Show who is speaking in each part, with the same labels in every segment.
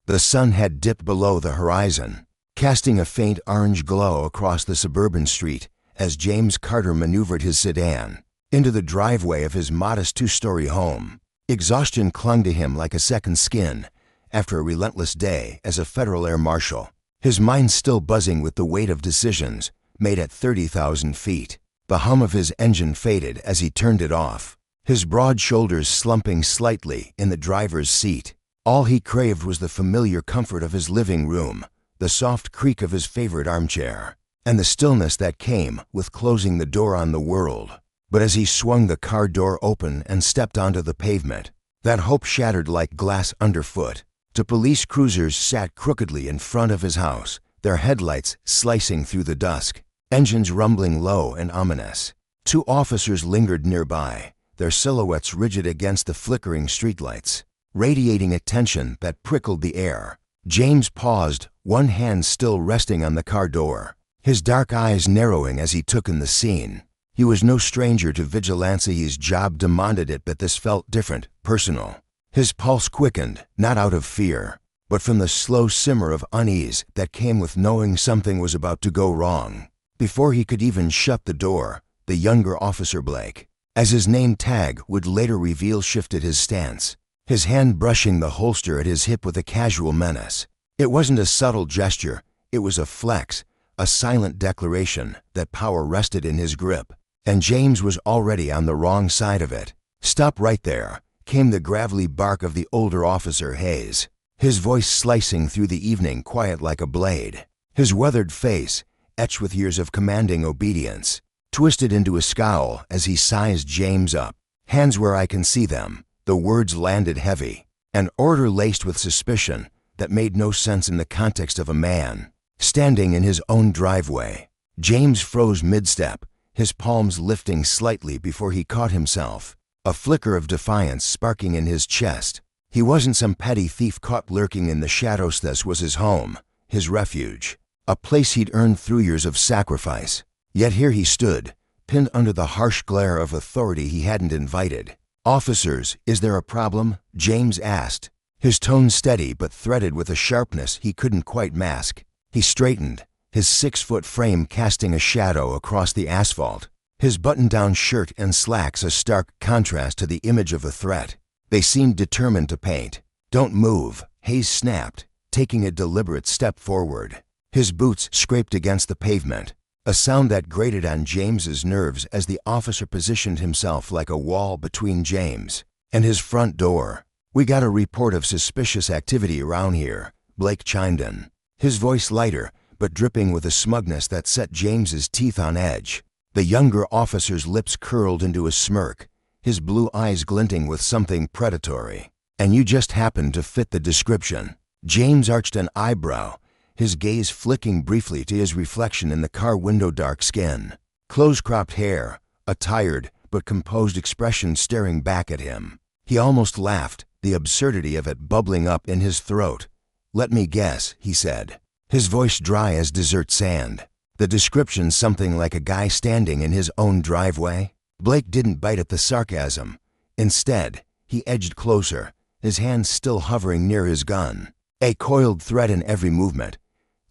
Speaker 1: The sun had dipped below the horizon, casting a faint orange glow across the suburban street as James Carter maneuvered his sedan into the driveway of his modest two-story home. Exhaustion clung to him like a second skin after a relentless day as a federal air marshal, his mind still buzzing with the weight of decisions made at 30,000 feet. The hum of his engine faded as he turned it off, his broad shoulders slumping slightly in the driver's seat. All he craved was the familiar comfort of his living room, the soft creak of his favorite armchair, and the stillness that came with closing the door on the world. But as he swung the car door open and stepped onto the pavement, that hope shattered like glass underfoot. Two police cruisers sat crookedly in front of his house, their headlights slicing through the dusk, engines rumbling low and ominous. 2 officers lingered nearby, their silhouettes rigid against the flickering streetlights, radiating a tension that prickled the air. James paused, one hand still resting on the car door, his dark eyes narrowing as he took in the scene. He was no stranger to vigilance. His job demanded it, but this felt different, personal. His pulse quickened, not out of fear, but from the slow simmer of unease that came with knowing something was about to go wrong. Before he could even shut the door, the younger Officer Blake, as his name tag would later reveal, shifted his stance, his hand brushing the holster at his hip with a casual menace. It wasn't a subtle gesture, it was a flex, a silent declaration that power rested in his grip. And James was already on the wrong side of it. "Stop right there," came the gravelly bark of the older officer Hayes, his voice slicing through the evening quiet like a blade. His weathered face, etched with years of commanding obedience, twisted into a scowl as he sized James up. "Hands where I can see them." The words landed heavy, an order laced with suspicion that made no sense in the context of a man standing in his own driveway. James froze mid-step, his palms lifting slightly before he caught himself, a flicker of defiance sparking in his chest. He wasn't some petty thief caught lurking in the shadows. This was his home, his refuge, a place he'd earned through years of sacrifice. Yet here he stood, pinned under the harsh glare of authority he hadn't invited. "Officers, is there a problem?" James asked, his tone steady but threaded with a sharpness he couldn't quite mask. He straightened, his 6-foot frame casting a shadow across the asphalt, his button-down shirt and slacks a stark contrast to the image of a threat they seemed determined to paint. "Don't move," Hayes snapped, taking a deliberate step forward. His boots scraped against the pavement, a sound that grated on James's nerves as the officer positioned himself like a wall between James and his front door. "We got a report of suspicious activity around here," Blake chimed in, his voice lighter but dripping with a smugness that set James's teeth on edge. The younger officer's lips curled into a smirk, his blue eyes glinting with something predatory. "And you just happened to fit the description." James arched an eyebrow, his gaze flicking briefly to his reflection in the car window. Dark skin, close-cropped hair, a tired but composed expression staring back at him. He almost laughed, the absurdity of it bubbling up in his throat. "Let me guess," he said, his voice dry as desert sand. "The description's something like a guy standing in his own driveway?" Blake didn't bite at the sarcasm. Instead, he edged closer, his hand still hovering near his gun, a coiled thread in every movement.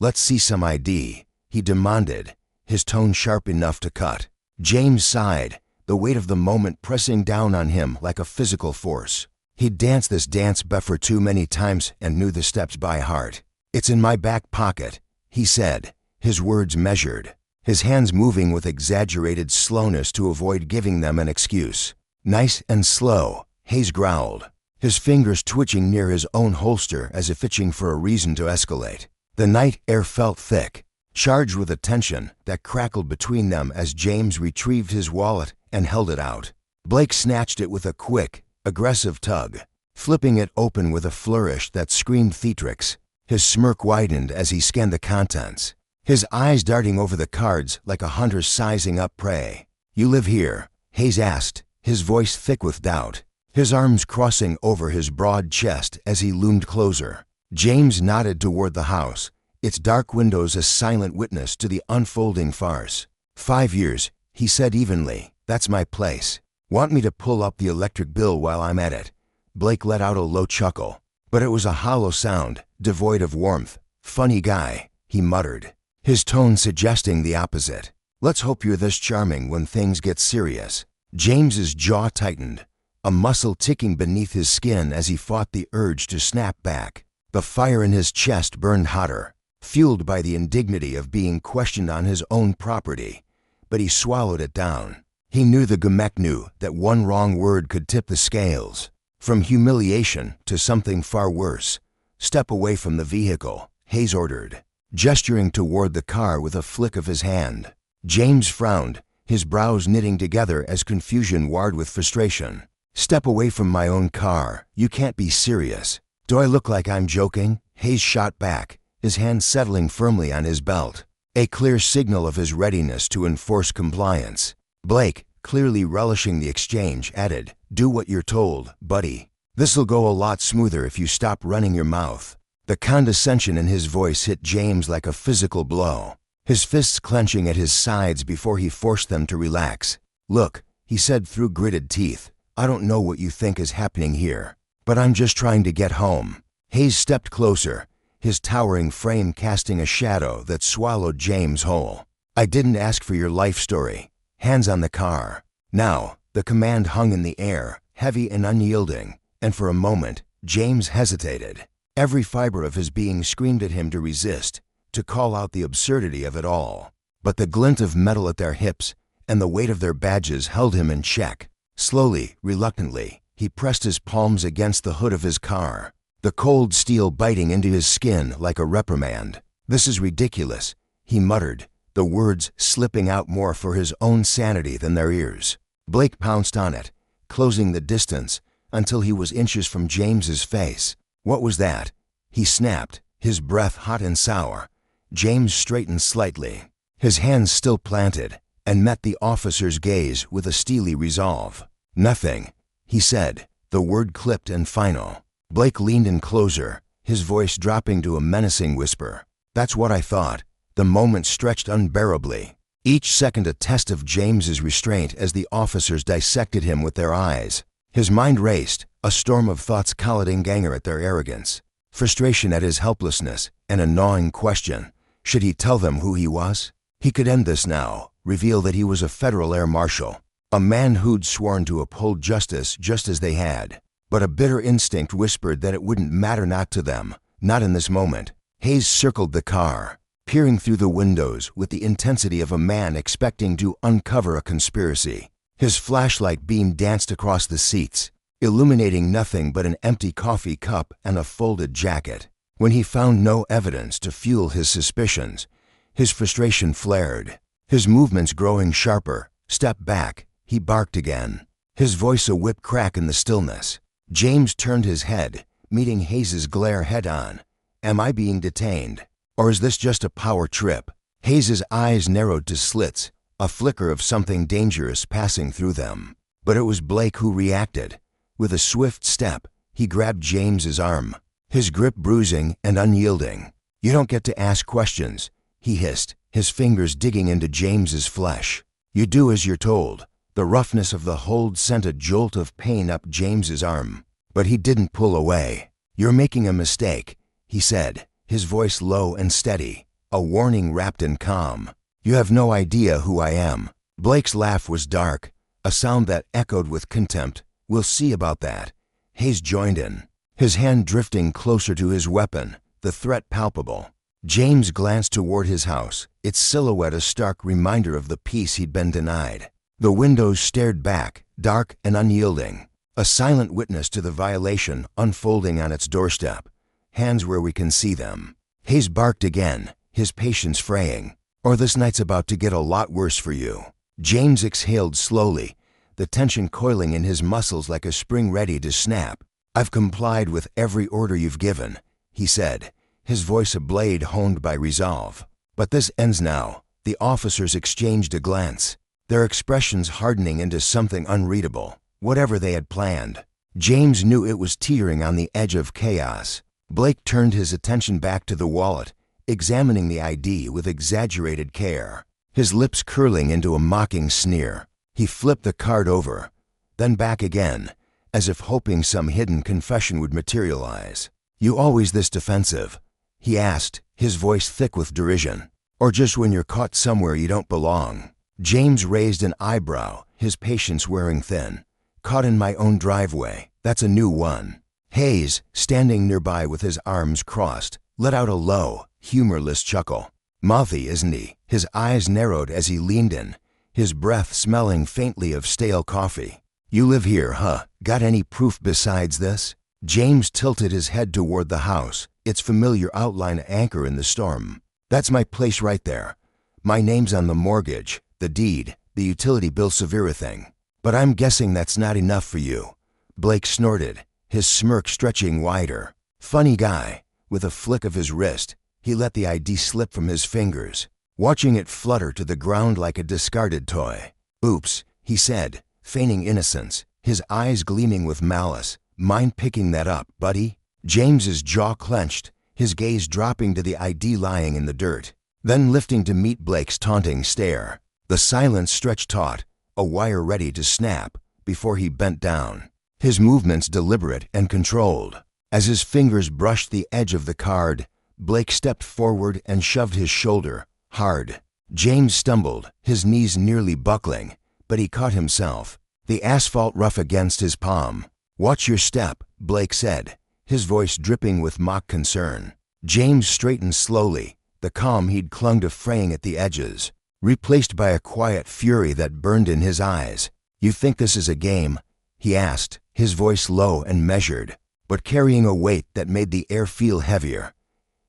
Speaker 1: "Let's see some ID," he demanded, his tone sharp enough to cut. James sighed, the weight of the moment pressing down on him like a physical force. He'd danced this dance before too many times and knew the steps by heart. "It's in my back pocket," he said, his words measured, his hands moving with exaggerated slowness to avoid giving them an excuse. "Nice and slow," Hayes growled, his fingers twitching near his own holster as if itching for a reason to escalate. The night air felt thick, charged with a tension that crackled between them as James retrieved his wallet and held it out. Blake snatched it with a quick, aggressive tug, flipping it open with a flourish that screamed theatrics. His smirk widened as he scanned the contents, his eyes darting over the cards like a hunter sizing up prey. "You live here?" Hayes asked, his voice thick with doubt, his arms crossing over his broad chest as he loomed closer. James nodded toward the house, its dark windows a silent witness to the unfolding farce. 5 years, he said evenly. "That's my place. Want me to pull up the electric bill while I'm at it?" Blake let out a low chuckle. But it was a hollow sound, devoid of warmth. "Funny guy," he muttered, his tone suggesting the opposite. "Let's hope you're this charming when things get serious." James's jaw tightened, a muscle ticking beneath his skin as he fought the urge to snap back. The fire in his chest burned hotter, fueled by the indignity of being questioned on his own property. But he swallowed it down. He knew the Gemek knew that one wrong word could tip the scales. From humiliation to something far worse. "Step away from the vehicle," Hayes ordered, gesturing toward the car with a flick of his hand. James frowned, his brows knitting together as confusion warred with frustration. "Step away from my own car. You can't be serious." "Do I look like I'm joking?" Hayes shot back, his hand settling firmly on his belt, a clear signal of his readiness to enforce compliance. Blake, clearly relishing the exchange, added, "Do what you're told, buddy. This'll go a lot smoother if you stop running your mouth." The condescension in his voice hit James like a physical blow, his fists clenching at his sides before he forced them to relax. "Look," he said through gritted teeth, "I don't know what you think is happening here, but I'm just trying to get home." Hayes stepped closer, his towering frame casting a shadow that swallowed James whole. "I didn't ask for your life story. Hands on the car." Now, the command hung in the air, heavy and unyielding, and for a moment, James hesitated. Every fiber of his being screamed at him to resist, to call out the absurdity of it all. But the glint of metal at their hips and the weight of their badges held him in check. Slowly, reluctantly, he pressed his palms against the hood of his car, the cold steel biting into his skin like a reprimand. "This is ridiculous," he muttered, the words slipping out more for his own sanity than their ears. Blake pounced on it, closing the distance until he was inches from James's face. "What was that?" he snapped, his breath hot and sour. James straightened slightly, his hands still planted, and met the officer's gaze with a steely resolve. "Nothing," he said, the word clipped and final. Blake leaned in closer, his voice dropping to a menacing whisper. "That's what I thought." The moment stretched unbearably, each second a test of James's restraint as the officers dissected him with their eyes. His mind raced, a storm of thoughts collating anger at their arrogance, frustration at his helplessness, and a gnawing question. Should he tell them who he was? He could end this now, reveal that he was a federal air marshal, a man who'd sworn to uphold justice just as they had. But a bitter instinct whispered that it wouldn't matter, not to them, not in this moment. Hayes circled the car, peering through the windows with the intensity of a man expecting to uncover a conspiracy. His flashlight beam danced across the seats, illuminating nothing but an empty coffee cup and a folded jacket. When he found no evidence to fuel his suspicions, his frustration flared. His movements growing sharper, "Step back," he barked again, his voice a whip crack in the stillness. James turned his head, meeting Hayes's glare head-on. "Am I being detained? Or is this just a power trip?" Hayes's eyes narrowed to slits, a flicker of something dangerous passing through them. But it was Blake who reacted. With a swift step, he grabbed James's arm, his grip bruising and unyielding. "You don't get to ask questions," he hissed, his fingers digging into James's flesh. "You do as you're told." The roughness of the hold sent a jolt of pain up James's arm, but he didn't pull away. "You're making a mistake," he said, his voice low and steady, a warning wrapped in calm. "You have no idea who I am." Blake's laugh was dark, a sound that echoed with contempt. "We'll see about that." Hayes joined in, his hand drifting closer to his weapon, the threat palpable. James glanced toward his house, its silhouette a stark reminder of the peace he'd been denied. The windows stared back, dark and unyielding, a silent witness to the violation unfolding on its doorstep. "Hands where we can see them." Hayes barked again, his patience fraying. "Or this night's about to get a lot worse for you." James exhaled slowly, the tension coiling in his muscles like a spring ready to snap. "I've complied with every order you've given," he said, his voice a blade honed by resolve. "But this ends now." The officers exchanged a glance, their expressions hardening into something unreadable. Whatever they had planned, James knew it was teetering on the edge of chaos. Blake turned his attention back to the wallet, examining the ID with exaggerated care, his lips curling into a mocking sneer. He flipped the card over, then back again, as if hoping some hidden confession would materialize. You always this defensive?" he asked, his voice thick with derision. "Or just when you're caught somewhere you don't belong?" James raised an eyebrow, his patience wearing thin. "Caught in my own driveway, that's a new one." Hayes, standing nearby with his arms crossed, let out a low, humorless chuckle. "Mouthy, isn't he?" His eyes narrowed as he leaned in, his breath smelling faintly of stale coffee. "You live here, huh? Got any proof besides this?" James tilted his head toward the house, its familiar outline anchor in the storm. "That's my place right there. My name's on the mortgage, the deed, the utility bill severe thing. But I'm guessing that's not enough for you." Blake snorted, his smirk stretching wider. "Funny guy." With a flick of his wrist, he let the ID slip from his fingers, watching it flutter to the ground like a discarded toy. "Oops," he said, feigning innocence, his eyes gleaming with malice. "Mind picking that up, buddy?" James's jaw clenched, his gaze dropping to the ID lying in the dirt, then lifting to meet Blake's taunting stare. The silence stretched taut, a wire ready to snap, before he bent down, his movements deliberate and controlled. As his fingers brushed the edge of the card, Blake stepped forward and shoved his shoulder, hard. James stumbled, his knees nearly buckling, but he caught himself, the asphalt rough against his palm. "Watch your step," Blake said, his voice dripping with mock concern. James straightened slowly, the calm he'd clung to fraying at the edges, replaced by a quiet fury that burned in his eyes. "You think this is a game?" he asked, his voice low and measured, but carrying a weight that made the air feel heavier.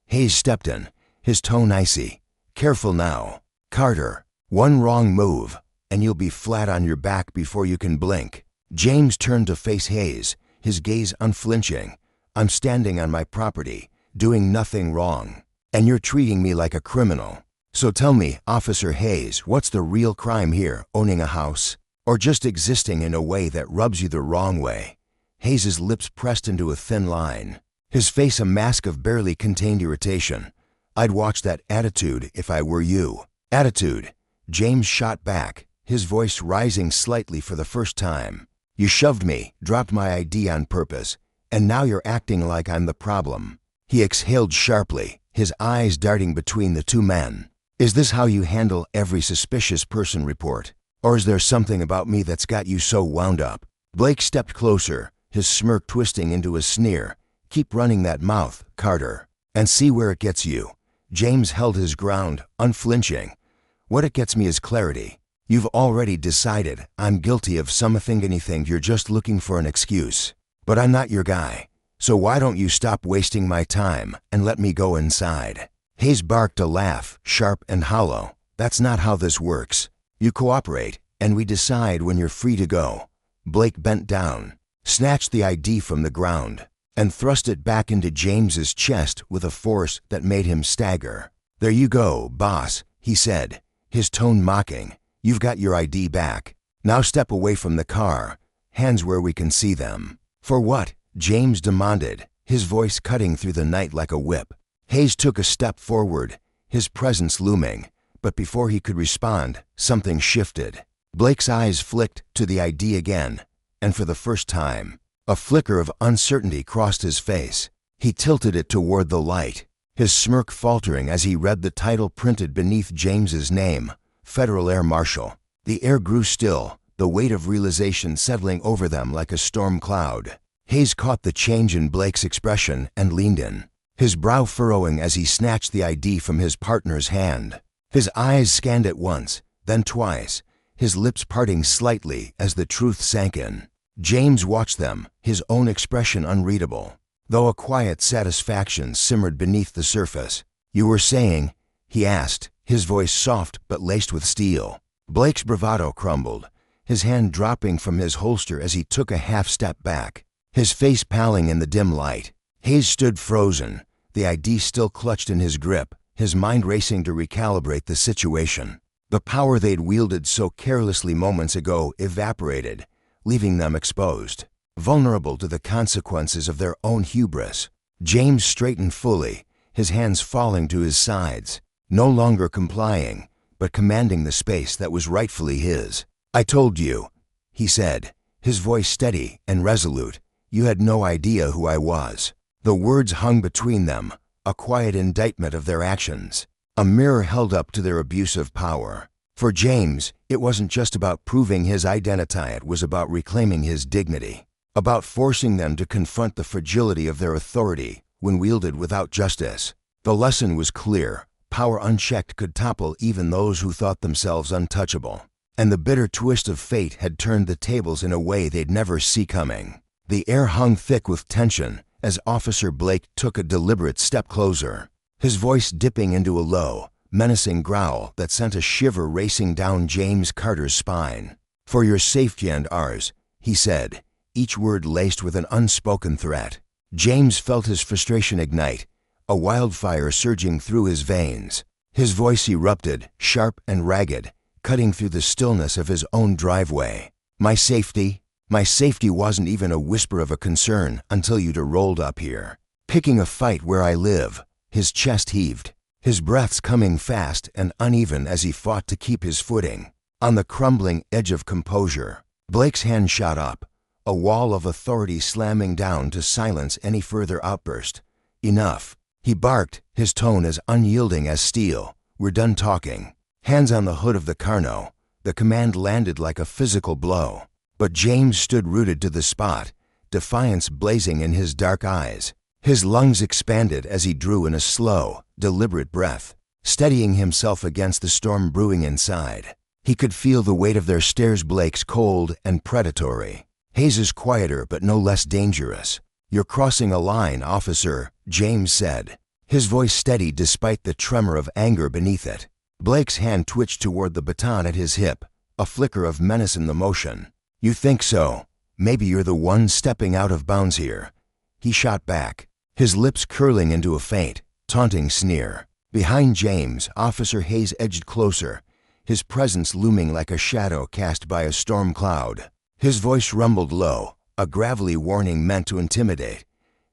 Speaker 1: Hayes stepped in, his tone icy. "Careful now, Carter. One wrong move, and you'll be flat on your back before you can blink." James turned to face Hayes, his gaze unflinching. "I'm standing on my property, doing nothing wrong, and you're treating me like a criminal. So tell me, Officer Hayes, what's the real crime here, owning a house? Or just existing in a way that rubs you the wrong way?" Hayes's lips pressed into a thin line, his face a mask of barely contained irritation. "I'd watch that attitude if I were you." "Attitude?" James shot back, his voice rising slightly for the first time. "You shoved me, dropped my ID on purpose, and now you're acting like I'm the problem." He exhaled sharply, his eyes darting between the two men. "Is this how you handle every suspicious person report? Or is there something about me that's got you so wound up?" Blake stepped closer, his smirk twisting into a sneer. "Keep running that mouth, Carter, and see where it gets you." James held his ground, unflinching. "What it gets me is clarity. You've already decided I'm guilty of something, anything. You're just looking for an excuse. But I'm not your guy. So why don't you stop wasting my time and let me go inside?" Hayes barked a laugh, sharp and hollow. "That's not how this works. You cooperate, and we decide when you're free to go." Blake bent down, snatched the ID from the ground, and thrust it back into James's chest with a force that made him stagger. "There you go, boss," he said, his tone mocking. "You've got your ID back. Now step away from the car, hands where we can see them." "For what?" James demanded, his voice cutting through the night like a whip. Hayes took a step forward, his presence looming, but before he could respond, something shifted. Blake's eyes flicked to the ID again, and for the first time, a flicker of uncertainty crossed his face. He tilted it toward the light, his smirk faltering as he read the title printed beneath James's name, Federal Air Marshal. The air grew still, the weight of realization settling over them like a storm cloud. Hayes caught the change in Blake's expression and leaned in, his brow furrowing as he snatched the ID from his partner's hand. His eyes scanned it once, then twice, his lips parting slightly as the truth sank in. James watched them, his own expression unreadable, though a quiet satisfaction simmered beneath the surface. "You were saying?" he asked, his voice soft but laced with steel. Blake's bravado crumbled, his hand dropping from his holster as he took a half-step back, his face paling in the dim light. Hayes stood frozen, the ID still clutched in his grip, his mind racing to recalibrate the situation. The power they'd wielded so carelessly moments ago evaporated, leaving them exposed, vulnerable to the consequences of their own hubris. James straightened fully, his hands falling to his sides, no longer complying, but commanding the space that was rightfully his. "I told you," he said, his voice steady and resolute. "You had no idea who I was." The words hung between them, a quiet indictment of their actions, a mirror held up to their abuse of power. For James, it wasn't just about proving his identity, it was about reclaiming his dignity, about forcing them to confront the fragility of their authority when wielded without justice. The lesson was clear: power unchecked could topple even those who thought themselves untouchable. And the bitter twist of fate had turned the tables in a way they'd never see coming. The air hung thick with tension as Officer Blake took a deliberate step closer, his voice dipping into a low, menacing growl that sent a shiver racing down James Carter's spine. "For your safety and ours," he said, each word laced with an unspoken threat. James felt his frustration ignite, a wildfire surging through his veins. His voice erupted, sharp and ragged, cutting through the stillness of his own driveway. My safety wasn't even a whisper of a concern until you'd rolled up here, picking a fight where I live." His chest heaved, his breaths coming fast and uneven as he fought to keep his footing. On the crumbling edge of composure, Blake's hand shot up, a wall of authority slamming down to silence any further outburst. "Enough," he barked, his tone as unyielding as steel. "We're done talking." Hands on the hood of the Carno, the command landed like a physical blow. But James stood rooted to the spot, defiance blazing in his dark eyes. His lungs expanded as he drew in a slow, deliberate breath, steadying himself against the storm brewing inside. He could feel the weight of their stares, Blake's cold and predatory, Hayes's quieter but no less dangerous. "You're crossing a line, officer," James said, his voice steady despite the tremor of anger beneath it. Blake's hand twitched toward the baton at his hip, a flicker of menace in the motion. "You think so? Maybe you're the one stepping out of bounds here," he shot back, his lips curling into a faint, taunting sneer. Behind James, Officer Hayes edged closer, his presence looming like a shadow cast by a storm cloud. His voice rumbled low, a gravelly warning meant to intimidate.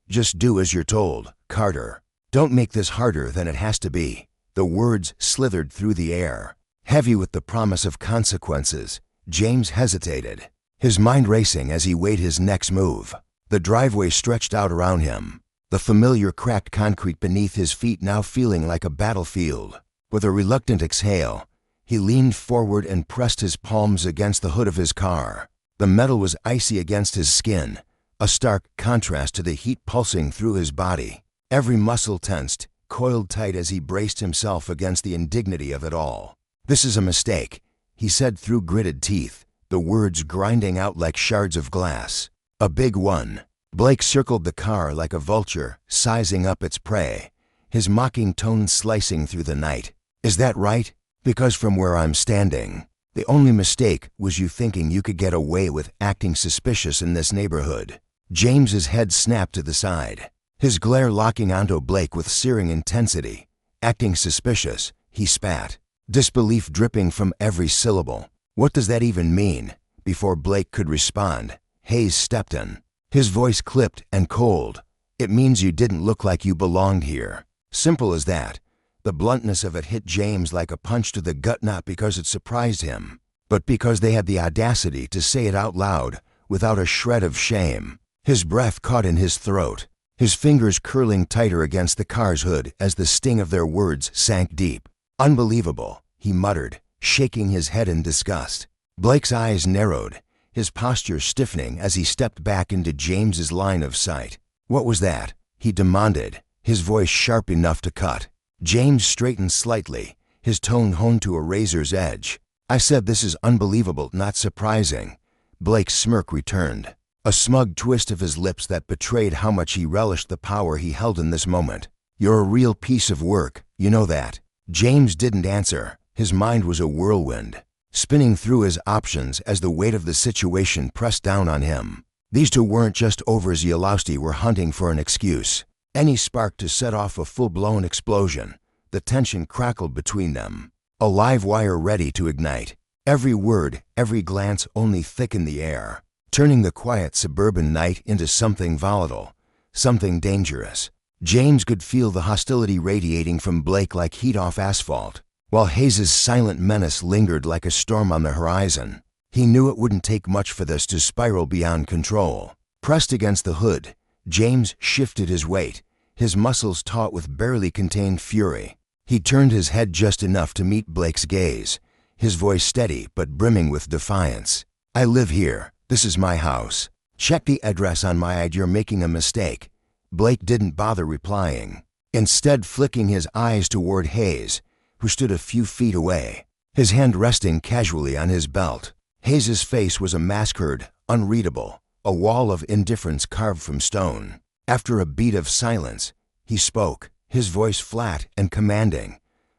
Speaker 1: "Just do as you're told, Carter. Don't make this harder than it has to be." The words slithered through the air, heavy with the promise of consequences. James hesitated, his mind racing as he weighed his next move. The driveway stretched out around him, the familiar cracked concrete beneath his feet now feeling like a battlefield. With a reluctant exhale, he leaned forward and pressed his palms against the hood of his car. The metal was icy against his skin, a stark contrast to the heat pulsing through his body. Every muscle tensed, coiled tight as he braced himself against the indignity of it all. "This is a mistake," he said through gritted teeth, the words grinding out like shards of glass. "A big one." Blake circled the car like a vulture, sizing up its prey, his mocking tone slicing through the night. "Is that right? Because from where I'm standing, the only mistake was you thinking you could get away with acting suspicious in this neighborhood." James's head snapped to the side, his glare locking onto Blake with searing intensity. "Acting suspicious," he spat, disbelief dripping from every syllable. "What does that even mean?" Before Blake could respond, Hayes stepped in, his voice clipped and cold. "It means you didn't look like you belonged here. Simple as that." The bluntness of it hit James like a punch to the gut, not because it surprised him, but because they had the audacity to say it out loud without a shred of shame. His breath caught in his throat, his fingers curling tighter against the car's hood as the sting of their words sank deep. "Unbelievable," he muttered, shaking his head in disgust. Blake's eyes narrowed, his posture stiffening as he stepped back into James's line of sight. "What was that?" he demanded, his voice sharp enough to cut. James straightened slightly, his tone honed to a razor's edge. "I said this is unbelievable, not surprising." Blake's smirk returned, a smug twist of his lips that betrayed how much he relished the power he held in this moment. "You're a real piece of work, you know that." James didn't answer, his mind was a whirlwind, spinning through his options as the weight of the situation pressed down on him. These two weren't just overs, Yalowski were hunting for an excuse, any spark to set off a full-blown explosion. The tension crackled between them, a live wire ready to ignite. Every word, every glance only thickened the air, turning the quiet suburban night into something volatile, something dangerous. James could feel the hostility radiating from Blake like heat off asphalt, while Hayes's silent menace lingered like a storm on the horizon. He knew it wouldn't take much for this to spiral beyond control. Pressed against the hood, James shifted his weight, his muscles taut with barely contained fury. He turned his head just enough to meet Blake's gaze, his voice steady but brimming with defiance. "I live here. This is my house. Check the address on my ID. You're making a mistake." Blake didn't bother replying, instead flicking his eyes toward Hayes, who stood a few feet away, his hand resting casually on his belt. Hayes's face was a massacred, unreadable, a wall of indifference carved from stone. After a beat of silence, he spoke, his voice flat and commanding.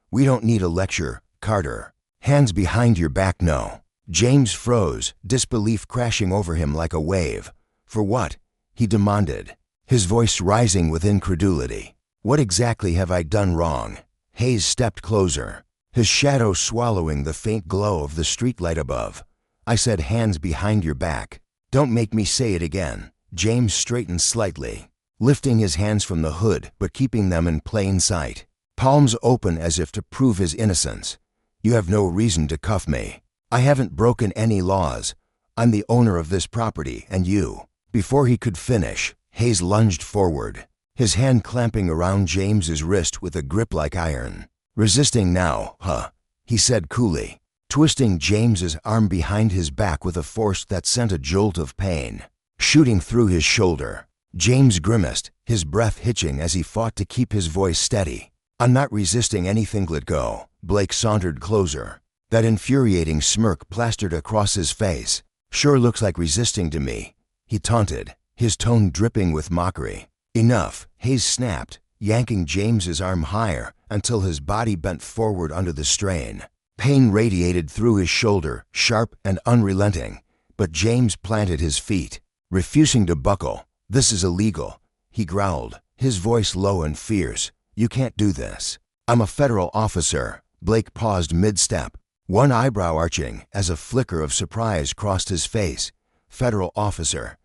Speaker 1: "We don't need a lecture, Carter. Hands behind your back, no." James froze, disbelief crashing over him like a wave. "For what?" he demanded, his voice rising with incredulity. "What exactly have I done wrong?" Hayes stepped closer, his shadow swallowing the faint glow of the streetlight above. "I said hands behind your back. Don't make me say it again." James straightened slightly, lifting his hands from the hood but keeping them in plain sight, palms open as if to prove his innocence. "You have no reason to cuff me. I haven't broken any laws. I'm the owner of this property, and you." Before he could finish, Hayes lunged forward, his hand clamping around James's wrist with a grip like iron. "Resisting now, huh?" he said coolly, twisting James's arm behind his back with a force that sent a jolt of pain shooting through his shoulder. James grimaced, his breath hitching as he fought to keep his voice steady. "I'm not resisting anything. Let go." Blake sauntered closer, that infuriating smirk plastered across his face. "Sure looks like resisting to me," he taunted, his tone dripping with mockery. "Enough," Hayes snapped, yanking James's arm higher until his body bent forward under the strain. Pain radiated through his shoulder, sharp and unrelenting, but James planted his feet, refusing to buckle. "This is illegal," he growled, his voice low and fierce. "You can't do this. I'm a federal officer." Blake paused mid-step, one eyebrow arching as a flicker of surprise crossed his face. "Federal officer,"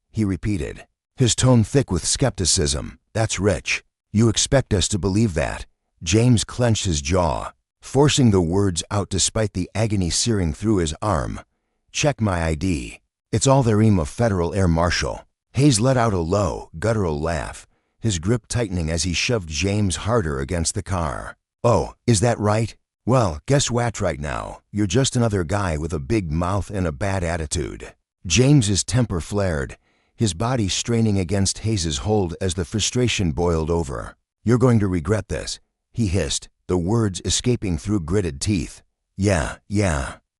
Speaker 1: he repeated, his tone thick with skepticism. "That's rich. You expect us to believe that?" James clenched his jaw, forcing the words out despite the agony searing through his arm. "Check my ID. It's all there. I'm a federal air marshal." Hayes let out a low, guttural laugh, his grip tightening as he shoved James harder against the car. "Oh, is that right? Well, guess what right now? You're just another guy with a big mouth and a bad attitude." James's temper flared, his body straining against Hayes's hold as the frustration boiled over. "You're going to regret this," he hissed, the words escaping through gritted teeth. Yeah,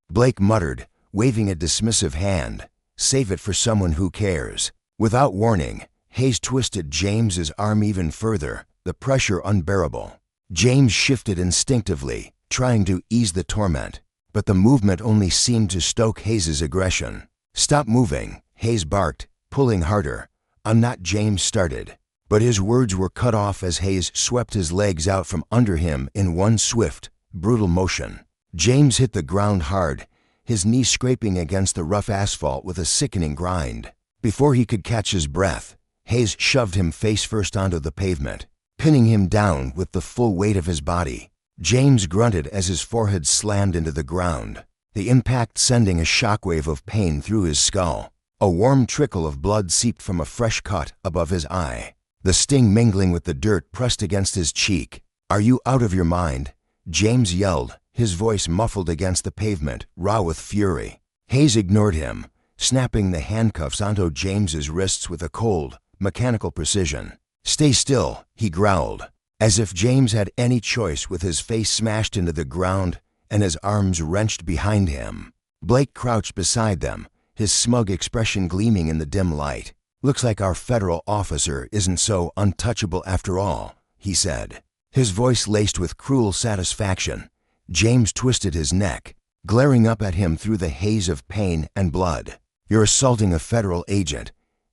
Speaker 1: Blake muttered, waving a dismissive hand. "Save it for someone who cares." Without warning, Hayes twisted James's arm even further, the pressure unbearable. James shifted instinctively, trying to ease the torment, but the movement only seemed to stoke Hayes's aggression. "Stop moving," Hayes barked, pulling harder. "I'm not." James started, but his words were cut off as Hayes swept his legs out from under him in one swift, brutal motion. James hit the ground hard, his knee scraping against the rough asphalt with a sickening grind. Before he could catch his breath, Hayes shoved him face first onto the pavement, pinning him down with the full weight of his body. James grunted as his forehead slammed into the ground, the impact sending a shockwave of pain through his skull. A warm trickle of blood seeped from a fresh cut above his eye, the sting mingling with the dirt pressed against his cheek. "Are you out of your mind?" James yelled, his voice muffled against the pavement, raw with fury. Hayes ignored him, snapping the handcuffs onto James's wrists with a cold, mechanical precision. "Stay still," he growled, as if James had any choice, with his face smashed into the ground and his arms wrenched behind him. Blake crouched beside them, his smug expression gleaming in the dim light. "Looks like our federal officer isn't so untouchable after all," he said, his voice laced with cruel satisfaction. James twisted his neck, glaring up at him through the haze of pain and blood. "You're assaulting a federal agent.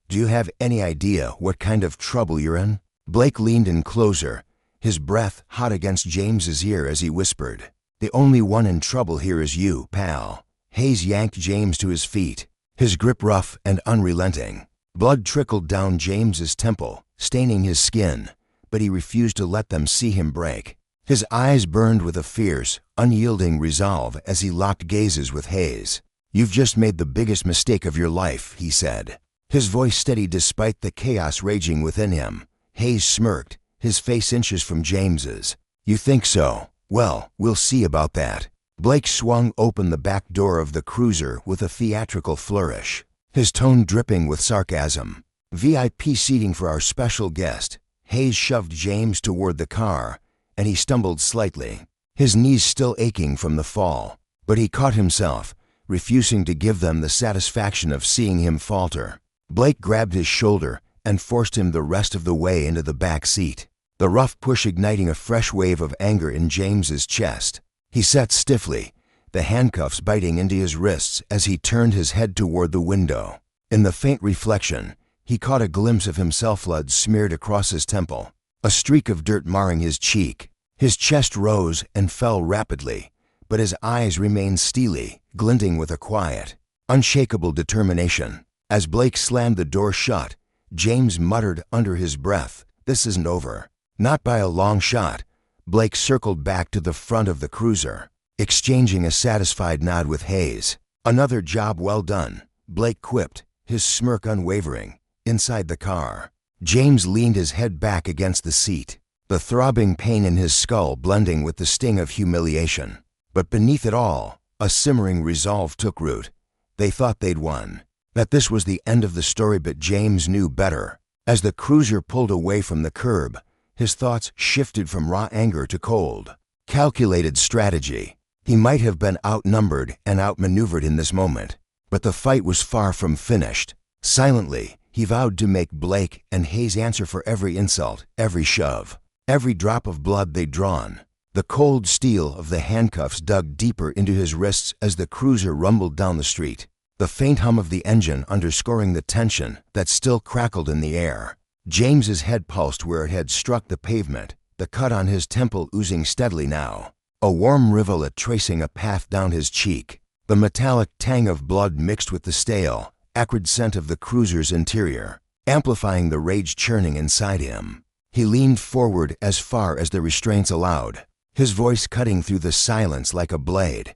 Speaker 1: Do you have any idea what kind of trouble you're in?" Blake leaned in closer, his breath hot against James's ear as he whispered, "The only one in trouble here is you, pal." Hayes yanked James to his feet, his grip rough and unrelenting. Blood trickled down James's temple, staining his skin, but he refused to let them see him break. His eyes burned with a fierce, unyielding resolve as he locked gazes with Hayes. "You've just made the biggest mistake of your life," he said. his voice steady despite the chaos raging within him. Hayes smirked, his face inches from James's. "You think so? Well, we'll see about that." Blake swung open the back door of the cruiser with a theatrical flourish, his tone dripping with sarcasm. "VIP seating for our special guest." Hayes shoved James toward the car, and he stumbled slightly, his knees still aching from the fall. But he caught himself, refusing to give them the satisfaction of seeing him falter. Blake grabbed his shoulder and forced him the rest of the way into the back seat, the rough push igniting a fresh wave of anger in James's chest. He sat stiffly, the handcuffs biting into his wrists as he turned his head toward the window. In the faint reflection, he caught a glimpse of himself, blood smeared across his temple, a streak of dirt marring his cheek. His chest rose and fell rapidly, but his eyes remained steely, glinting with a quiet, unshakable determination. As Blake slammed the door shut, James muttered under his breath, "This isn't over." Not by a long shot. Blake circled back to the front of the cruiser, exchanging a satisfied nod with Hayes. "Another job well done," Blake quipped, his smirk unwavering. Inside the car, James leaned his head back against the seat, the throbbing pain in his skull blending with the sting of humiliation. But beneath it all, a simmering resolve took root. They thought they'd won, that this was the end of the story, but James knew better. As the cruiser pulled away from the curb, his thoughts shifted from raw anger to cold, calculated strategy. He might have been outnumbered and outmaneuvered in this moment, but the fight was far from finished. Silently, he vowed to make Blake and Hayes answer for every insult, every shove, every drop of blood they'd drawn. The cold steel of the handcuffs dug deeper into his wrists as the cruiser rumbled down the street, the faint hum of the engine underscoring the tension that still crackled in the air. James's head pulsed where it had struck the pavement, the cut on his temple oozing steadily now, a warm rivulet tracing a path down his cheek. The metallic tang of blood mixed with the stale, acrid scent of the cruiser's interior, amplifying the rage churning inside him. He leaned forward as far as the restraints allowed, his voice cutting through the silence like a blade.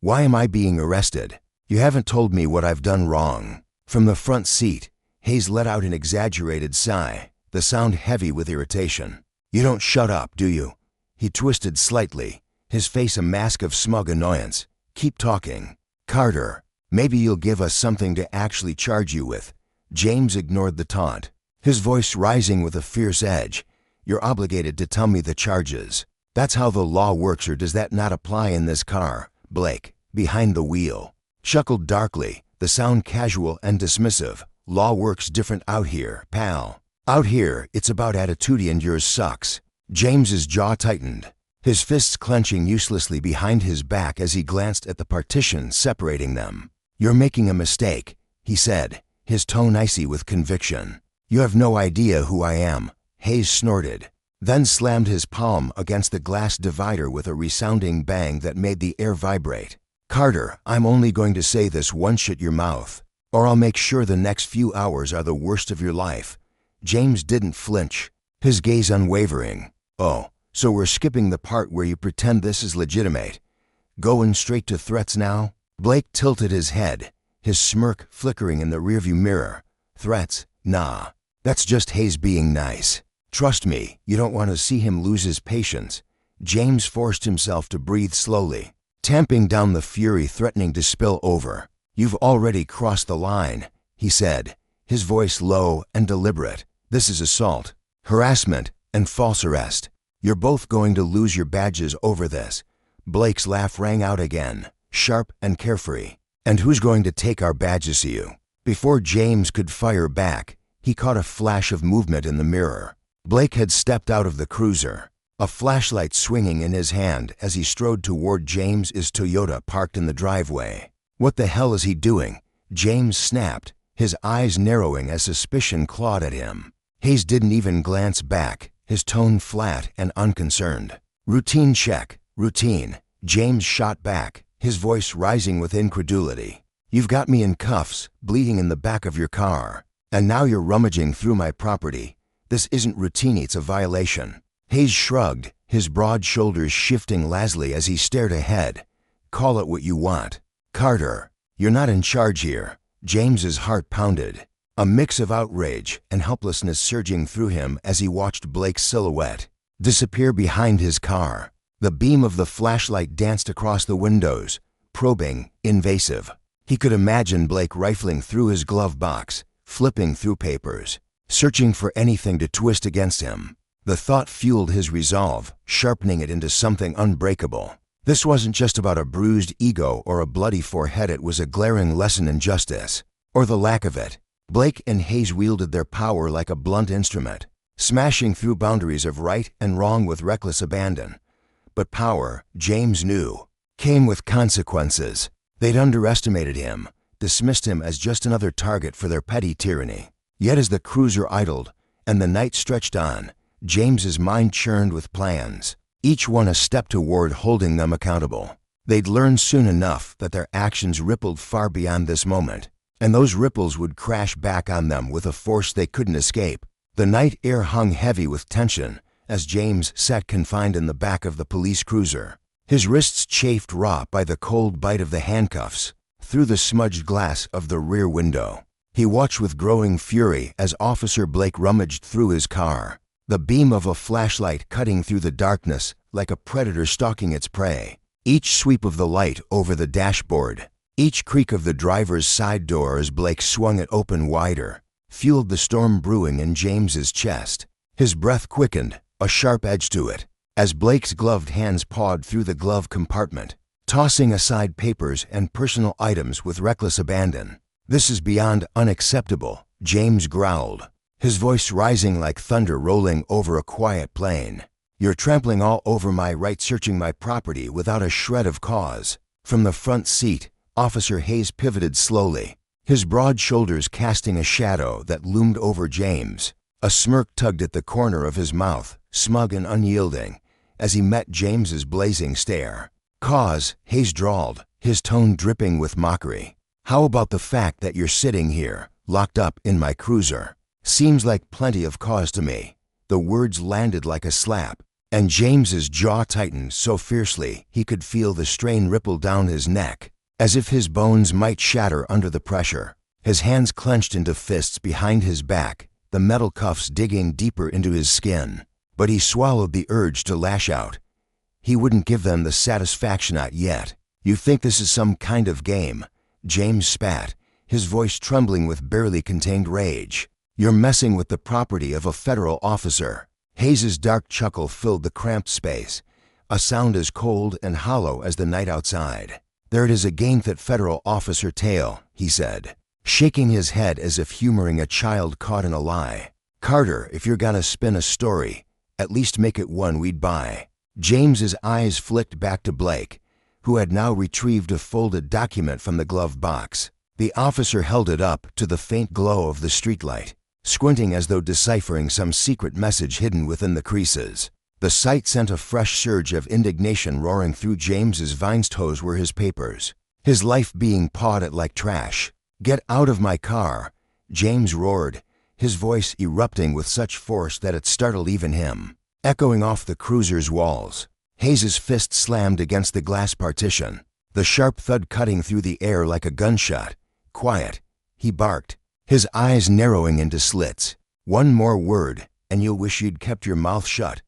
Speaker 1: "Why am I being arrested? You haven't told me what I've done wrong." From the front seat, Hayes let out an exaggerated sigh, the sound heavy with irritation. "You don't shut up, do you?" He twisted slightly, his face a mask of smug annoyance. "Keep talking. Carter, maybe you'll give us something to actually charge you with." James ignored the taunt, his voice rising with a fierce edge. "You're obligated to tell me the charges. That's how the law works, or does that not apply in this car?" Blake, behind the wheel, chuckled darkly, the sound casual and dismissive. "Law works different out here, pal. Out here, it's about attitude, and yours sucks." James's jaw tightened, his fists clenching uselessly behind his back as he glanced at the partition separating them. "You're making a mistake," he said, his tone icy with conviction. "You have no idea who I am." Hayes snorted, then slammed his palm against the glass divider with a resounding bang that made the air vibrate. "Carter, I'm only going to say this once. Shut your mouth, or I'll make sure the next few hours are the worst of your life." James didn't flinch, his gaze unwavering. "Oh, so we're skipping the part where you pretend this is legitimate? Going straight to threats now?" Blake tilted his head, his smirk flickering in the rearview mirror. "Threats? Nah. That's just Hayes being nice. Trust me, you don't want to see him lose his patience." James forced himself to breathe slowly, tamping down the fury threatening to spill over. "You've already crossed the line," he said, his voice low and deliberate. "This is assault, harassment, and false arrest. You're both going to lose your badges over this." Blake's laugh rang out again, sharp and carefree. "And who's going to take our badges to you?" Before James could fire back, he caught a flash of movement in the mirror. Blake had stepped out of the cruiser, a flashlight swinging in his hand as he strode toward James's Toyota parked in the driveway. "What the hell is he doing?" James snapped, his eyes narrowing as suspicion clawed at him. Hayes didn't even glance back, his tone flat and unconcerned. "Routine check, routine." James shot back, his voice rising with incredulity. "You've got me in cuffs, bleeding in the back of your car, and now you're rummaging through my property. This isn't routine, it's a violation." Hayes shrugged, his broad shoulders shifting lazily as he stared ahead. "Call it what you want. Carter, you're not in charge here." James's heart pounded. a mix of outrage and helplessness surging through him as he watched Blake's silhouette disappear behind his car. The beam of the flashlight danced across the windows, probing, invasive. He could imagine Blake rifling through his glove box, flipping through papers, searching for anything to twist against him. The thought fueled his resolve, sharpening it into something unbreakable. This wasn't just about a bruised ego or a bloody forehead, it was a glaring lesson in justice, or the lack of it. Blake and Hayes wielded their power like a blunt instrument, smashing through boundaries of right and wrong with reckless abandon. But power, James knew, came with consequences. They'd underestimated him, dismissed him as just another target for their petty tyranny. Yet as the cruiser idled and the night stretched on, James's mind churned with plans, each one a step toward holding them accountable. They'd learn soon enough that their actions rippled far beyond this moment, and those ripples would crash back on them with a force they couldn't escape. The night air hung heavy with tension as James sat confined in the back of the police cruiser. His wrists chafed raw by the cold bite of the handcuffs through the smudged glass of the rear window. He watched with growing fury as Officer Blake rummaged through his car, the beam of a flashlight cutting through the darkness like a predator stalking its prey. Each sweep of the light over the dashboard, each creak of the driver's side door as Blake swung it open wider, fueled the storm brewing in James's chest. His breath quickened, a sharp edge to it, as Blake's gloved hands pawed through the glove compartment, tossing aside papers and personal items with reckless abandon. "This is beyond unacceptable," James growled, his voice rising like thunder rolling over a quiet plain. "You're trampling all over my rights, searching my property without a shred of cause." From the front seat, Officer Hayes pivoted slowly, his broad shoulders casting a shadow that loomed over James. A smirk tugged at the corner of his mouth, smug and unyielding, as he met James's blazing stare. "Cause," Hayes drawled, his tone dripping with mockery. "How about the fact that you're sitting here, locked up in my cruiser? Seems like plenty of cause to me." The words landed like a slap, and James's jaw tightened so fiercely he could feel the strain ripple down his neck, as if his bones might shatter under the pressure. His hands clenched into fists behind his back, the metal cuffs digging deeper into his skin. But he swallowed the urge to lash out. He wouldn't give them the satisfaction not yet. "You think this is some kind of game?" James spat, his voice trembling with barely contained rage. "You're messing with the property of a federal officer." Hayes's dark chuckle filled the cramped space, a sound as cold and hollow as the night outside. "There it is again, that federal officer tale," he said, shaking his head as if humoring a child caught in a lie. "Carter, if you're gonna spin a story, at least make it one we'd buy." James's eyes flicked back to Blake, who had now retrieved a folded document from the glove box. The officer held it up to the faint glow of the streetlight, squinting as though deciphering some secret message hidden within the creases. The sight sent a fresh surge of indignation roaring through James's veins. Toes were his papers, his life being pawed at like trash. "Get out of my car," James roared, his voice erupting with such force that it startled even him, echoing off the cruiser's walls. Hayes's fist slammed against the glass partition, the sharp thud cutting through the air like a gunshot. "Quiet," he barked, his eyes narrowing into slits. "One more word, and you'll wish you'd kept your mouth shut."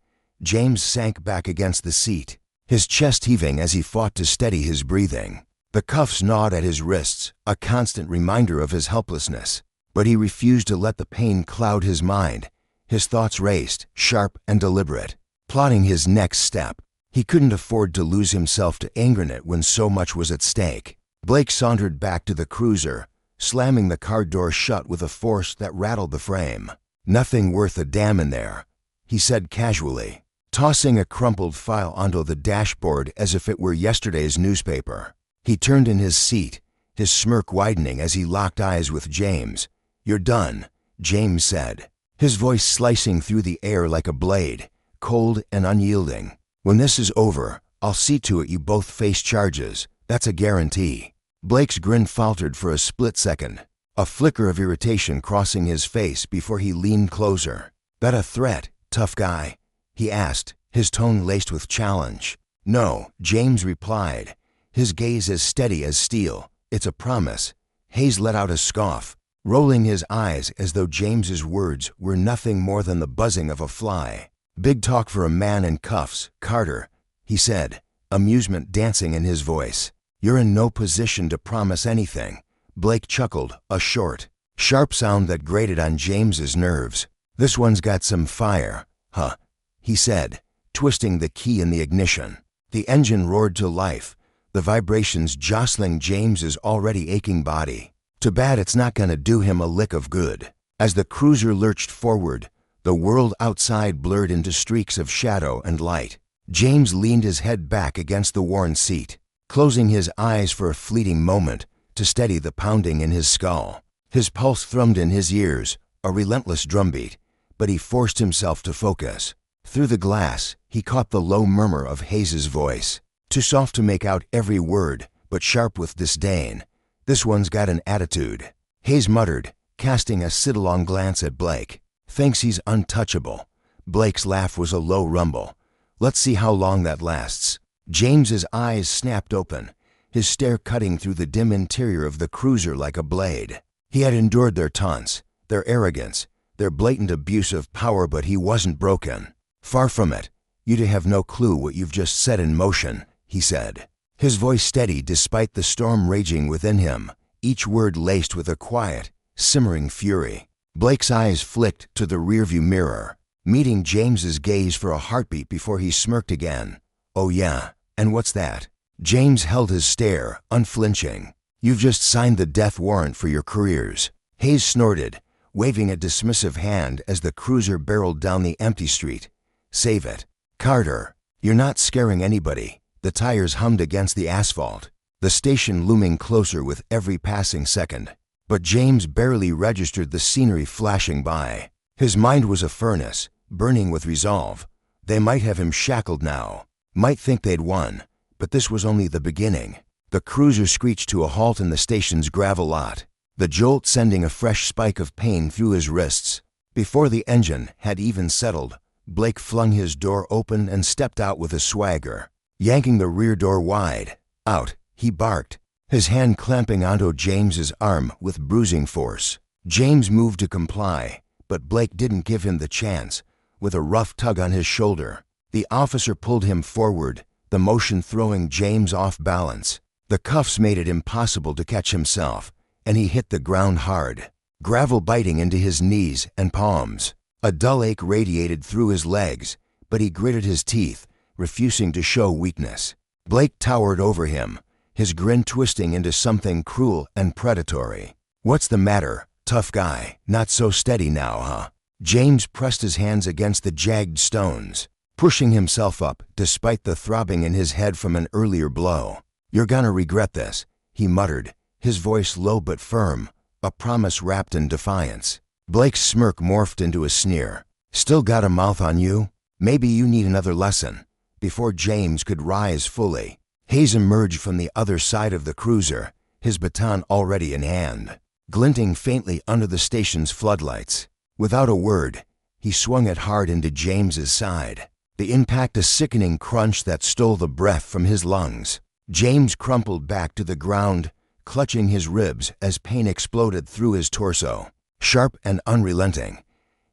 Speaker 1: James sank back against the seat, his chest heaving as he fought to steady his breathing. The cuffs gnawed at his wrists, a constant reminder of his helplessness, but he refused to let the pain cloud his mind. His thoughts raced, sharp and deliberate, plotting his next step. He couldn't afford to lose himself to anger in it when so much was at stake. Blake sauntered back to the cruiser, slamming the car door shut with a force that rattled the frame. "Nothing worth a damn in there," he said casually, tossing a crumpled file onto the dashboard as if it were yesterday's newspaper. He turned in his seat, his smirk widening as he locked eyes with James. "You're done," James said, his voice slicing through the air like a blade, cold and unyielding. "When this is over, I'll see to it you both face charges. That's a guarantee." Blake's grin faltered for a split second, a flicker of irritation crossing his face before he leaned closer. "That a threat, tough guy?" he asked, his tone laced with challenge. "No," James replied, his gaze as steady as steel. "It's a promise." Hayes let out a scoff. rolling his eyes as though James's words were nothing more than the buzzing of a fly. "Big talk for a man in cuffs, Carter," he said, amusement dancing in his voice. "You're in no position to promise anything." Blake chuckled, a short, sharp sound that grated on James's nerves. "This one's got some fire, huh?" he said, twisting the key in the ignition. The engine roared to life, the vibrations jostling James's already aching body. Too bad it's not going to do him a lick of good. As the cruiser lurched forward, the world outside blurred into streaks of shadow and light. James leaned his head back against the worn seat, closing his eyes for a fleeting moment to steady the pounding in his skull. His pulse thrummed in his ears, a relentless drumbeat, but he forced himself to focus. Through the glass, he caught the low murmur of Hayes's voice, too soft to make out every word, but sharp with disdain. "This one's got an attitude," Hayes muttered, casting a sidelong glance at Blake. "Thinks he's untouchable." Blake's laugh was a low rumble. "Let's see how long that lasts." James's eyes snapped open, his stare cutting through the dim interior of the cruiser like a blade. He had endured their taunts, their arrogance, their blatant abuse of power, but he wasn't broken. "Far from it. You'd have no clue what you've just set in motion," he said, his voice steady despite the storm raging within him, each word laced with a quiet, simmering fury. Blake's eyes flicked to the rearview mirror, meeting James's gaze for a heartbeat before he smirked again. "Oh yeah, and what's that?" James held his stare, unflinching. "You've just signed the death warrant for your careers." Hayes snorted, waving a dismissive hand as the cruiser barreled down the empty street. "Save it. Carter, you're not scaring anybody." The tires hummed against the asphalt, the station looming closer with every passing second. But James barely registered the scenery flashing by. His mind was a furnace, burning with resolve. They might have him shackled now, might think they'd won, but this was only the beginning. The cruiser screeched to a halt in the station's gravel lot, the jolt sending a fresh spike of pain through his wrists. Before the engine had even settled, Blake flung his door open and stepped out with a swagger, yanking the rear door wide. "Out," he barked, his hand clamping onto James's arm with bruising force. James moved to comply, but Blake didn't give him the chance. With a rough tug on his shoulder, the officer pulled him forward, the motion throwing James off balance. The cuffs made it impossible to catch himself, and he hit the ground hard, gravel biting into his knees and palms. A dull ache radiated through his legs, but he gritted his teeth, refusing to show weakness. Blake towered over him, his grin twisting into something cruel and predatory. "What's the matter, tough guy? Not so steady now, huh?" James pressed his hands against the jagged stones, pushing himself up despite the throbbing in his head from an earlier blow. "You're gonna regret this," he muttered, his voice low but firm, a promise wrapped in defiance. Blake's smirk morphed into a sneer. "Still got a mouth on you? Maybe you need another lesson." Before James could rise fully, Hayes emerged from the other side of the cruiser, his baton already in hand, glinting faintly under the station's floodlights. Without a word, he swung it hard into James's side, the impact a sickening crunch that stole the breath from his lungs. James crumpled back to the ground, clutching his ribs as pain exploded through his torso. Sharp and unrelenting,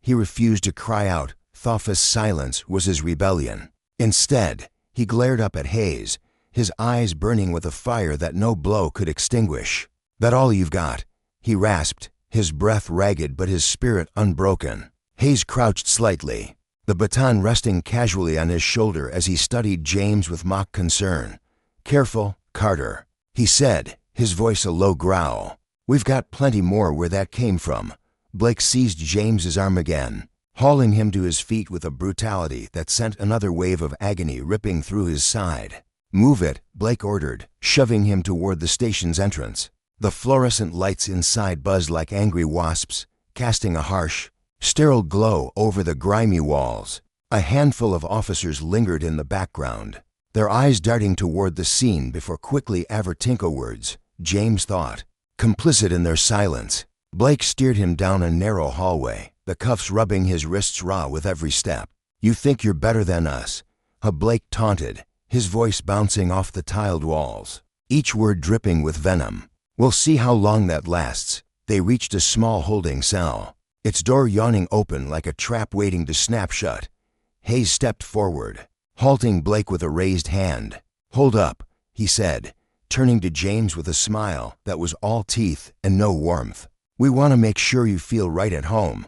Speaker 1: he refused to cry out. Thoughtful silence was his rebellion. Instead, he glared up at Hayes, his eyes burning with a fire that no blow could extinguish. "That all you've got?" he rasped, his breath ragged but his spirit unbroken. Hayes crouched slightly, the baton resting casually on his shoulder as he studied James with mock concern. "Careful, Carter," he said, his voice a low growl. "We've got plenty more where that came from." Blake seized James's arm again, hauling him to his feet with a brutality that sent another wave of agony ripping through his side. "Move it," Blake ordered, shoving him toward the station's entrance. The fluorescent lights inside buzzed like angry wasps, casting a harsh, sterile glow over the grimy walls. A handful of officers lingered in the background, their eyes darting toward the scene before quickly Avertinkowards, James thought, complicit in their silence. Blake steered him down a narrow hallway, the cuffs rubbing his wrists raw with every step. "You think you're better than us?" Blake taunted, his voice bouncing off the tiled walls, each word dripping with venom. "We'll see how long that lasts." They reached a small holding cell, its door yawning open like a trap waiting to snap shut. Hayes stepped forward, halting Blake with a raised hand. "Hold up," he said, turning to James with a smile that was all teeth and no warmth. "We want to make sure you feel right at home."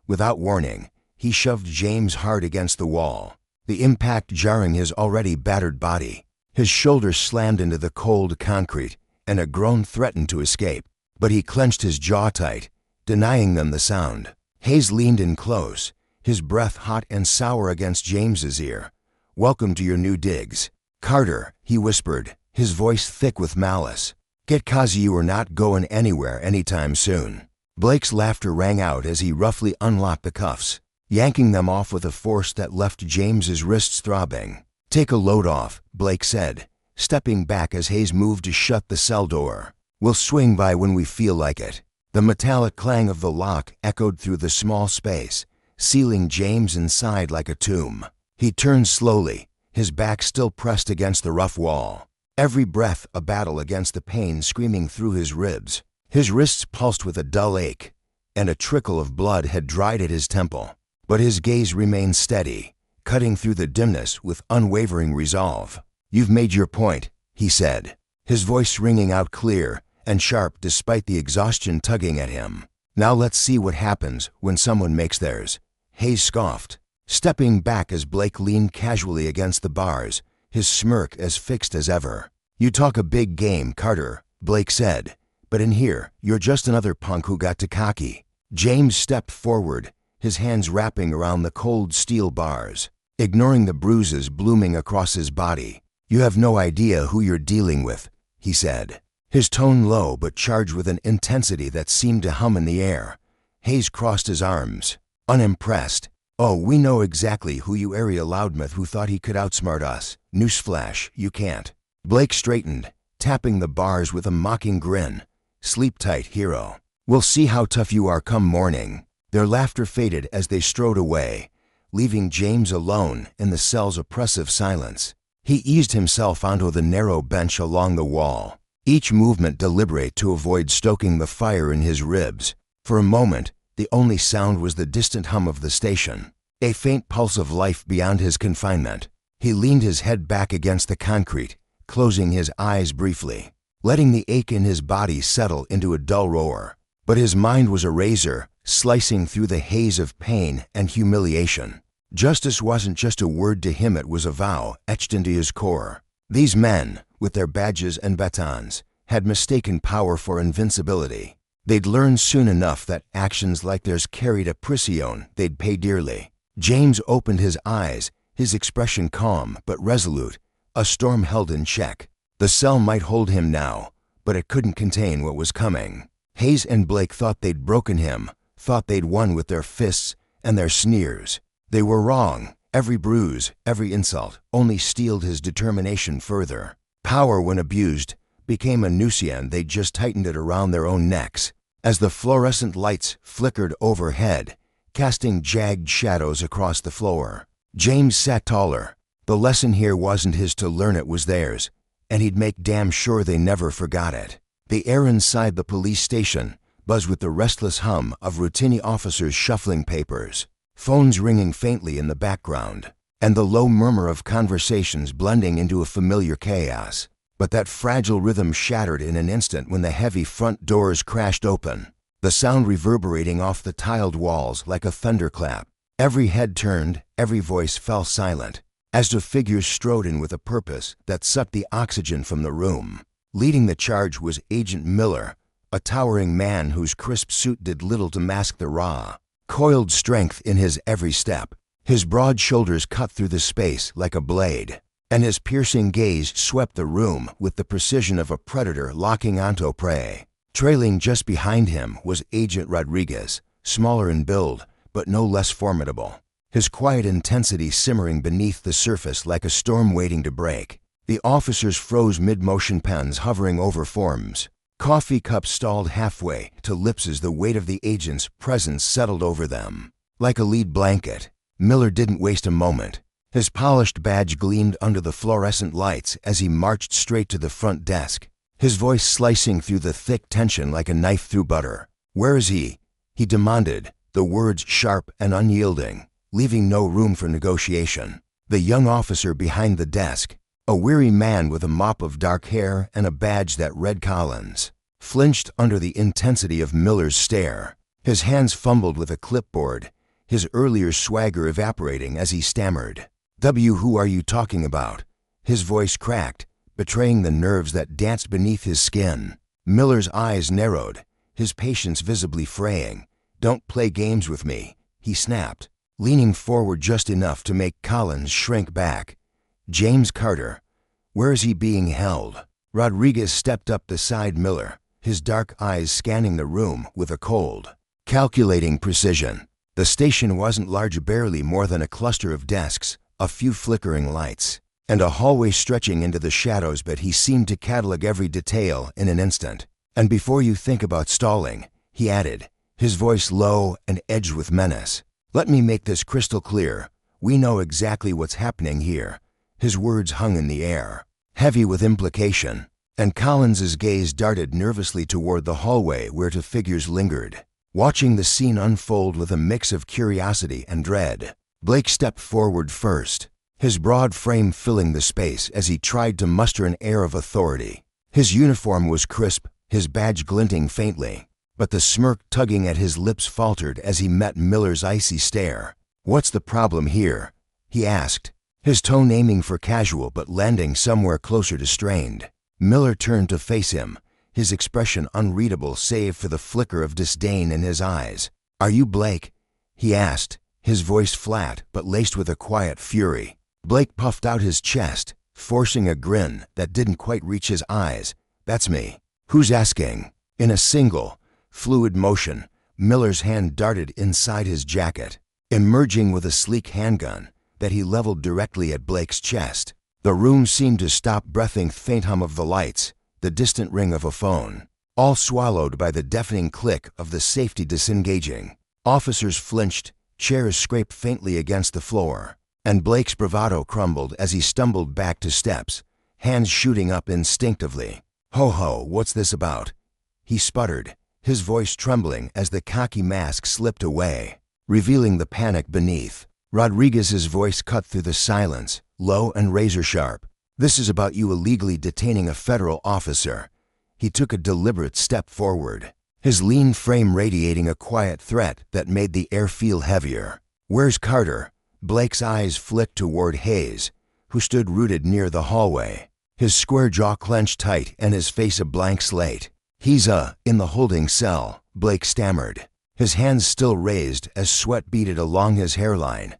Speaker 1: Without warning, he shoved James hard against the wall, the impact jarring his already battered body. His shoulders slammed into the cold concrete, and a groan threatened to escape. But he clenched his jaw tight, denying them the sound. Hayes leaned in close, his breath hot and sour against James's ear. "Welcome to your new digs, Carter," he whispered, his voice thick with malice. "Get cozy, you are not going anywhere anytime soon." Blake's laughter rang out as he roughly unlocked the cuffs, yanking them off with a force that left James's wrists throbbing. "Take a load off," Blake said, stepping back as Hayes moved to shut the cell door. "We'll swing by when we feel like it." The metallic clang of the lock echoed through the small space, sealing James inside like a tomb. He turned slowly, his back still pressed against the rough wall, every breath a battle against the pain screaming through his ribs. His wrists pulsed with a dull ache, and a trickle of blood had dried at his temple. But his gaze remained steady, cutting through the dimness with unwavering resolve. "You've made your point," he said, his voice ringing out clear and sharp despite the exhaustion tugging at him. "Now let's see what happens when someone makes theirs." Hayes scoffed, stepping back as Blake leaned casually against the bars, his smirk as fixed as ever. "You talk a big game, Carter," Blake said, "but in here, you're just another punk who got too cocky." James stepped forward, his hands wrapping around the cold steel bars, ignoring the bruises blooming across his body. "You have no idea who you're dealing with," he said, his tone low but charged with an intensity that seemed to hum in the air. Hayes crossed his arms, unimpressed. "Oh, we know exactly who you area loudmouth who thought he could outsmart us. Newsflash, you can't." Blake straightened, tapping the bars with a mocking grin. "Sleep tight, hero. We'll see how tough you are come morning." Their laughter faded as they strode away, leaving James alone in the cell's oppressive silence. He eased himself onto the narrow bench along the wall, each movement deliberate to avoid stoking the fire in his ribs. For a moment, the only sound was the distant hum of the station, a faint pulse of life beyond his confinement. He leaned his head back against the concrete, closing his eyes briefly, letting the ache in his body settle into a dull roar. But his mind was a razor, slicing through the haze of pain and humiliation. Justice wasn't just a word to him, it was a vow etched into his core. These men, with their badges and batons, had mistaken power for invincibility. They'd learn soon enough that actions like theirs carried a prisione they'd pay dearly. James opened his eyes, his expression calm but resolute, a storm held in check. The cell might hold him now, but it couldn't contain what was coming. Hayes and Blake thought they'd broken him, thought they'd won with their fists and their sneers. They were wrong. Every bruise, every insult only steeled his determination further. Power, when abused, became a noose end. They'd just tightened it around their own necks. As the fluorescent lights flickered overhead, casting jagged shadows across the floor, James sat taller. The lesson here wasn't his to learn, it was theirs, and he'd make damn sure they never forgot it. The air inside the police station buzzed with the restless hum of routine officers shuffling papers, phones ringing faintly in the background, and the low murmur of conversations blending into a familiar chaos. But that fragile rhythm shattered in an instant when the heavy front doors crashed open, the sound reverberating off the tiled walls like a thunderclap. Every head turned, every voice fell silent, as the figures strode in with a purpose that sucked the oxygen from the room. Leading the charge was Agent Miller, a towering man whose crisp suit did little to mask the raw, coiled strength in his every step. His broad shoulders cut through the space like a blade, and his piercing gaze swept the room with the precision of a predator locking onto prey. Trailing just behind him was Agent Rodriguez, smaller in build, but no less formidable, his quiet intensity simmering beneath the surface like a storm waiting to break. The officers froze mid-motion, pens hovering over forms, coffee cups stalled halfway to lips as the weight of the agent's presence settled over them. Like a lead blanket, Miller didn't waste a moment. His polished badge gleamed under the fluorescent lights as he marched straight to the front desk, his voice slicing through the thick tension like a knife through butter. "Where is he?" he demanded, the words sharp and unyielding, leaving no room for negotiation. The young officer behind the desk, a weary man with a mop of dark hair and a badge that read Collins, flinched under the intensity of Miller's stare. His hands fumbled with a clipboard, his earlier swagger evaporating as he stammered. Who are you talking about?" His voice cracked, betraying the nerves that danced beneath his skin. Miller's eyes narrowed, his patience visibly fraying. "Don't play games with me," he snapped, leaning forward just enough to make Collins shrink back. "James Carter. Where is he being held?" Rodriguez stepped up beside Miller, his dark eyes scanning the room with a cold, calculating precision. The station wasn't large, barely more than a cluster of desks, a few flickering lights, and a hallway stretching into the shadows, but he seemed to catalog every detail in an instant. "And before you think about stalling," he added, his voice low and edged with menace, "let me make this crystal clear. We know exactly what's happening here." His words hung in the air, heavy with implication, and Collins's gaze darted nervously toward the hallway where two figures lingered, watching the scene unfold with a mix of curiosity and dread. Blake stepped forward first, his broad frame filling the space as he tried to muster an air of authority. His uniform was crisp, his badge glinting faintly, but the smirk tugging at his lips faltered as he met Miller's icy stare. "What's the problem here?" he asked, his tone aiming for casual but landing somewhere closer to strained. Miller turned to face him, his expression unreadable save for the flicker of disdain in his eyes. "Are you Blake?" he asked, his voice flat but laced with a quiet fury. Blake puffed out his chest, forcing a grin that didn't quite reach his eyes. "That's me." "Who's asking?" In a single, fluid motion, Miller's hand darted inside his jacket, emerging with a sleek handgun that he leveled directly at Blake's chest. The room seemed to stop, breathing faint hum of the lights, the distant ring of a phone, all swallowed by the deafening click of the safety disengaging. Officers flinched, chairs scraped faintly against the floor, and Blake's bravado crumbled as he stumbled back to steps, hands shooting up instinctively. Ho, what's this about?" he sputtered, his voice trembling as the khaki mask slipped away, revealing the panic beneath. Rodriguez's voice cut through the silence, low and razor-sharp. "This is about you illegally detaining a federal officer." He took a deliberate step forward, his lean frame radiating a quiet threat that made the air feel heavier. "Where's Carter?" Blake's eyes flicked toward Hayes, who stood rooted near the hallway, his square jaw clenched tight and his face a blank slate. "He's in the holding cell," Blake stammered, his hands still raised as sweat beaded along his hairline.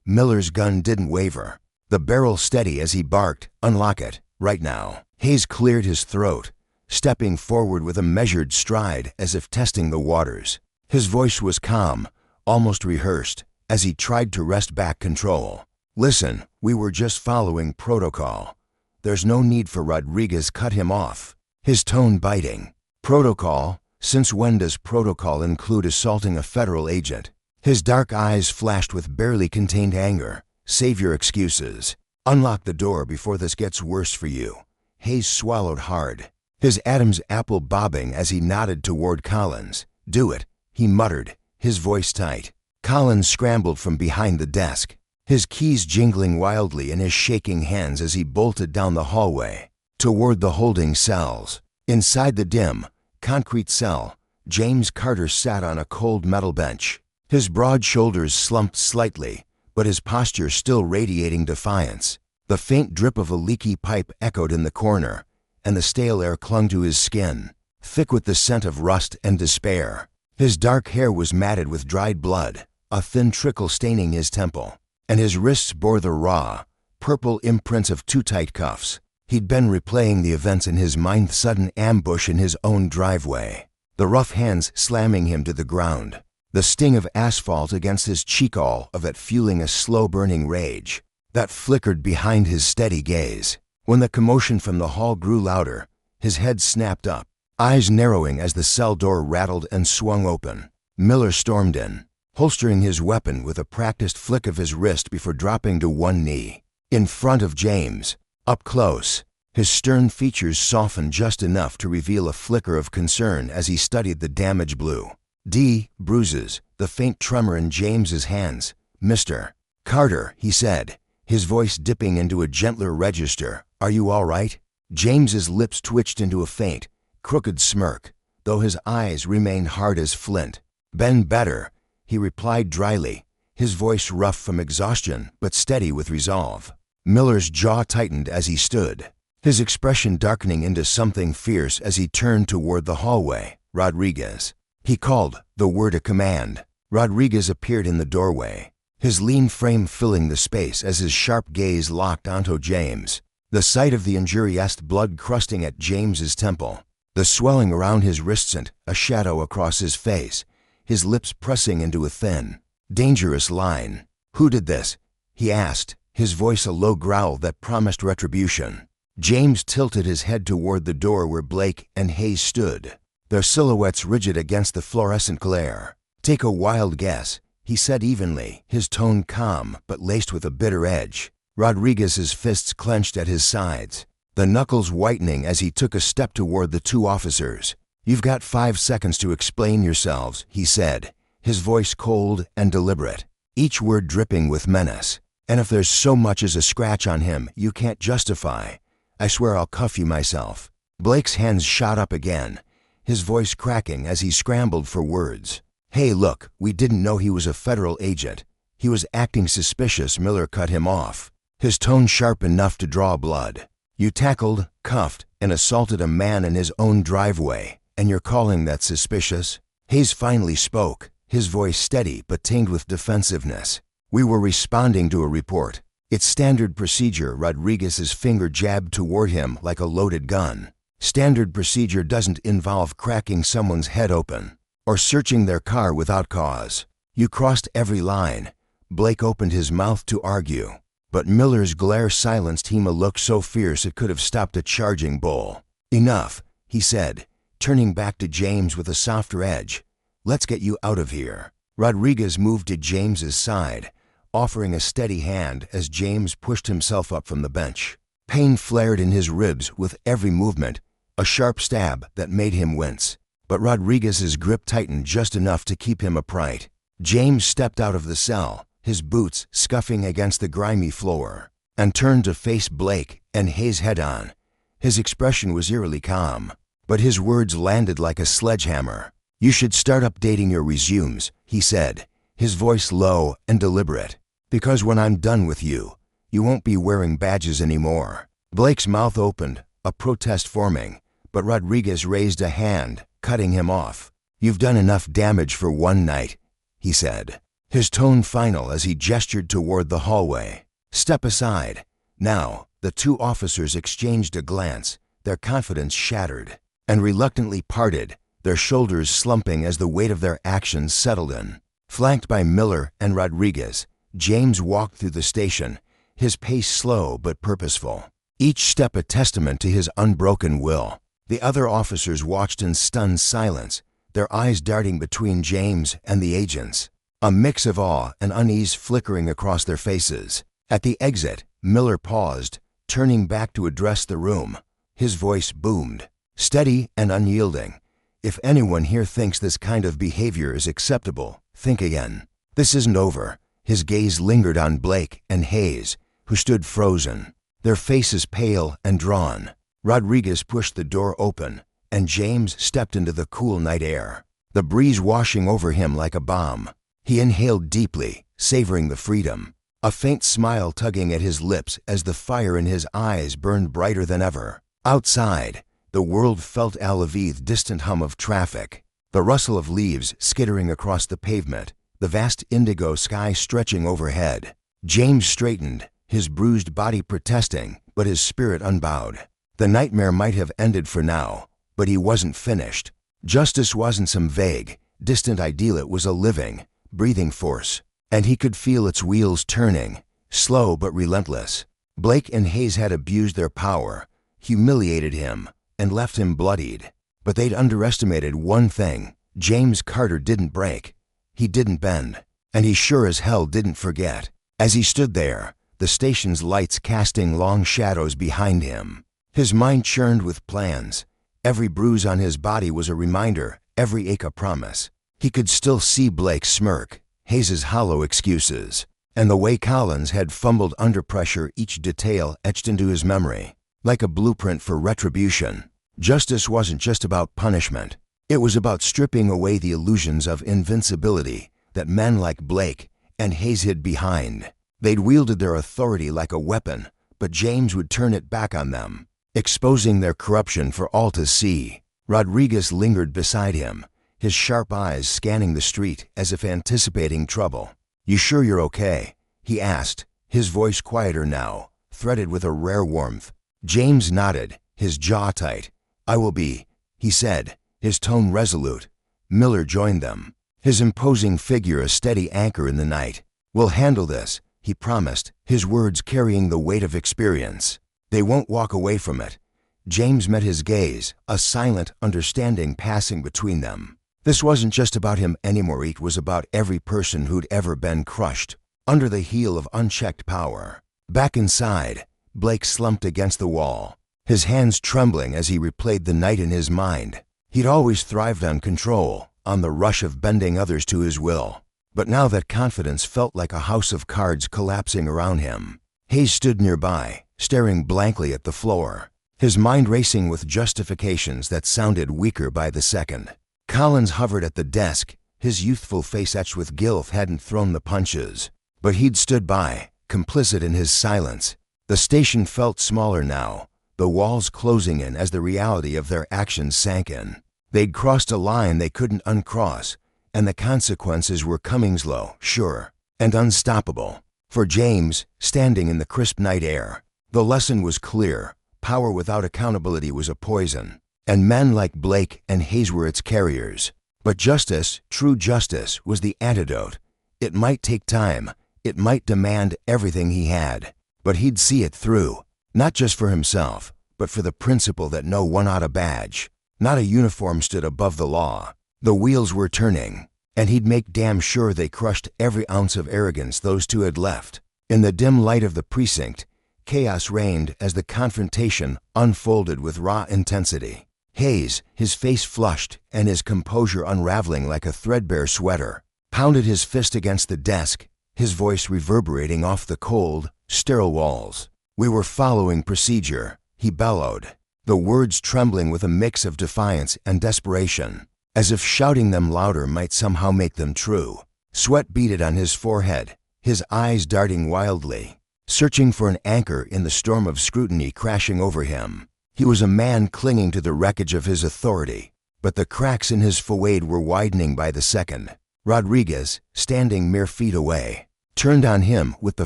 Speaker 1: Miller's gun didn't waver, the barrel steady as he barked, "Unlock it, right now." Hayes cleared his throat, stepping forward with a measured stride as if testing the waters. His voice was calm, almost rehearsed, as he tried to wrest back control. "Listen, we were just following protocol." "There's no need for," Rodriguez cut him off, his tone biting. "Protocol? Since when does protocol include assaulting a federal agent?" His dark eyes flashed with barely contained anger. "Save your excuses. Unlock the door before this gets worse for you." Hayes swallowed hard, his Adam's apple bobbing as he nodded toward Collins. "Do it," he muttered, his voice tight. Collins scrambled from behind the desk, his keys jingling wildly in his shaking hands as he bolted down the hallway toward the holding cells. Inside the dim, concrete cell, James Carter sat on a cold metal bench, his broad shoulders slumped slightly, but his posture still radiating defiance. The faint drip of a leaky pipe echoed in the corner, and the stale air clung to his skin, thick with the scent of rust and despair. His dark hair was matted with dried blood, a thin trickle staining his temple, and his wrists bore the raw, purple imprints of two tight cuffs. He'd been replaying the events in his mind, sudden ambush in his own driveway, the rough hands slamming him to the ground, the sting of asphalt against his cheek, all of it fueling a slow-burning rage that flickered behind his steady gaze. When the commotion from the hall grew louder, his head snapped up, eyes narrowing as the cell door rattled and swung open. Miller stormed in, holstering his weapon with a practiced flick of his wrist before dropping to one knee. In front of James, up close, his stern features softened just enough to reveal a flicker of concern as he studied the damaged blue, Bruises, the faint tremor in James's hands. "Mr. Carter," he said, his voice dipping into a gentler register. "Are you all right?" James's lips twitched into a faint, crooked smirk, though his eyes remained hard as flint. "Been better," he replied dryly, his voice rough from exhaustion but steady with resolve. Miller's jaw tightened as he stood, his expression darkening into something fierce as he turned toward the hallway. "Rodriguez." He called, the word a command. Rodriguez appeared in the doorway, his lean frame filling the space as his sharp gaze locked onto James. The sight of the injury sent blood crusting at James's temple, the swelling around his wrists and a shadow across his face, his lips pressing into a thin, dangerous line. "Who did this?" he asked, his voice a low growl that promised retribution. James tilted his head toward the door where Blake and Hayes stood, their silhouettes rigid against the fluorescent glare. "Take a wild guess," he said evenly, his tone calm but laced with a bitter edge. Rodriguez's fists clenched at his sides, the knuckles whitening as he took a step toward the two officers. "You've got 5 seconds to explain yourselves," he said, his voice cold and deliberate, each word dripping with menace. "And if there's so much as a scratch on him you can't justify, I swear I'll cuff you myself." Blake's hands shot up again, his voice cracking as he scrambled for words. "Hey, look, we didn't know he was a federal agent. He was acting suspicious." Miller cut him off, his tone sharp enough to draw blood. "You tackled, cuffed, and assaulted a man in his own driveway, and you're calling that suspicious?" Hayes finally spoke, his voice steady but tinged with defensiveness. "We were responding to a report. It's standard procedure." Rodriguez's finger jabbed toward him like a loaded gun. "Standard procedure doesn't involve cracking someone's head open or searching their car without cause. You crossed every line." Blake opened his mouth to argue, but Miller's glare silenced him, a look so fierce it could have stopped a charging bull. "Enough," he said, turning back to James with a softer edge. "Let's get you out of here." Rodriguez moved to James's side, offering a steady hand as James pushed himself up from the bench. Pain flared in his ribs with every movement, a sharp stab that made him wince. But Rodriguez's grip tightened just enough to keep him upright. James stepped out of the cell, his boots scuffing against the grimy floor, and turned to face Blake and Hayes head-on. His expression was eerily calm, but his words landed like a sledgehammer. "You should start updating your resumes," he said, his voice low and deliberate. "Because when I'm done with you, you won't be wearing badges anymore." Blake's mouth opened, a protest forming, but Rodriguez raised a hand, cutting him off. "You've done enough damage for one night," he said, his tone final as he gestured toward the hallway. "Step aside." Now, the two officers exchanged a glance, their confidence shattered, and reluctantly parted, their shoulders slumping as the weight of their actions settled in. Flanked by Miller and Rodriguez, James walked through the station, his pace slow but purposeful, each step a testament to his unbroken will. The other officers watched in stunned silence, their eyes darting between James and the agents, a mix of awe and unease flickering across their faces. At the exit, Miller paused, turning back to address the room. His voice boomed, steady and unyielding. "If anyone here thinks this kind of behavior is acceptable, think again. This isn't over." His gaze lingered on Blake and Hayes, who stood frozen, their faces pale and drawn. Rodriguez pushed the door open, and James stepped into the cool night air, the breeze washing over him like a balm. He inhaled deeply, savoring the freedom, a faint smile tugging at his lips as the fire in his eyes burned brighter than ever. Outside, the world felt the distant hum of traffic, the rustle of leaves skittering across the pavement, the vast indigo sky stretching overhead. James straightened, his bruised body protesting, but his spirit unbowed. The nightmare might have ended for now, but he wasn't finished. Justice wasn't some vague, distant ideal, it was a living, breathing force, and he could feel its wheels turning, slow but relentless. Blake and Hayes had abused their power, humiliated him, and left him bloodied. But they'd underestimated one thing: James Carter didn't break. He didn't bend, and he sure as hell didn't forget. As he stood there, the station's lights casting long shadows behind him, his mind churned with plans. Every bruise on his body was a reminder, every ache a promise. He could still see Blake's smirk, Hayes's hollow excuses, and the way Collins had fumbled under pressure, each detail etched into his memory, like a blueprint for retribution. Justice wasn't just about punishment. It was about stripping away the illusions of invincibility that men like Blake and Hayes hid behind. They'd wielded their authority like a weapon, but James would turn it back on them, exposing their corruption for all to see. Rodriguez lingered beside him, his sharp eyes scanning the street as if anticipating trouble. "You sure you're okay?" he asked, his voice quieter now, threaded with a rare warmth. James nodded, his jaw tight. "I will be," he said, his tone resolute. Miller joined them, his imposing figure a steady anchor in the night. "We'll handle this," he promised, his words carrying the weight of experience. "They won't walk away from it." James met his gaze, a silent understanding passing between them. This wasn't just about him anymore, it was about every person who'd ever been crushed under the heel of unchecked power. Back inside, Blake slumped against the wall, his hands trembling as he replayed the night in his mind. He'd always thrived on control, on the rush of bending others to his will. But now that confidence felt like a house of cards collapsing around him. Hayes stood nearby, staring blankly at the floor, his mind racing with justifications that sounded weaker by the second. Collins hovered at the desk, his youthful face etched with guilt, hadn't thrown the punches, but he'd stood by, complicit in his silence. The station felt smaller now, the walls closing in as the reality of their actions sank in. They'd crossed a line they couldn't uncross, and the consequences were coming slow, sure, and unstoppable. For James, standing in the crisp night air, the lesson was clear: power without accountability was a poison, and men like Blake and Hayes were its carriers. But justice, true justice, was the antidote. It might take time, it might demand everything he had, but he'd see it through, not just for himself, but for the principle that no one-out badge, not a uniform, stood above the law. The wheels were turning, and he'd make damn sure they crushed every ounce of arrogance those two had left. In the dim light of the precinct, chaos reigned as the confrontation unfolded with raw intensity. Hayes, his face flushed and his composure unraveling like a threadbare sweater, pounded his fist against the desk, his voice reverberating off the cold, sterile walls. "We were following procedure," he bellowed, the words trembling with a mix of defiance and desperation, as if shouting them louder might somehow make them true. Sweat beaded on his forehead, his eyes darting wildly, searching for an anchor in the storm of scrutiny crashing over him. He was a man clinging to the wreckage of his authority, but the cracks in his facade were widening by the second. Rodriguez, standing mere feet away, turned on him with the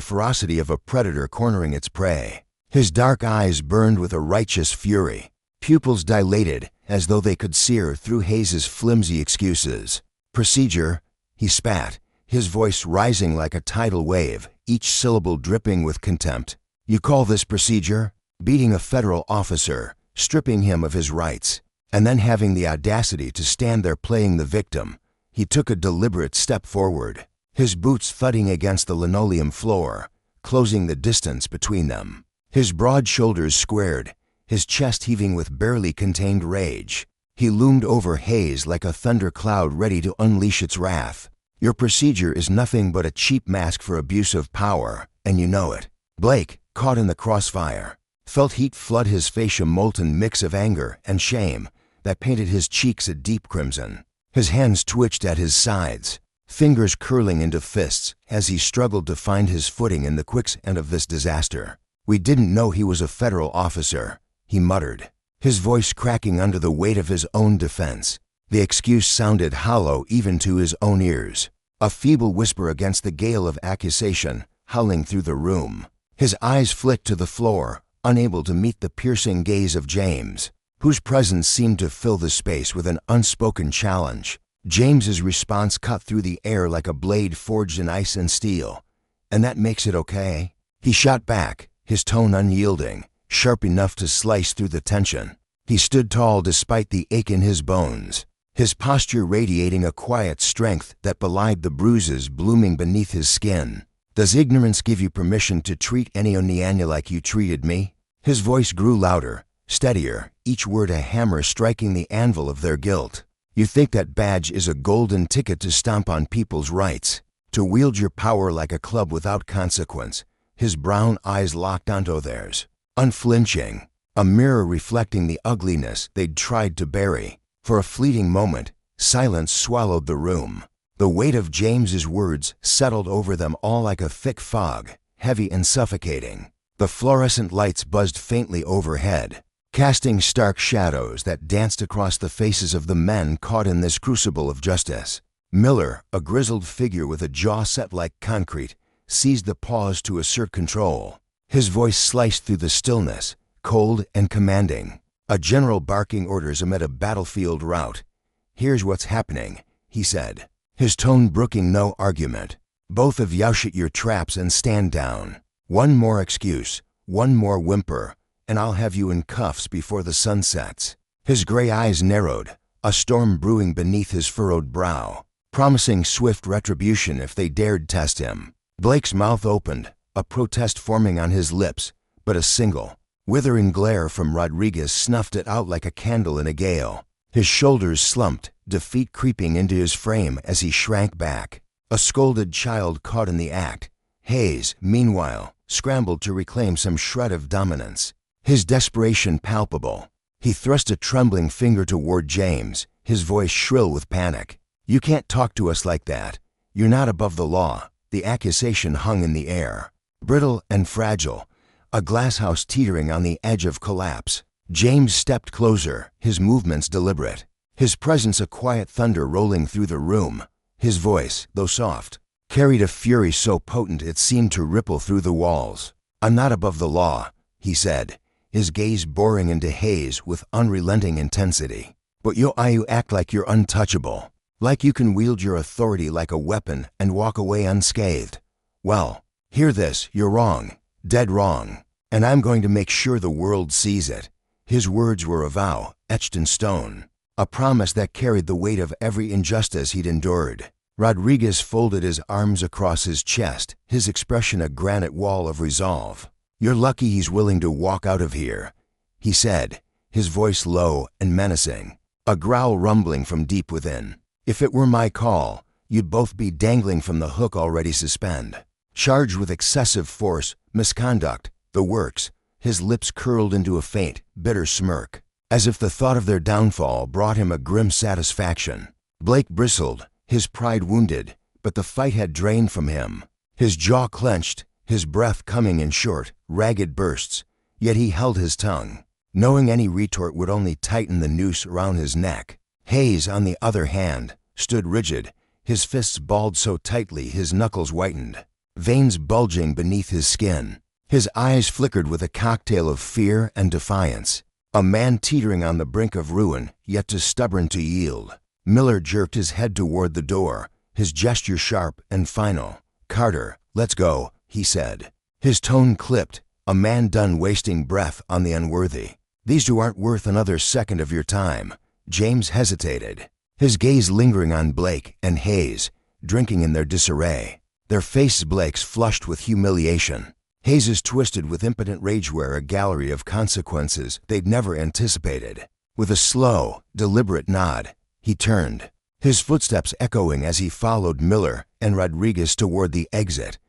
Speaker 1: ferocity of a predator cornering its prey. His dark eyes burned with a righteous fury, pupils dilated as though they could sear through Hayes's flimsy excuses. "Procedure," he spat, his voice rising like a tidal wave, each syllable dripping with contempt. "You call this procedure? Beating a federal officer, stripping him of his rights, and then having the audacity to stand there playing the victim." He took a deliberate step forward, his boots thudding against the linoleum floor, closing the distance between them. His broad shoulders squared, his chest heaving with barely contained rage. He loomed over Hayes like a thundercloud ready to unleash its wrath. "Your procedure is nothing but a cheap mask for abuse of power, and you know it." Blake, caught in the crossfire, felt heat flood his face, a molten mix of anger and shame that painted his cheeks a deep crimson. His hands twitched at his sides, fingers curling into fists as he struggled to find his footing in the quicksand of this disaster. "We didn't know he was a federal officer," he muttered, his voice cracking under the weight of his own defense. The excuse sounded hollow even to his own ears, a feeble whisper against the gale of accusation howling through the room. His eyes flicked to the floor, unable to meet the piercing gaze of James, whose presence seemed to fill the space with an unspoken challenge. James's response cut through the air like a blade forged in ice and steel. "And that makes it okay?" He shot back, his tone unyielding, sharp enough to slice through the tension. He stood tall despite the ache in his bones, his posture radiating a quiet strength that belied the bruises blooming beneath his skin. "Does ignorance give you permission to treat any Oniana like you treated me?" His voice grew louder, steadier, each word a hammer striking the anvil of their guilt. You think that badge is a golden ticket to stomp on people's rights, to wield your power like a club without consequence. His brown eyes locked onto theirs, unflinching, a mirror reflecting the ugliness they'd tried to bury. For a fleeting moment, silence swallowed the room. The weight of James's words settled over them all like a thick fog, heavy and suffocating. The fluorescent lights buzzed faintly overhead, casting stark shadows that danced across the faces of the men caught in this crucible of justice. Miller, a grizzled figure with a jaw set like concrete, seized the pause to assert control. His voice sliced through the stillness, cold and commanding. A general barking orders amid a battlefield rout. "Here's what's happening," he said, his tone brooking no argument. "Both of you shut your traps and stand down. One more excuse, one more whimper, and I'll have you in cuffs before the sun sets." His gray eyes narrowed, a storm brewing beneath his furrowed brow, promising swift retribution if they dared test him. Blake's mouth opened, a protest forming on his lips, but a single, withering glare from Rodriguez snuffed it out like a candle in a gale. His shoulders slumped, defeat creeping into his frame as he shrank back, a scolded child caught in the act. Hayes, meanwhile, scrambled to reclaim some shred of dominance, his desperation palpable. He thrust a trembling finger toward James, his voice shrill with panic. "You can't talk to us like that. You're not above the law." The accusation hung in the air, brittle and fragile, a glasshouse teetering on the edge of collapse. James stepped closer, his movements deliberate, his presence a quiet thunder rolling through the room. His voice, though soft, carried a fury so potent it seemed to ripple through the walls. "I'm not above the law," he said, his gaze boring into Hayes with unrelenting intensity. "But you act like you're untouchable, like you can wield your authority like a weapon and walk away unscathed. Well, hear this, you're wrong, dead wrong, and I'm going to make sure the world sees it." His words were a vow, etched in stone, a promise that carried the weight of every injustice he'd endured. Rodriguez folded his arms across his chest, his expression a granite wall of resolve. "You're lucky he's willing to walk out of here," he said, his voice low and menacing, a growl rumbling from deep within. "If it were my call, you'd both be dangling from the hook already suspended. Charged with excessive force, misconduct, the works." His lips curled into a faint, bitter smirk, as if the thought of their downfall brought him a grim satisfaction. Blake bristled, his pride wounded, but the fight had drained from him. His jaw clenched, his breath coming in short, ragged bursts, yet he held his tongue, knowing any retort would only tighten the noose around his neck. Hayes, on the other hand, stood rigid, his fists balled so tightly his knuckles whitened, veins bulging beneath his skin. His eyes flickered with a cocktail of fear and defiance. A man teetering on the brink of ruin, yet too stubborn to yield. Miller jerked his head toward the door, his gesture sharp and final. "Carter, let's go," he said, his tone clipped, a man done wasting breath on the unworthy. "These two aren't worth another second of your time." James hesitated, his gaze lingering on Blake and Hayes, drinking in their disarray. Their faces, Blake's flushed with humiliation, Hayes's twisted with impotent rage, were a gallery of consequences they'd never anticipated. With a slow, deliberate nod, he turned, his footsteps echoing as he followed Miller and Rodriguez toward the exit.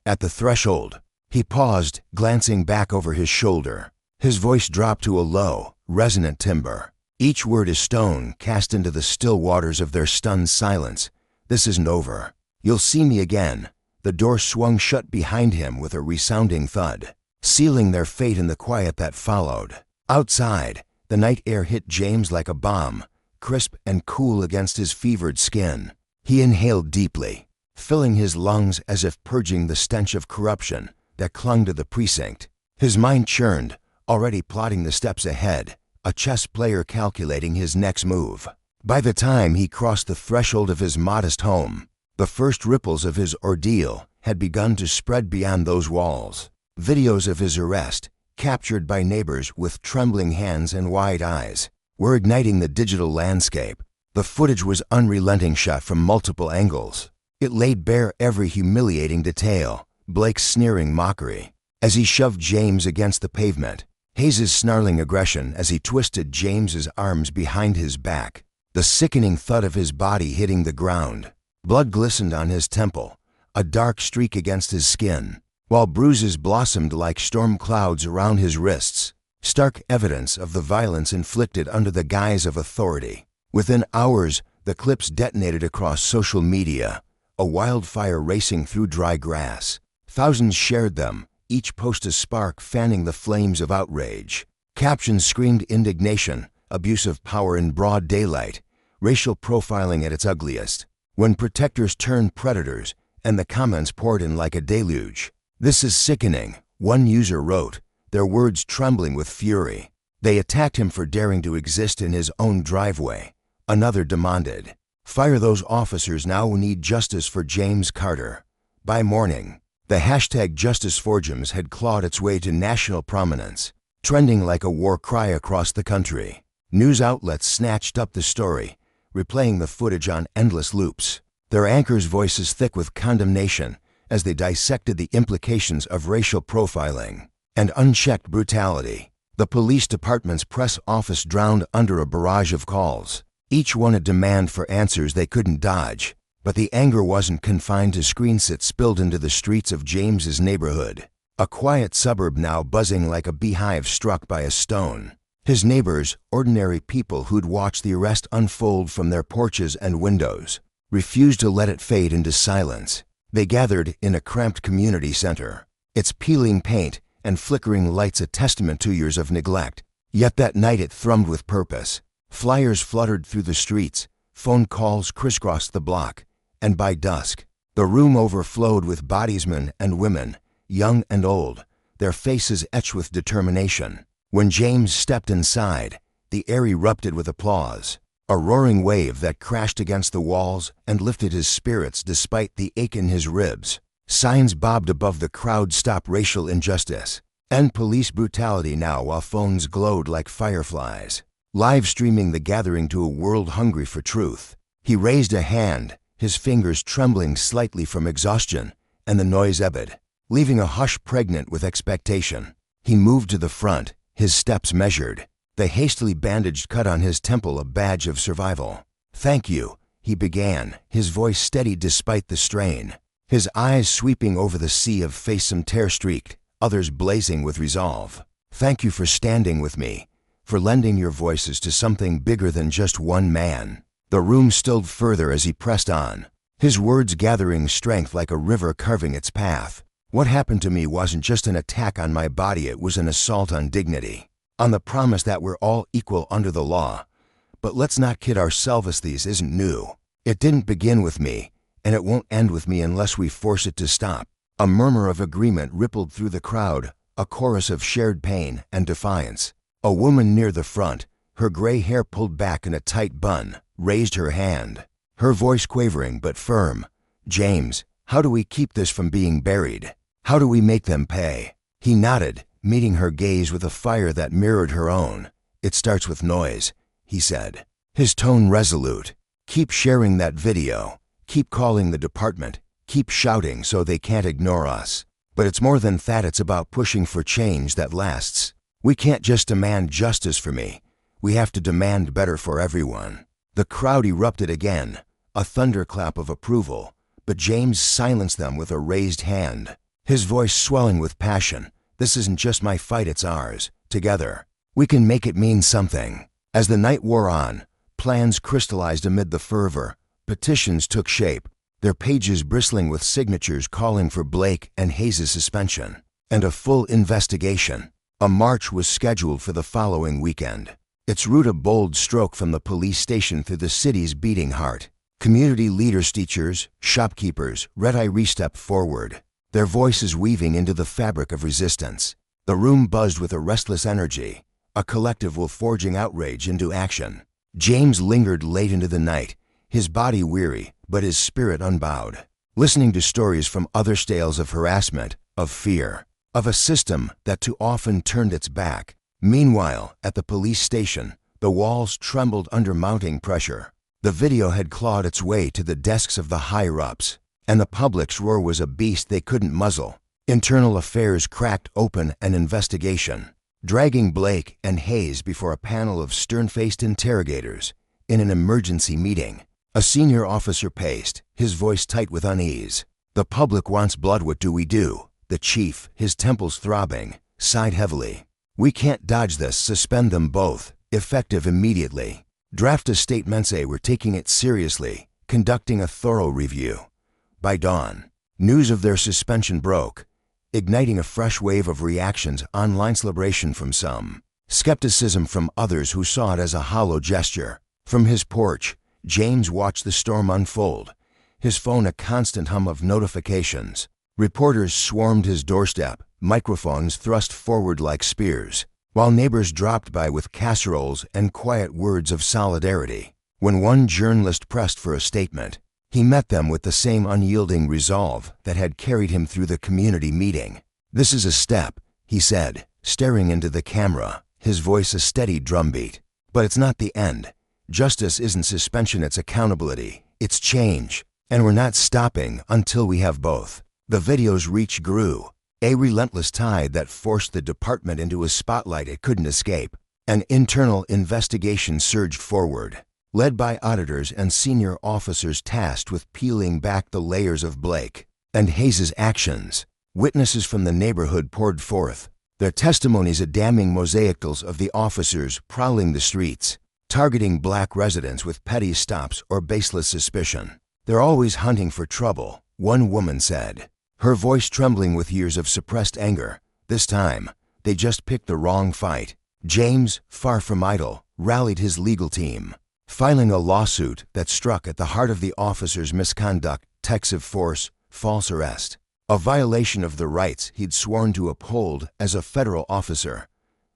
Speaker 1: At the threshold, he paused, glancing back over his shoulder. His voice dropped to a low, resonant timbre, each word a stone cast into the still waters of their stunned silence. "This isn't over. You'll see me again." The door swung shut behind him with a resounding thud, sealing their fate in the quiet that followed. Outside, the night air hit James like a bomb, crisp and cool against his fevered skin. He inhaled deeply, filling his lungs as if purging the stench of corruption that clung to the precinct. His mind churned, already plotting the steps ahead, a chess player calculating his next move. By the time he crossed the threshold of his modest home, the first ripples of his ordeal had begun to spread beyond those walls. Videos of his arrest, captured by neighbors with trembling hands and wide eyes, were igniting the digital landscape. The footage was unrelenting, shot from multiple angles. It laid bare every humiliating detail, Blake's sneering mockery as he shoved James against the pavement, Hayes' snarling aggression as he twisted James's arms behind his back, the sickening thud of his body hitting the ground. Blood glistened on his temple, a dark streak against his skin, while bruises blossomed like storm clouds around his wrists, stark evidence of the violence inflicted under the guise of authority. Within hours, the clips detonated across social media, a wildfire racing through dry grass. Thousands shared them, each post a spark fanning the flames of outrage. Captions screamed indignation, abuse of power in broad daylight, racial profiling at its ugliest, when protectors turned predators, and the comments poured in like a deluge. "This is sickening," one user wrote, their words trembling with fury. They attacked him for daring to exist in his own driveway. Another demanded, "Fire those officers now. We need justice for James Carter." By morning, the hashtag #JusticeForJames had clawed its way to national prominence, trending like a war cry across the country. News outlets snatched up the story, replaying the footage on endless loops, their anchors' voices thick with condemnation as they dissected the implications of racial profiling and unchecked brutality. The police department's press office drowned under a barrage of calls, each one a demand for answers they couldn't dodge. But the anger wasn't confined to screens. It spilled into the streets of James's neighborhood, a quiet suburb now buzzing like a beehive struck by a stone. His neighbors, ordinary people who'd watched the arrest unfold from their porches and windows, refused to let it fade into silence. They gathered in a cramped community center, its peeling paint and flickering lights a testament to years of neglect. Yet that night it thrummed with purpose. Flyers fluttered through the streets, phone calls crisscrossed the block, and by dusk, the room overflowed with bodiesmen and women, young and old, their faces etched with determination. When James stepped inside, the air erupted with applause, a roaring wave that crashed against the walls and lifted his spirits despite the ache in his ribs. Signs bobbed above the crowd: "Stop racial injustice," "End police brutality now," while phones glowed like fireflies, live streaming the gathering to a world hungry for truth. He raised a hand, his fingers trembling slightly from exhaustion, and the noise ebbed, leaving a hush pregnant with expectation. He moved to the front, his steps measured, the hastily bandaged cut on his temple a badge of survival. "Thank you," he began, his voice steady despite the strain, his eyes sweeping over the sea of face, some tear-streaked, others blazing with resolve. "Thank you for standing with me, for lending your voices to something bigger than just one man." The room stilled further as he pressed on, his words gathering strength like a river carving its path. "What happened to me wasn't just an attack on my body, it was an assault on dignity, on the promise that we're all equal under the law. But let's not kid ourselves, this isn't new. It didn't begin with me, and it won't end with me unless we force it to stop." A murmur of agreement rippled through the crowd, a chorus of shared pain and defiance. A woman near the front, her gray hair pulled back in a tight bun, raised her hand, her voice quavering but firm. "James, how do we keep this from being buried? How do we make them pay?" He nodded, meeting her gaze with a fire that mirrored her own. "It starts with noise," he said, his tone resolute. "Keep sharing that video. Keep calling the department. Keep shouting so they can't ignore us. But it's more than that. It's about pushing for change that lasts. We can't just demand justice for me. We have to demand better for everyone." The crowd erupted again, a thunderclap of approval, but James silenced them with a raised hand, his voice swelling with passion. "This isn't just my fight, it's ours. Together, we can make it mean something." As the night wore on, plans crystallized amid the fervor. Petitions took shape, their pages bristling with signatures calling for Blake and Hayes' suspension and a full investigation. A march was scheduled for the following weekend, its route a bold stroke from the police station through the city's beating heart. Community leaders, teachers, shopkeepers, red-eye stepped forward, their voices weaving into the fabric of resistance. The room buzzed with a restless energy, a collective will forging outrage into action. James lingered late into the night, his body weary, but his spirit unbowed, listening to stories from others, tales of harassment, of fear, of a system that too often turned its back. Meanwhile, at the police station, the walls trembled under mounting pressure. The video had clawed its way to the desks of the higher-ups, and the public's roar was a beast they couldn't muzzle. Internal Affairs cracked open an investigation, dragging Blake and Hayes before a panel of stern-faced interrogators. in an emergency meeting. A senior officer paced, his voice tight with unease. "The public wants blood, what do we do?" The chief, his temples throbbing, sighed heavily. "We can't dodge this, suspend them both, effective immediately. Draft a statement, say we're taking it seriously, conducting a thorough review." By dawn, news of their suspension broke, igniting a fresh wave of reactions, online celebration from some, skepticism from others who saw it as a hollow gesture. From his porch, James watched the storm unfold, his phone a constant hum of notifications. Reporters swarmed his doorstep, microphones thrust forward like spears, while neighbors dropped by with casseroles and quiet words of solidarity. When one journalist pressed for a statement, he met them with the same unyielding resolve that had carried him through the community meeting. "This is a step," he said, staring into the camera, his voice a steady drumbeat. "But it's not the end. Justice isn't suspension, it's accountability, it's change, and we're not stopping until we have both." The video's reach grew, a relentless tide that forced the department into a spotlight it couldn't escape. An internal investigation surged forward, led by auditors and senior officers tasked with peeling back the layers of Blake and Hayes' actions. Witnesses from the neighborhood poured forth, their testimonies a damning mosaicals of the officers prowling the streets, targeting black residents with petty stops or baseless suspicion. "They're always hunting for trouble," one woman said, her voice trembling with years of suppressed anger. "This time, they just picked the wrong fight." James, far from idle, rallied his legal team, filing a lawsuit that struck at the heart of the officer's misconduct, excessive force, false arrest, a violation of the rights he'd sworn to uphold as a federal officer.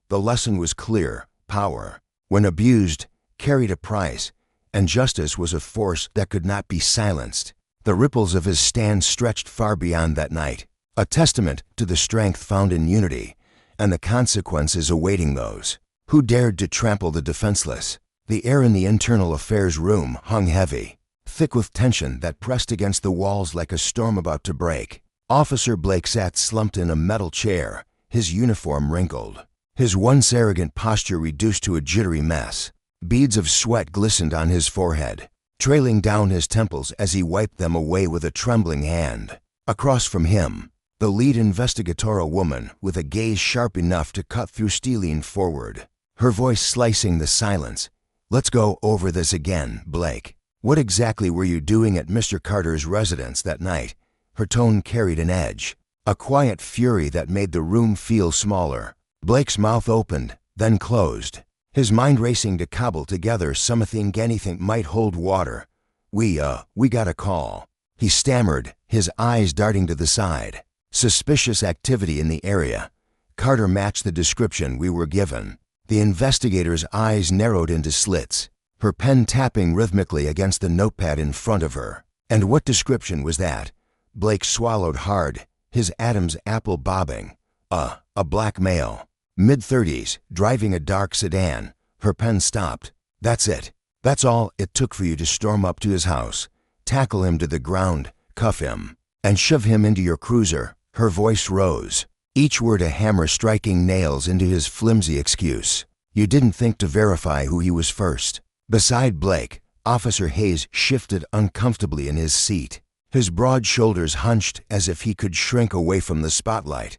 Speaker 1: The lesson was clear: power, when abused, carried a price, and justice was a force that could not be silenced. The ripples of his stand stretched far beyond that night, a testament to the strength found in unity and the consequences awaiting those who dared to trample the defenseless. The air in the internal affairs room hung heavy, thick with tension that pressed against the walls like a storm about to break. Officer Blake sat slumped in a metal chair, his uniform wrinkled, his once arrogant posture reduced to a jittery mess. Beads of sweat glistened on his forehead, trailing down his temples as he wiped them away with a trembling hand. Across from him, the lead investigatorial woman, with a gaze sharp enough to cut through steel, leaned forward, her voice slicing the silence. "Let's go over this again, Blake. What exactly were you doing at Mr. Carter's residence that night?" Her tone carried an edge, a quiet fury that made the room feel smaller. Blake's mouth opened, then closed, his mind racing to cobble together something anything might hold water. We got a call," he stammered, his eyes darting to the side. "Suspicious activity in the area. Carter matched the description we were given." The investigator's eyes narrowed into slits, her pen tapping rhythmically against the notepad in front of her. "And what description was that?" Blake swallowed hard, his Adam's apple bobbing. A black male, mid-30s, driving a dark sedan." Her pen stopped. "That's it. That's all it took for you to storm up to his house, tackle him to the ground, cuff him, and shove him into your cruiser." Her voice rose, each word a hammer striking nails into his flimsy excuse. "You didn't think to verify who he was first." Beside Blake, Officer Hayes shifted uncomfortably in his seat, his broad shoulders hunched as if he could shrink away from the spotlight.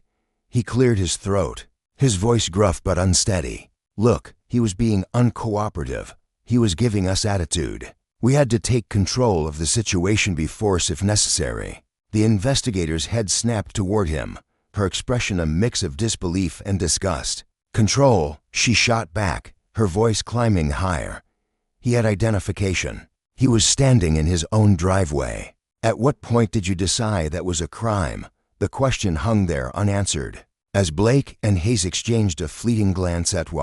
Speaker 1: He cleared his throat, his voice gruff but unsteady. "Look, he was being uncooperative. He was giving us attitude. We had to take control of the situation by force if necessary." The investigator's head snapped toward him, her expression a mix of disbelief and disgust. "Control," she shot back, her voice climbing higher. He had identification. He was standing in his own driveway. "At what point did you decide that was a crime?" The question hung there unanswered, as Blake and Hayes exchanged a fleeting glance at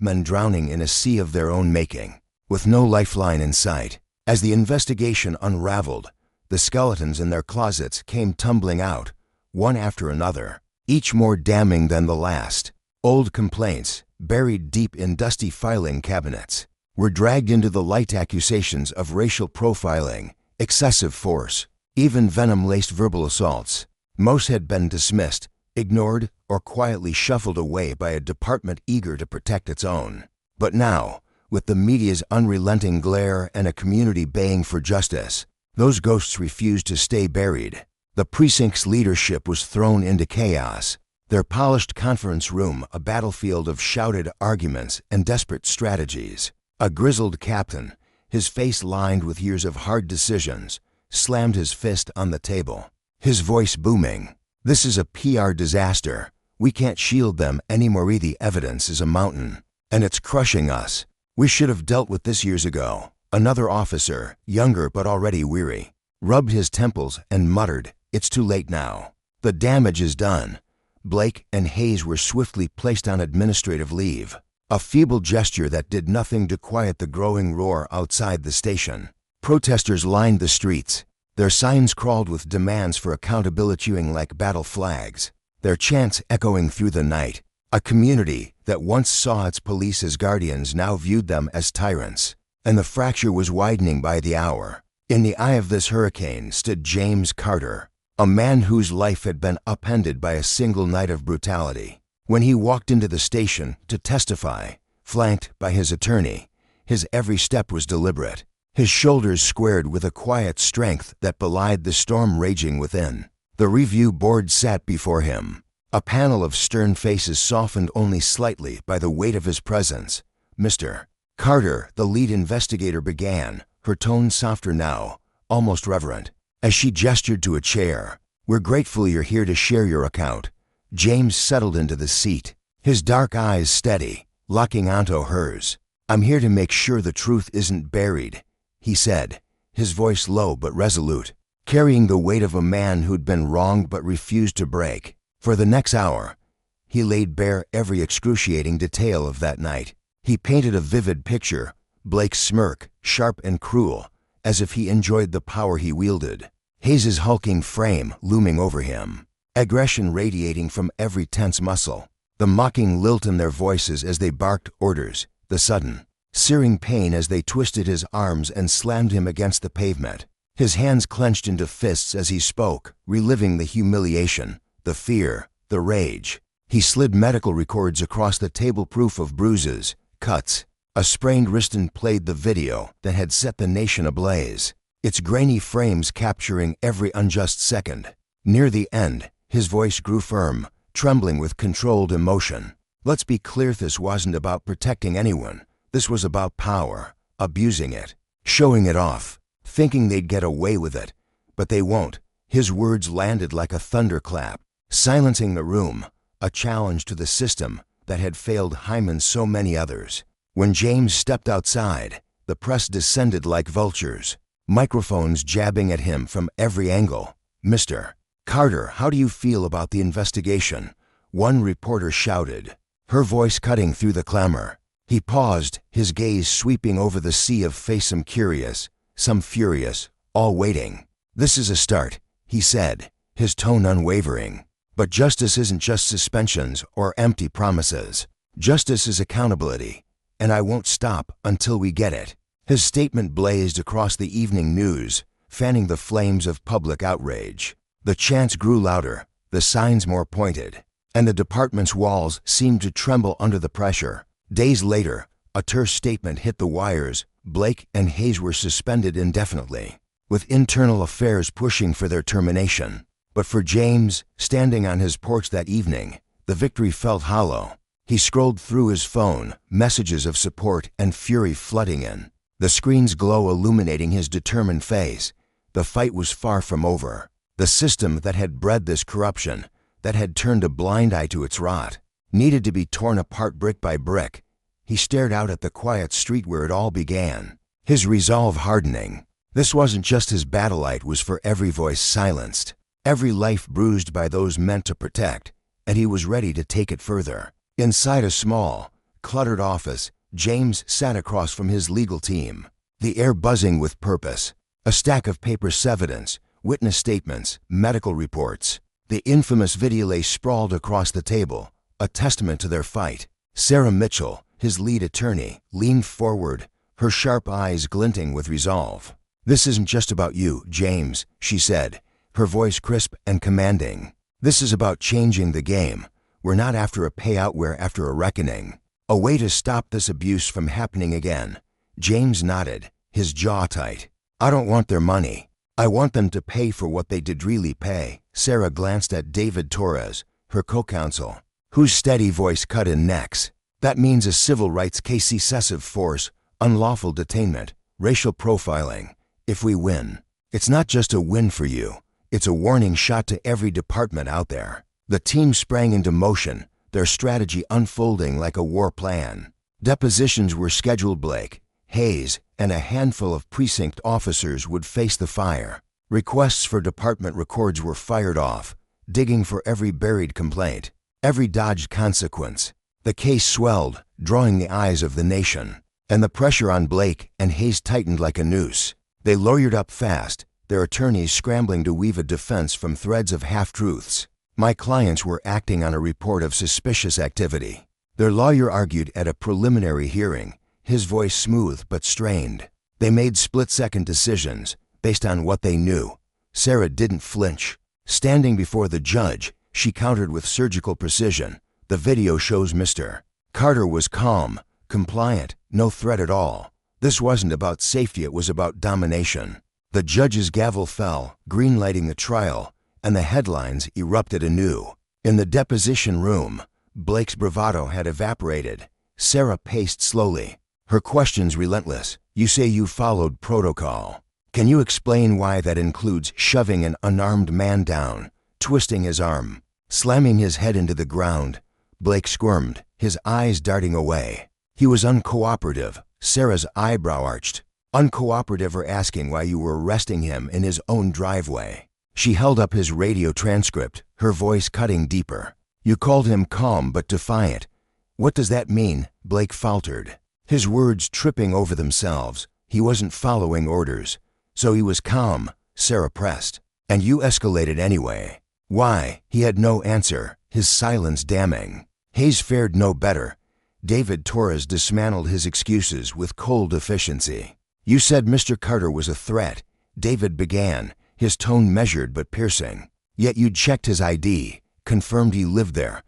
Speaker 1: men drowning in a sea of their own making, with no lifeline in sight. As the investigation unraveled, the skeletons in their closets came tumbling out, one after another, each more damning than the last. Old complaints, buried deep in dusty filing cabinets, were dragged into the light. Accusations of racial profiling, excessive force, even venom-laced verbal assaults. Most had been dismissed, ignored, or quietly shuffled away by a department eager to protect its own. But now, with the media's unrelenting glare and a community baying for justice. Those ghosts refused to stay buried. The precinct's leadership was thrown into chaos, their polished conference room a battlefield of shouted arguments and desperate strategies. A grizzled captain, his face lined with years of hard decisions, slammed his fist on the table, his voice booming. "This is a PR disaster. We can't shield them anymore. The evidence is a mountain, and it's crushing us. We should have dealt with this years ago." Another officer, younger but already weary, rubbed his temples and muttered, "It's too late now. The damage is done." Blake and Hayes were swiftly placed on administrative leave, a feeble gesture that did nothing to quiet the growing roar outside the station. Protesters lined the streets, their signs crawled with demands for accountability like battle flags, their chants echoing through the night. A community that once saw its police as guardians now viewed them as tyrants, and the fracture was widening by the hour. In the eye of this hurricane stood James Carter, a man whose life had been upended by a single night of brutality. When he walked into the station to testify, flanked by his attorney, his every step was deliberate, his shoulders squared with a quiet strength that belied the storm raging within. The review board sat before him, a panel of stern faces softened only slightly by the weight of his presence. "Mr. Carter," the lead investigator began, her tone softer now, almost reverent, as she gestured to a chair. "We're grateful you're here to share your account." James settled into the seat, his dark eyes steady, locking onto hers. "I'm here to make sure the truth isn't buried," he said, his voice low but resolute, carrying the weight of a man who'd been wronged but refused to break. For the next hour, he laid bare every excruciating detail of that night. He painted a vivid picture, Blake's smirk, sharp and cruel, as if he enjoyed the power he wielded. Hayes's hulking frame looming over him, aggression radiating from every tense muscle, the mocking lilt in their voices as they barked orders, the sudden, searing pain as they twisted his arms and slammed him against the pavement. His hands clenched into fists as he spoke, reliving the humiliation, the fear, the rage. He slid medical records across the table, proof of bruises, cuts, a sprained wrist, and played the video that had set the nation ablaze, its grainy frames capturing every unjust second. Near the end, his voice grew firm, trembling with controlled emotion. "Let's be clear, this wasn't about protecting anyone. This was about power, abusing it, showing it off, thinking they'd get away with it. But they won't." His words landed like a thunderclap, silencing the room, a challenge to the system that had failed Hyman so many others. When James stepped outside, the press descended like vultures, microphones jabbing at him from every angle. "Mr. Carter, how do you feel about the investigation?" one reporter shouted, her voice cutting through the clamor. He paused, his gaze sweeping over the sea of face, some curious, some furious, all waiting. "This is a start," he said, his tone unwavering. "But justice isn't just suspensions or empty promises. Justice is accountability, and I won't stop until we get it." His statement blazed across the evening news, fanning the flames of public outrage. The chants grew louder, the signs more pointed, and the department's walls seemed to tremble under the pressure. Days later, a terse statement hit the wires. Blake and Hayes were suspended indefinitely, with internal affairs pushing for their termination. But for James, standing on his porch that evening, the victory felt hollow. He scrolled through his phone, messages of support and fury flooding in, the screen's glow illuminating his determined face. The fight was far from over. The system that had bred this corruption, that had turned a blind eye to its rot, needed to be torn apart brick by brick. He stared out at the quiet street where it all began, his resolve hardening. This wasn't just his battle, it was for every voice silenced, every life bruised by those meant to protect, and he was ready to take it further. Inside a small, cluttered office, James sat across from his legal team, the air buzzing with purpose. A stack of papers, evidence, witness statements, medical reports. The infamous video lay sprawled across the table, a testament to their fight. Sarah Mitchell, his lead attorney, leaned forward, her sharp eyes glinting with resolve. "This isn't just about you, James," she said, her voice crisp and commanding. "This is about changing the game. We're not after a payout, we're after a reckoning." A way to stop this abuse from happening again. James nodded, his jaw tight. I don't want their money. I want them to pay for what they did really pay. Sarah glanced at David Torres, her co-counsel, whose steady voice cut in necks. That means a civil rights case, excessive force, unlawful detainment, racial profiling. If we win, it's not just a win for you. It's a warning shot to every department out there. The team sprang into motion, their strategy unfolding like a war plan. Depositions were scheduled. Blake, Hayes, and a handful of precinct officers would face the fire. Requests for department records were fired off, digging for every buried complaint, every dodged consequence. The case swelled, drawing the eyes of the nation, and the pressure on Blake and Hayes tightened like a noose. They lawyered up fast, their attorneys scrambling to weave a defense from threads of half-truths. My clients were acting on a report of suspicious activity. Their lawyer argued at a preliminary hearing, his voice smooth but strained. They made split-second decisions based on what they knew. Sarah didn't flinch. Standing before the judge, she countered with surgical precision. The video shows Mr. Carter was calm, compliant, no threat at all. This wasn't about safety, it was about domination. The judge's gavel fell, greenlighting the trial, and the headlines erupted anew. In the deposition room, Blake's bravado had evaporated. Sarah paced slowly, her questions relentless. You say you followed protocol. Can you explain why that includes shoving an unarmed man down, twisting his arm, slamming his head into the ground? Blake squirmed, his eyes darting away. He was uncooperative. Sarah's eyebrow arched. Uncooperative or asking why you were arresting him in his own driveway. She held up his radio transcript, her voice cutting deeper. You called him calm but defiant. What does that mean? Blake faltered, his words tripping over themselves. He wasn't following orders. So he was calm, Sarah pressed. And you escalated anyway. Why? He had no answer, his silence damning. Hayes fared no better. David Torres dismantled his excuses with cold efficiency. You said Mr. Carter was a threat, David began, his tone measured but piercing. Yet you'd checked his ID, confirmed he lived there.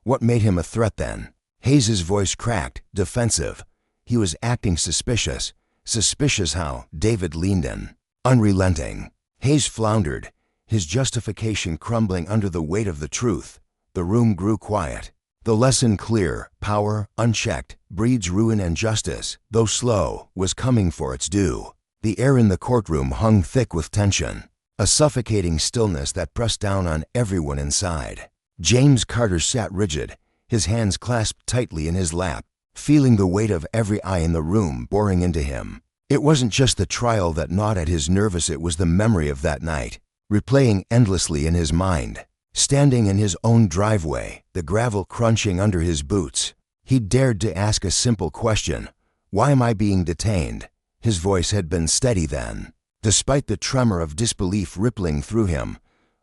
Speaker 1: What made him a threat then? Hayes's voice cracked, defensive. He was acting suspicious. Suspicious how? David leaned in, unrelenting. Hayes floundered, his justification crumbling under the weight of the truth. The room grew quiet. The lesson clear: power, unchecked, breeds ruin, and justice, though slow, was coming for its due. The air in the courtroom hung thick with tension, a suffocating stillness that pressed down on everyone inside. James Carter sat rigid, his hands clasped tightly in his lap, feeling the weight of every eye in the room boring into him. It wasn't just the trial that gnawed at his nerves, it was the memory of that night, replaying endlessly in his mind. Standing in his own driveway, the gravel crunching under his boots, he dared to ask a simple question. Why am I being detained? His voice had been steady then. Despite the tremor of disbelief rippling through him,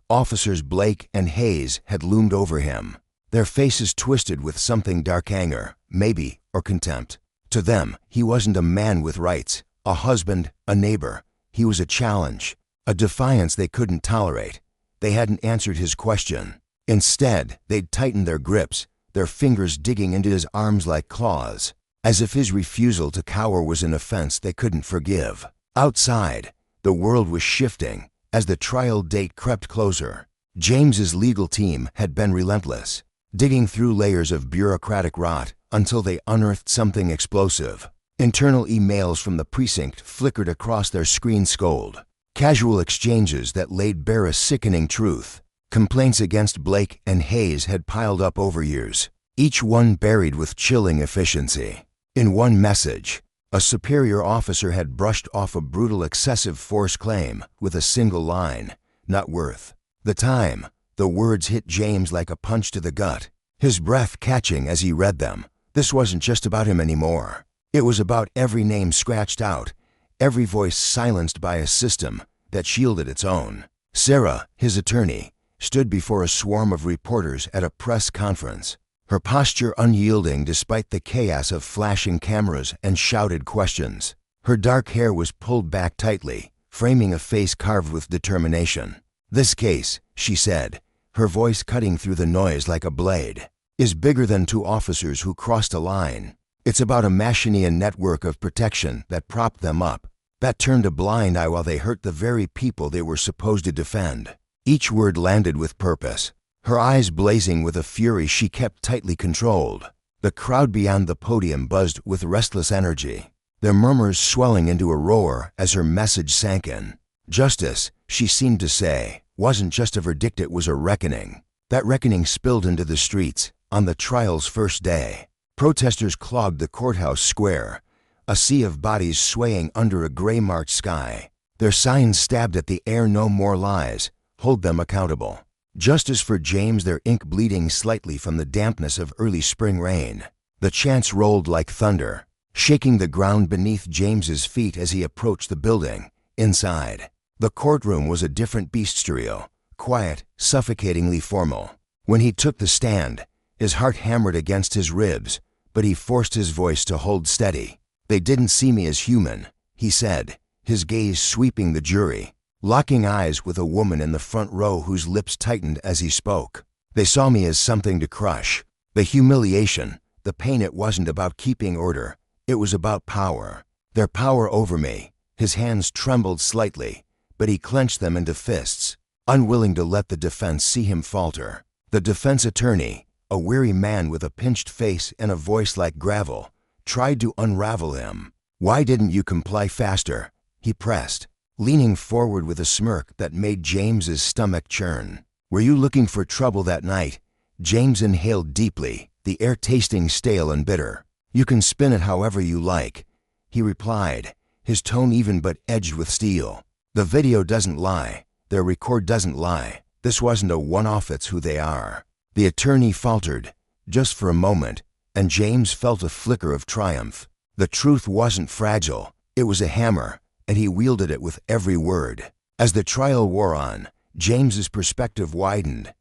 Speaker 1: officers Blake and Hayes had loomed over him, their faces twisted with something dark, anger, maybe, or contempt. To them, he wasn't a man with rights, a husband, a neighbor. He was a challenge, a defiance they couldn't tolerate. They hadn't answered his question. Instead, they'd tightened their grips, their fingers digging into his arms like claws, as if his refusal to cower was an offense they couldn't forgive. Outside, the world was shifting as the trial date crept closer. James's legal team had been relentless, digging through layers of bureaucratic rot until they unearthed something explosive. Internal emails from the precinct flickered across their screen, scold. Casual exchanges that laid bare a sickening truth. Complaints against Blake and Hayes had piled up over years, each one buried with chilling efficiency. In one message, a superior officer had brushed off a brutal excessive force claim with a single line, not worth the time. The words hit James like a punch to the gut, his breath catching as he read them. This wasn't just about him anymore. It was about every name scratched out, every voice silenced by a system that shielded its own. Sarah, his attorney, stood before a swarm of reporters at a press conference, her posture unyielding despite the chaos of flashing cameras and shouted questions. Her dark hair was pulled back tightly, framing a face carved with determination. This case, she said, her voice cutting through the noise like a blade. is bigger than two officers who crossed a line. It's about a machinian network of protection that propped them up, that turned a blind eye while they hurt the very people they were supposed to defend. Each word landed with purpose, her eyes blazing with a fury she kept tightly controlled. The crowd beyond the podium buzzed with restless energy, their murmurs swelling into a roar as her message sank in. Justice, she seemed to say, wasn't just a verdict, it was a reckoning. That reckoning spilled into the streets on the trial's first day. Protesters clogged the courthouse square, a sea of bodies swaying under a gray March sky. Their signs stabbed at the air, no more lies, hold them accountable. Justice for James, their ink bleeding slightly from the dampness of early spring rain. The chants rolled like thunder, shaking the ground beneath James's feet as he approached the building. Inside, the courtroom was a different bestiary, quiet, suffocatingly formal. When he took the stand, his heart hammered against his ribs, but he forced his voice to hold steady. "They didn't see me as human," he said, his gaze sweeping the jury, locking eyes with a woman in the front row whose lips tightened as he spoke. "They saw me as something to crush. The humiliation, the pain. It wasn't about keeping order, it was about power. Their power over me." His hands trembled slightly, but he clenched them into fists, unwilling to let the defense see him falter. The defense attorney, a weary man with a pinched face and a voice like gravel, tried to unravel him. "Why didn't you comply faster?" he pressed, leaning forward with a smirk that made James's stomach churn. "Were you looking for trouble that night?" James inhaled deeply, the air tasting stale and bitter. "You can spin it however you like," he replied, his tone even but edged with steel. "The video doesn't lie. Their record doesn't lie. This wasn't a one-off, it's who they are." The attorney faltered, just for a moment, and James felt a flicker of triumph. The truth wasn't fragile, it was a hammer, and he wielded it with every word. As the trial wore on, James's perspective widened.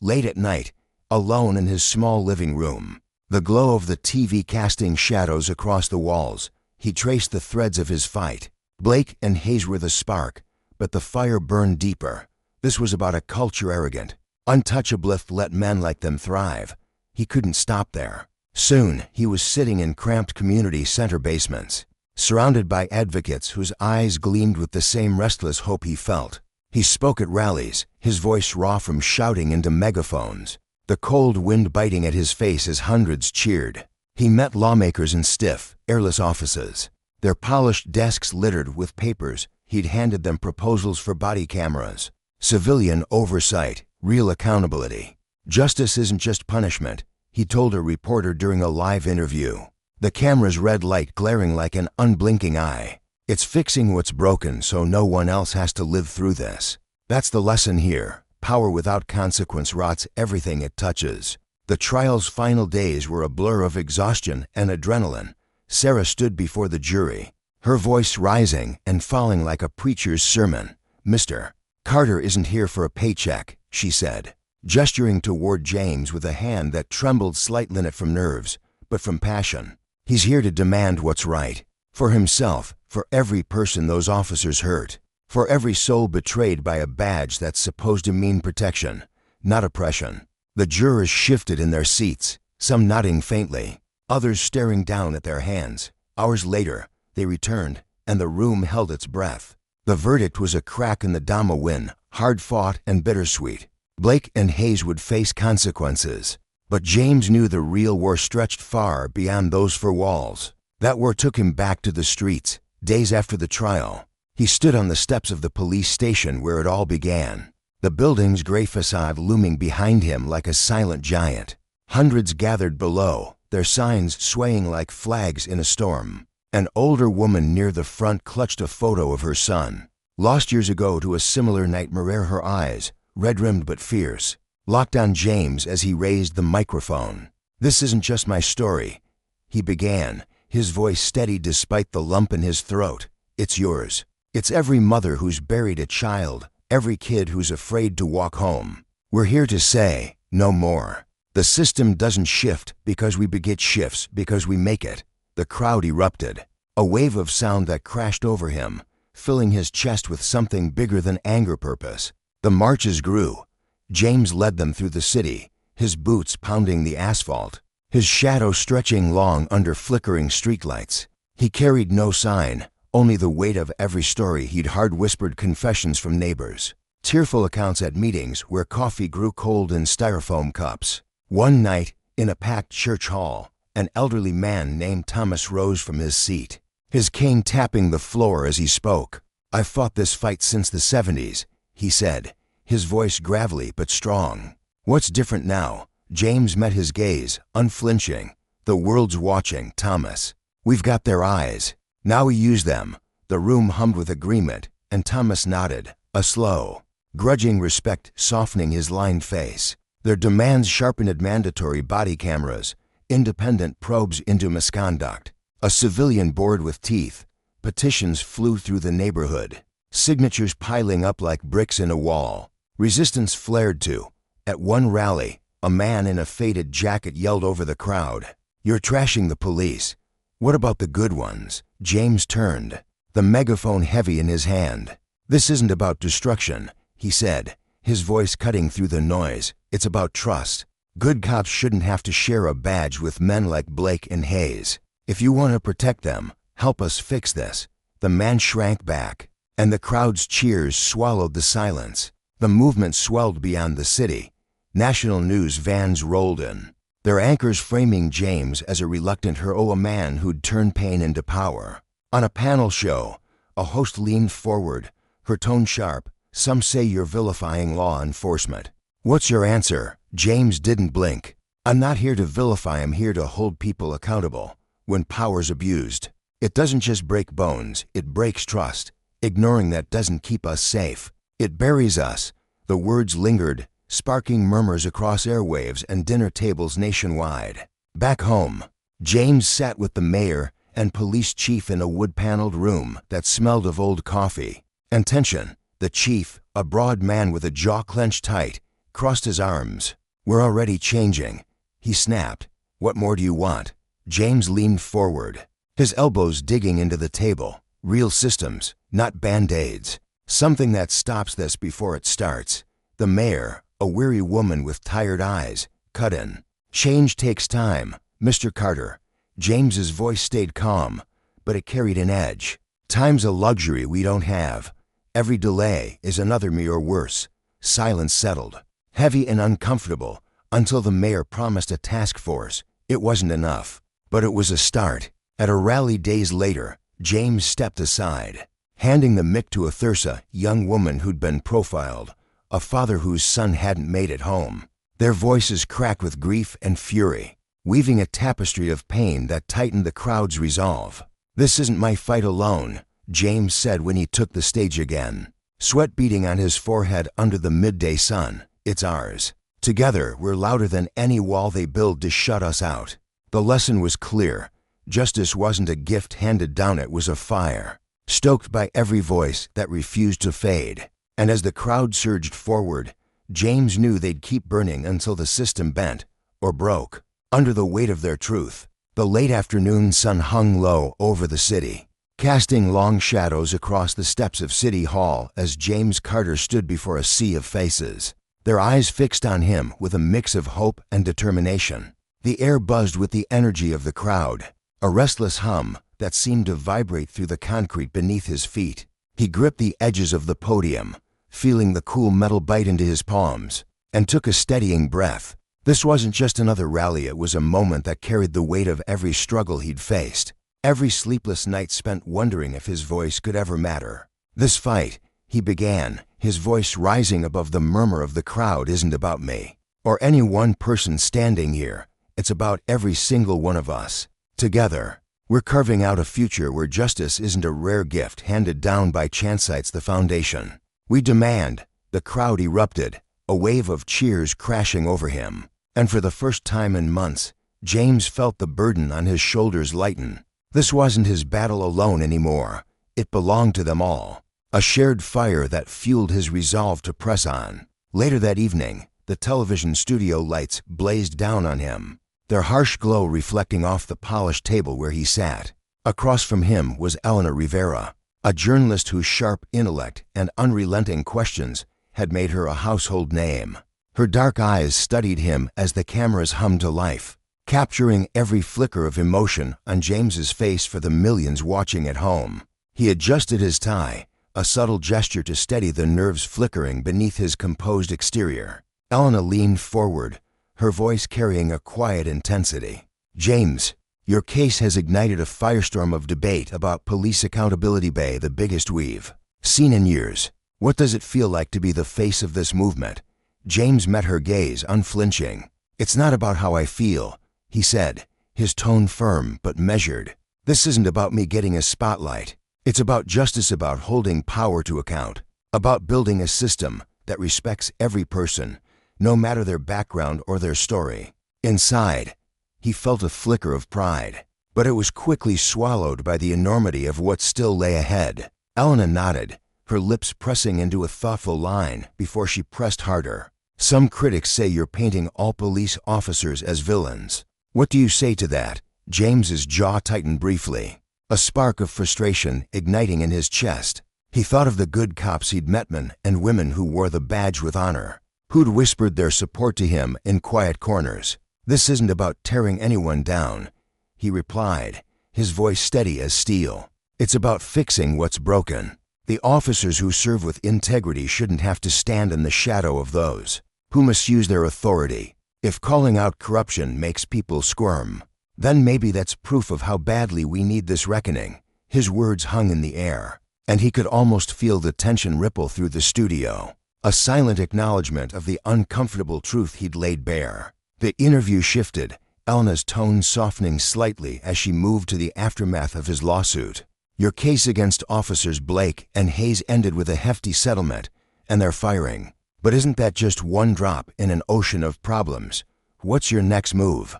Speaker 1: Late at night, alone in his small living room, the glow of the TV casting shadows across the walls, he traced the threads of his fight. Blake and Hayes were the spark, but the fire burned deeper. This was about a culture arrogant, untouchable, let men like them thrive. He couldn't stop there. Soon, he was sitting in cramped community center basements, surrounded by advocates whose eyes gleamed with the same restless hope he felt. He spoke at rallies, his voice raw from shouting into megaphones, the cold wind biting at his face as hundreds cheered. He met lawmakers in stiff, airless offices, their polished desks littered with papers. He'd handed them proposals for body cameras, civilian oversight, real accountability. "Justice isn't just punishment," he told a reporter during a live interview. "The camera's red light glaring like an unblinking eye. It's fixing what's broken so no one else has to live through this. That's the lesson here. Power without consequence rots everything it touches." The trial's final days were a blur of exhaustion and adrenaline. Sarah stood before the jury, her voice rising and falling like a preacher's sermon. "Mr. Carter isn't here for a paycheck," she said, gesturing toward James with a hand that trembled slightly, not from nerves, but from passion. "He's here to demand what's right. For himself, for every person those officers hurt, for every soul betrayed by a badge that's supposed to mean protection, not oppression." The jurors shifted in their seats, some nodding faintly, others staring down at their hands. Hours later, they returned, and the room held its breath. The verdict was a crack in the Dama win, hard-fought and bittersweet. Blake and Hayes would face consequences, but James knew the real war stretched far beyond those four walls. That war took him back to the streets. Days after the trial, he stood on the steps of the police station where it all began, the building's gray facade looming behind him like a silent giant. Hundreds gathered below, their signs swaying like flags in a storm. An older woman near the front clutched a photo of her son, lost years ago to a similar nightmare. Her eyes, red-rimmed but fierce, locked on James as he raised the microphone. "This isn't just my story," he began, his voice steady despite the lump in his throat. "It's yours. It's every mother who's buried a child, every kid who's afraid to walk home. We're here to say, no more. The system doesn't shift because we beget shifts because we make it." The crowd erupted, a wave of sound that crashed over him, filling his chest with something bigger than anger. Purpose. The marches grew. James led them through the city, his boots pounding the asphalt, his shadow stretching long under flickering streetlights. He carried no sign, only the weight of every story he'd hard-whispered confessions from neighbors, tearful accounts at meetings where coffee grew cold in styrofoam cups. One night, in a packed church hall, an elderly man named Thomas rose from his seat, his cane tapping the floor as he spoke. "I've fought this fight since the 70s, he said, his voice gravelly but strong. "What's different now?" James met his gaze, unflinching. "The world's watching, Thomas. We've got their eyes. Now we use them." The room hummed with agreement, and Thomas nodded, a slow, grudging respect softening his lined face. Their demands sharpened mandatory body cameras, independent probes into misconduct, a civilian board with teeth. Petitions flew through the neighborhood, signatures piling up like bricks in a wall. Resistance flared too. At one rally, a man in a faded jacket yelled over the crowd, "You're trashing the police. What about the good ones?" James turned, the megaphone heavy in his hand. "This isn't about destruction," he said, his voice cutting through the noise. "It's about trust. Good cops shouldn't have to share a badge with men like Blake and Hayes. If you want to protect them, help us fix this." The man shrank back, and the crowd's cheers swallowed the silence. The movement swelled beyond the city. National news vans rolled in, their anchors framing James as a reluctant hero, a man who'd turned pain into power. On a panel show, a host leaned forward, her tone sharp. "Some say you're vilifying law enforcement. What's your answer?" James didn't blink. "I'm not here to vilify, I'm here to hold people accountable. When power's abused, it doesn't just break bones, it breaks trust. Ignoring that doesn't keep us safe. It buries us." The words lingered, sparking murmurs across airwaves and dinner tables nationwide. Back home, James sat with the mayor and police chief in a wood-paneled room that smelled of old coffee and tension. The chief, a broad man with a jaw clenched tight, crossed his arms. "We're already changing," he snapped. "What more do you want?" James leaned forward, his elbows digging into the table. "Real systems, not band-aids. Something that stops this before it starts." The mayor, a weary woman with tired eyes, cut in. "Change takes time, Mr. Carter." James's voice stayed calm, but it carried an edge. "Time's a luxury we don't have. Every delay is another me or worse." Silence settled, heavy and uncomfortable, until the mayor promised a task force. It wasn't enough, but it was a start. At a rally days later, James stepped aside, handing the mic to a Thursa, young woman who'd been profiled, a father whose son hadn't made it home. Their voices cracked with grief and fury, weaving a tapestry of pain that tightened the crowd's resolve. "This isn't my fight alone," James said when he took the stage again, sweat beading on his forehead under the midday sun. "It's ours. Together, we're louder than any wall they build to shut us out." The lesson was clear. Justice wasn't a gift handed down, it was a fire, stoked by every voice that refused to fade. And as the crowd surged forward, James knew they'd keep burning until the system bent or broke under the weight of their truth. The late afternoon sun hung low over the city, casting long shadows across the steps of City Hall as James Carter stood before a sea of faces, their eyes fixed on him with a mix of hope and determination. The air buzzed with the energy of the crowd, a restless hum that seemed to vibrate through the concrete beneath his feet. He gripped the edges of the podium, feeling the cool metal bite into his palms, and took a steadying breath. This wasn't just another rally, it was a moment that carried the weight of every struggle he'd faced, every sleepless night spent wondering if his voice could ever matter. "This fight," he began, his voice rising above the murmur of the crowd, "isn't about me, or any one person standing here. It's about every single one of us. Together, we're carving out a future where justice isn't a rare gift handed down by chance. It's the foundation. We demand." The crowd erupted, a wave of cheers crashing over him. And for the first time in months, James felt the burden on his shoulders lighten. This wasn't his battle alone anymore. It belonged to them all, a shared fire that fueled his resolve to press on. Later that evening, the television studio lights blazed down on him, their harsh glow reflecting off the polished table where he sat. Across from him was Eleanor Rivera, a journalist whose sharp intellect and unrelenting questions had made her a household name. Her dark eyes studied him as the cameras hummed to life, capturing every flicker of emotion on James's face for the millions watching at home. He adjusted his tie, a subtle gesture to steady the nerves flickering beneath his composed exterior. Elena leaned forward, her voice carrying a quiet intensity. "James, your case has ignited a firestorm of debate about police accountability, the biggest we've seen in years. What does it feel like to be the face of this movement?" James met her gaze, unflinching. "It's not about how I feel," he said, his tone firm but measured. "This isn't about me getting a spotlight. It's about justice, about holding power to account, about building a system that respects every person, no matter their background or their story." Inside, he felt a flicker of pride, but it was quickly swallowed by the enormity of what still lay ahead. Elena nodded, her lips pressing into a thoughtful line before she pressed harder. "Some critics say you're painting all police officers as villains. What do you say to that?" James's jaw tightened briefly, a spark of frustration igniting in his chest. He thought of the good cops he'd met, men and women who wore the badge with honor, who'd whispered their support to him in quiet corners. "This isn't about tearing anyone down," he replied, his voice steady as steel. "It's about fixing what's broken. The officers who serve with integrity shouldn't have to stand in the shadow of those who misuse their authority. If calling out corruption makes people squirm, then maybe that's proof of how badly we need this reckoning." His words hung in the air, and he could almost feel the tension ripple through the studio, a silent acknowledgement of the uncomfortable truth he'd laid bare. The interview shifted, Elena's tone softening slightly as she moved to the aftermath of his lawsuit. "Your case against officers Blake and Hayes ended with a hefty settlement, and they're firing. But isn't that just one drop in an ocean of problems? What's your next move?"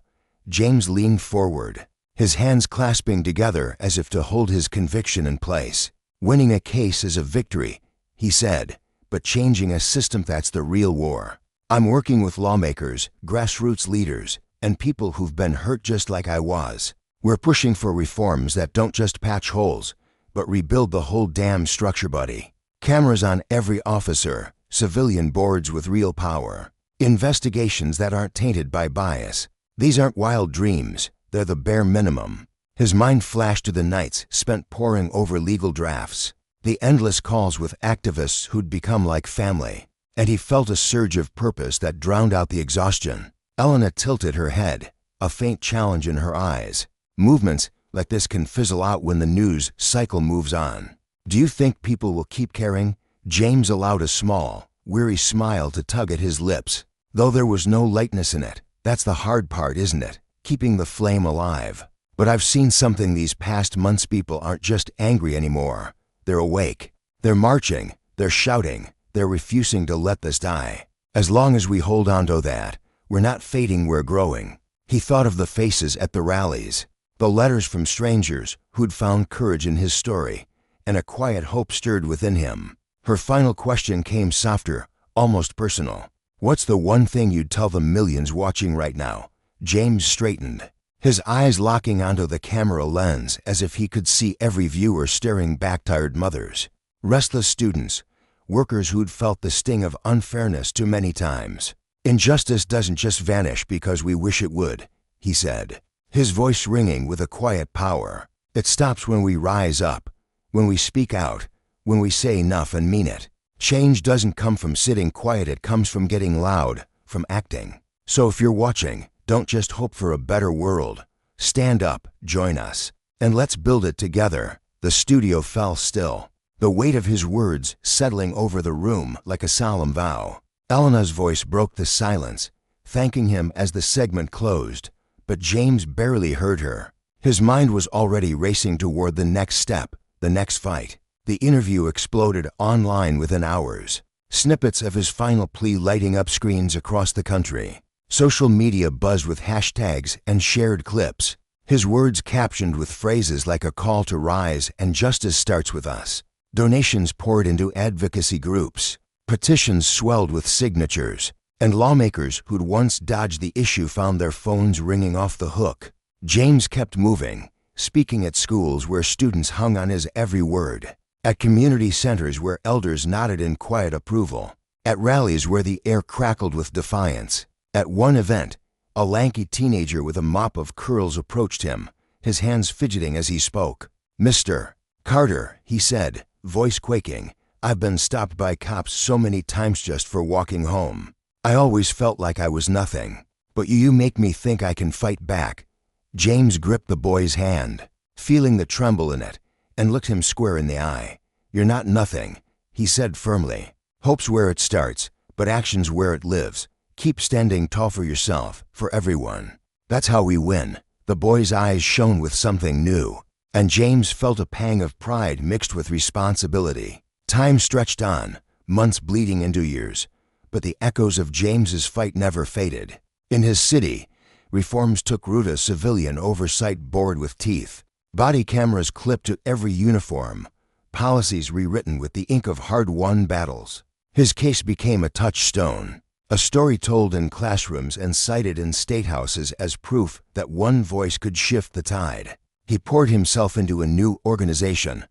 Speaker 1: James leaned forward, his hands clasping together as if to hold his conviction in place. "Winning a case is a victory," he said, "but changing a system, that's the real war. I'm working with lawmakers, grassroots leaders, and people who've been hurt just like I was. We're pushing for reforms that don't just patch holes, but rebuild the whole damn structure, buddy. Cameras on every officer, civilian boards with real power, investigations that aren't tainted by bias. These aren't wild dreams, they're the bare minimum." His mind flashed to the nights spent poring over legal drafts, the endless calls with activists who'd become like family, and he felt a surge of purpose that drowned out the exhaustion. Elena tilted her head, a faint challenge in her eyes. "Movements like this can fizzle out when the news cycle moves on. Do you think people will keep caring?" James allowed a small, weary smile to tug at his lips, though there was no lightness in it. "That's the hard part, isn't it? Keeping the flame alive. But I've seen something these past months. People aren't just angry anymore. They're awake. They're marching. They're shouting. They're refusing to let this die. As long as we hold on to that, we're not fading, we're growing." He thought of the faces at the rallies, the letters from strangers who'd found courage in his story, and a quiet hope stirred within him. Her final question came softer, almost personal. "What's the one thing you'd tell the millions watching right now?" James straightened, his eyes locking onto the camera lens as if he could see every viewer staring back. Tired mothers, restless students, workers who'd felt the sting of unfairness too many times. "Injustice doesn't just vanish because we wish it would," he said, his voice ringing with a quiet power. "It stops when we rise up, when we speak out, when we say enough and mean it. Change doesn't come from sitting quiet, it comes from getting loud, from acting. So if you're watching, don't just hope for a better world. Stand up, join us, and let's build it together." The studio fell still, the weight of his words settling over the room like a solemn vow. Elena's voice broke the silence, thanking him as the segment closed, but James barely heard her. His mind was already racing toward the next step, the next fight. The interview exploded online within hours, snippets of his final plea lighting up screens across the country. Social media buzzed with hashtags and shared clips, his words captioned with phrases like "a call to rise" and "justice starts with us." Donations poured into advocacy groups, petitions swelled with signatures, and lawmakers who'd once dodged the issue found their phones ringing off the hook. James kept moving, speaking at schools where students hung on his every word, at community centers where elders nodded in quiet approval, at rallies where the air crackled with defiance. At one event, a lanky teenager with a mop of curls approached him, his hands fidgeting as he spoke. "Mr. Carter," he said, voice quaking, "I've been stopped by cops so many times just for walking home. I always felt like I was nothing. But you make me think I can fight back." James gripped the boy's hand, feeling the tremble in it, and looked him square in the eye. "You're not nothing," he said firmly. "Hope's where it starts, but action's where it lives. Keep standing tall for yourself, for everyone. That's how we win." The boy's eyes shone with something new, and James felt a pang of pride mixed with responsibility. Time stretched on, months bleeding into years, but the echoes of James's fight never faded. In his city, reforms took root, a civilian oversight board with teeth, body cameras clipped to every uniform, policies rewritten with the ink of hard-won battles. His case became a touchstone, a story told in classrooms and cited in statehouses as proof that one voice could shift the tide. He poured himself into a new organization,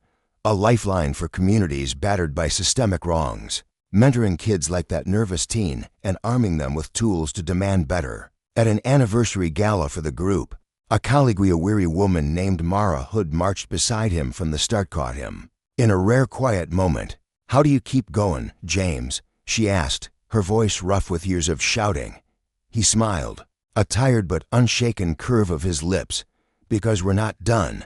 Speaker 1: a lifeline for communities battered by systemic wrongs, mentoring kids like that nervous teen and arming them with tools to demand better. At an anniversary gala for the group, a colloquy-weary woman named Mara Hood marched beside him from the start, caught him in a rare quiet moment. "How do you keep going, James?" she asked, her voice rough with years of shouting. He smiled, a tired but unshaken curve of his lips. "Because we're not done,"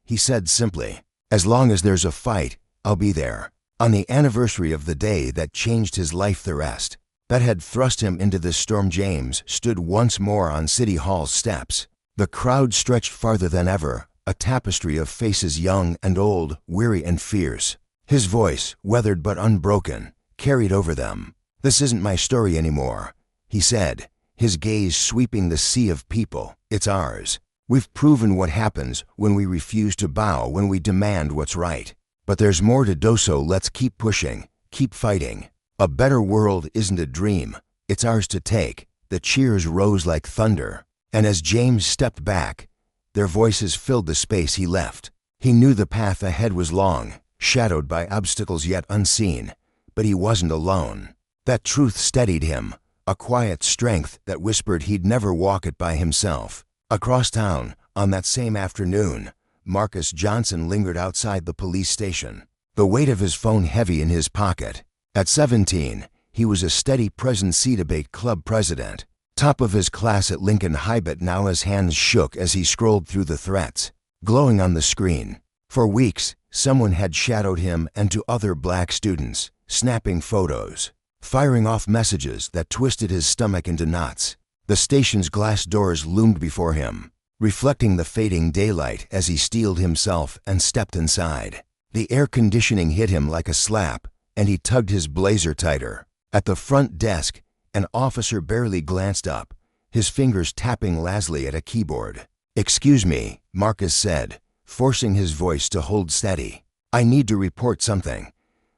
Speaker 1: he said simply. "As long as there's a fight, I'll be there." On the anniversary of the day that changed his life, the rest, that had thrust him into this storm, James stood once more on City Hall's steps. The crowd stretched farther than ever, a tapestry of faces young and old, weary and fierce. His voice, weathered but unbroken, carried over them. "This isn't my story anymore," he said, his gaze sweeping the sea of people. "It's ours. We've proven what happens when we refuse to bow, when we demand what's right. But there's more to do, so let's keep pushing, keep fighting. A better world isn't a dream, it's ours to take." The cheers rose like thunder, and as James stepped back, their voices filled the space he left. He knew the path ahead was long, shadowed by obstacles yet unseen, but he wasn't alone. That truth steadied him, a quiet strength that whispered he'd never walk it by himself. Across town, on that same afternoon, Marcus Johnson lingered outside the police station, the weight of his phone heavy in his pocket. At 17, he was a steady presence debate club president, top of his class at Lincoln High, but now his hands shook as he scrolled through the threats glowing on the screen. For weeks, someone had shadowed him and two other black students, snapping photos, firing off messages that twisted his stomach into knots. The station's glass doors loomed before him, reflecting the fading daylight as he steeled himself and stepped inside. The air conditioning hit him like a slap, and he tugged his blazer tighter. At the front desk, an officer barely glanced up, his fingers tapping lazily at a keyboard. "Excuse me," Marcus said, forcing his voice to hold steady. "I need to report something."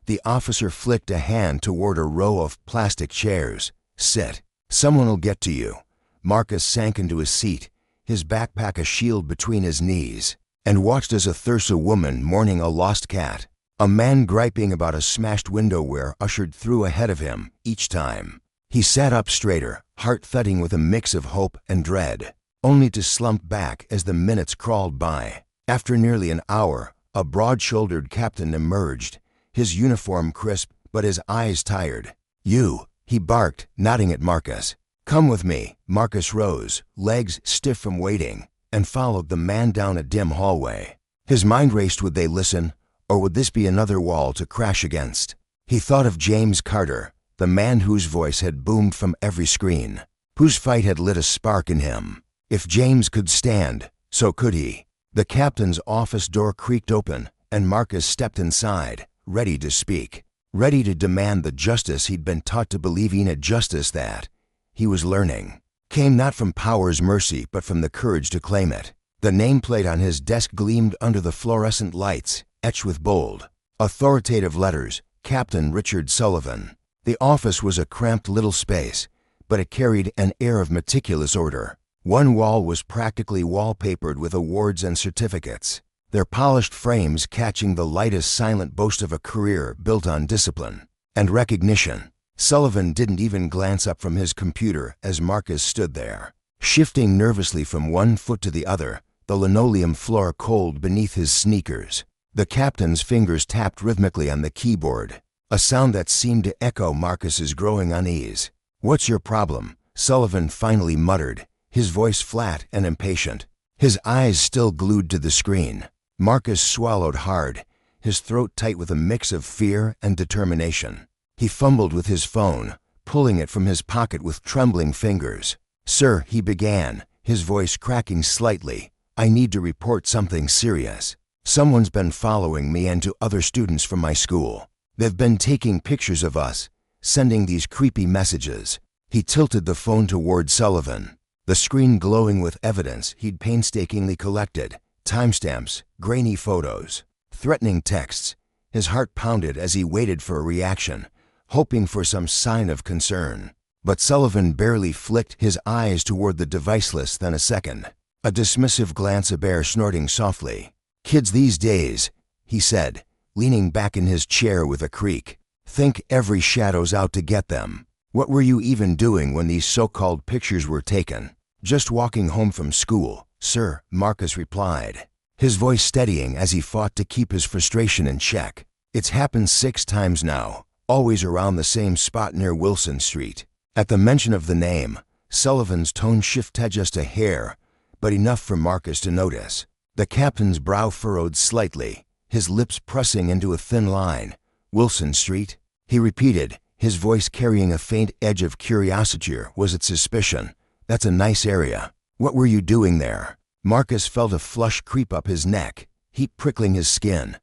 Speaker 1: The officer flicked a hand toward a row of plastic chairs. "Sit. Someone'll get to you." Marcus sank into his seat, his backpack a shield between his knees, and watched as a thirsa woman mourning a lost cat, a man griping about a smashed windowware ushered through ahead of him each time. He sat up straighter, heart thudding with a mix of hope and dread, only to slump back as the minutes crawled by. After nearly an hour, a broad-shouldered captain emerged, his uniform crisp but his eyes tired. "You," he barked, nodding at Marcus. "Come with me." Marcus rose, legs stiff from waiting, and followed the man down a dim hallway. His mind raced. Would they listen, or would this be another wall to crash against? He thought of James Carter, the man whose voice had boomed from every screen, whose fight had lit a spark in him. If James could stand, so could he. The captain's office door creaked open, and Marcus stepped inside, ready to speak, ready to demand the justice he'd been taught to believe in, a justice that, he was learning, came not from power's mercy but from the courage to claim it. The nameplate on his desk gleamed under the fluorescent lights, etched with bold, authoritative letters, Captain Richard Sullivan. The office was a cramped little space, but it carried an air of meticulous order. One wall was practically wallpapered with awards and certificates, their polished frames catching the lightest silent boast of a career built on discipline and recognition. Sullivan didn't even glance up from his computer as Marcus stood there, shifting nervously from one foot to the other, the linoleum floor cold beneath his sneakers. The captain's fingers tapped rhythmically on the keyboard, a sound that seemed to echo Marcus's growing unease. "What's your problem?" Sullivan finally muttered, his voice flat and impatient, his eyes still glued to the screen. Marcus swallowed hard, his throat tight with a mix of fear and determination. He fumbled with his phone, pulling it from his pocket with trembling fingers. "Sir," he began, his voice cracking slightly, "I need to report something serious. Someone's been following me and to other students from my school. They've been taking pictures of us, sending these creepy messages." He tilted the phone toward Sullivan, the screen glowing with evidence he'd painstakingly collected, timestamps, grainy photos, threatening texts. His heart pounded as he waited for a reaction, hoping for some sign of concern. But Sullivan barely flicked his eyes toward the device less than a second, a dismissive glance a bear snorting softly. "Kids these days," he said, leaning back in his chair with a creak, "think every shadow's out to get them. What were you even doing when these so-called pictures were taken?" "Just walking home from school, sir," Marcus replied, his voice steadying as he fought to keep his frustration in check. "It's happened 6 times now, always around the same spot near Wilson Street." At the mention of the name, Sullivan's tone shifted just a hair, but enough for Marcus to notice. The captain's brow furrowed slightly, his lips pressing into a thin line. "Wilson Street?" he repeated, his voice carrying a faint edge of curiosity. Was it suspicion? "That's a nice area. What were you doing there?" Marcus felt a flush creep up his neck, heat prickling his skin.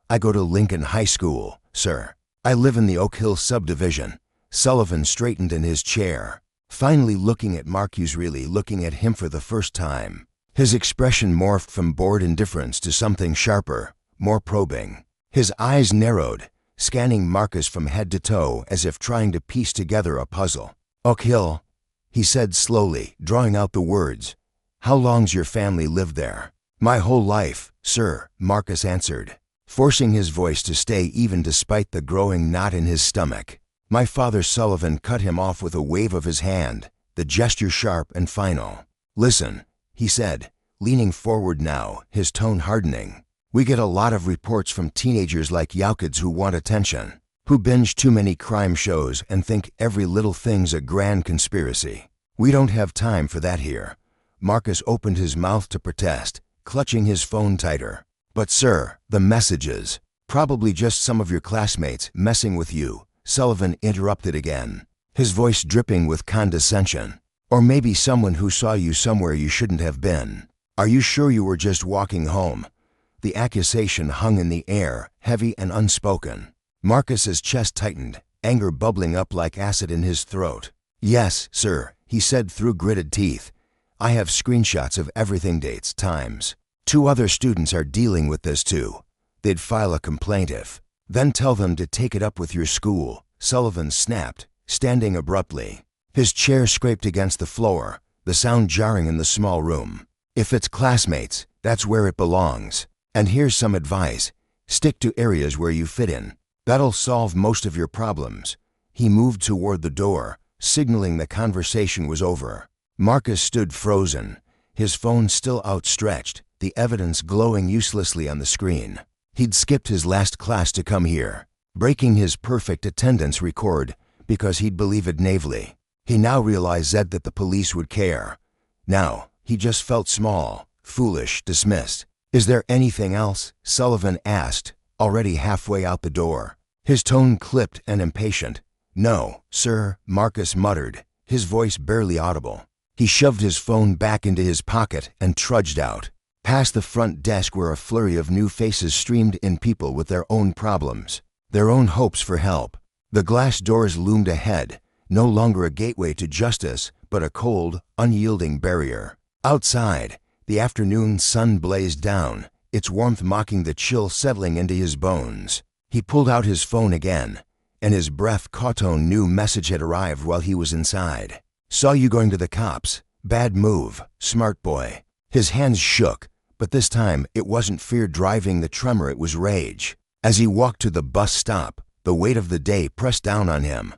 Speaker 1: "I go to Lincoln High School, sir. I live in the Oak Hill subdivision." Sullivan straightened in his chair, finally looking at Marcus, really looking at him for the first time. His expression morphed from bored indifference to something sharper, more probing. His eyes narrowed, scanning Marcus from head to toe as if trying to piece together a puzzle. "Oak Hill," he said slowly, drawing out the words. "How long's your family lived there?" "My whole life, sir," Marcus answered, forcing his voice to stay even despite the growing knot in his stomach. "My father." Sullivan cut him off with a wave of his hand, the gesture sharp and final. "Listen," he said, leaning forward now, his tone hardening. "We get a lot of reports from teenagers like you kids who want attention, who binge too many crime shows and think every little thing's a grand conspiracy. We don't have time for that here." Marcus opened his mouth to protest, clutching his phone tighter. "But sir, the messages, probably just some of your classmates messing with you," Sullivan interrupted again, his voice dripping with condescension. "Or maybe someone who saw you somewhere you shouldn't have been. Are you sure you were just walking home?" The accusation hung in the air, heavy and unspoken. Marcus's chest tightened, anger bubbling up like acid in his throat. "Yes, sir," he said through gritted teeth. "I have screenshots of everything, dates, times. 2 other students are dealing with this too. They'd file a complaint if." "Then tell them to take it up with your school," Sullivan snapped, standing abruptly. His chair scraped against the floor, the sound jarring in the small room. "If it's classmates, that's where it belongs. And here's some advice. Stick to areas where you fit in. That'll solve most of your problems." He moved toward the door, signaling the conversation was over. Marcus stood frozen, his phone still outstretched, the evidence glowing uselessly on the screen. He'd skipped his last class to come here, breaking his perfect attendance record because he'd believe it naively. He now realized that the police would care. Now, he just felt small, foolish, dismissed. "Is there anything else?" Sullivan asked, already halfway out the door, his tone clipped and impatient. "No, sir," Marcus muttered, his voice barely audible. He shoved his phone back into his pocket and trudged out, past the front desk where a flurry of new faces streamed in, people with their own problems, their own hopes for help. The glass doors loomed ahead, no longer a gateway to justice, but a cold, unyielding barrier. Outside, the afternoon sun blazed down, its warmth mocking the chill settling into his bones. He pulled out his phone again, and his breath caught a new message had arrived while he was inside. "Saw you going to the cops. Bad move, smart boy." His hands shook, but this time it wasn't fear driving the tremor, it was rage. As he walked to the bus stop, the weight of the day pressed down on him.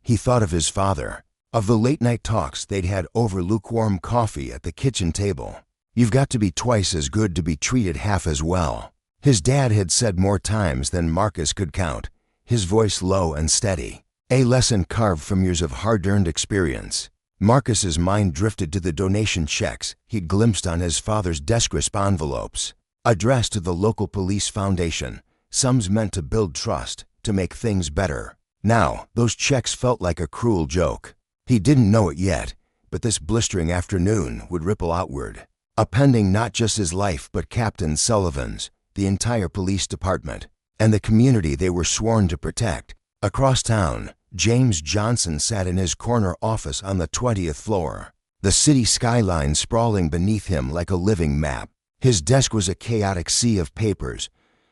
Speaker 1: He thought of his father, of the late-night talks they'd had over lukewarm coffee at the kitchen table. You've got to be twice as good to be treated half as well. His dad had said more times than Marcus could count, his voice low and steady, a lesson carved from years of hard-earned experience. Marcus's mind drifted to the donation checks he'd glimpsed on his father's desk-crisp envelopes, addressed to the local police foundation, sums meant to build trust, to make things better. Now, those checks felt like a cruel joke. He didn't know it yet, but this blistering afternoon would ripple outward, upending not just his life but Captain Sullivan's, the entire police department, and the community they were sworn to protect. Across town, James Johnson sat in his corner office on the 20th floor, the city skyline sprawling beneath him like a living map. His desk was a chaotic sea of papers,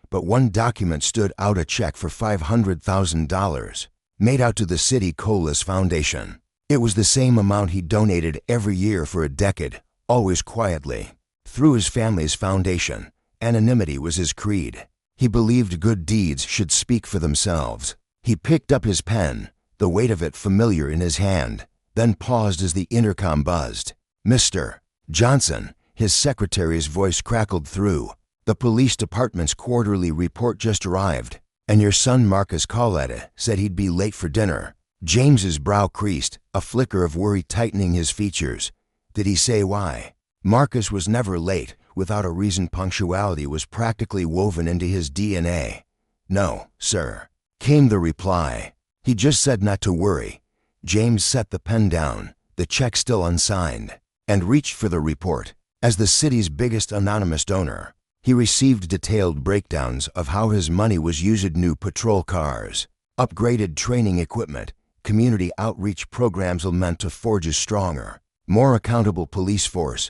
Speaker 1: but one document stood out, a check for $500,000, made out to the City Colas Foundation. It was the same amount he donated every year for a decade, always quietly. Through his family's foundation, anonymity was his creed. He believed good deeds should speak for themselves. He picked up his pen, the weight of it familiar in his hand, then paused as the intercom buzzed. "Mr. Johnson," his secretary's voice crackled through. "The police department's quarterly report just arrived, and your son Marcus Coletta said he'd be late for dinner." James's brow creased, a flicker of worry tightening his features. Did he say why? Marcus was never late. Without a reason, punctuality was practically woven into his DNA. "No, sir," came the reply. "He just said not to worry." James set the pen down, the check still unsigned, and reached for the report. As the city's biggest anonymous donor, he received detailed breakdowns of how his money was used: new patrol cars, upgraded training equipment, community outreach programs meant to forge a stronger, more accountable police force.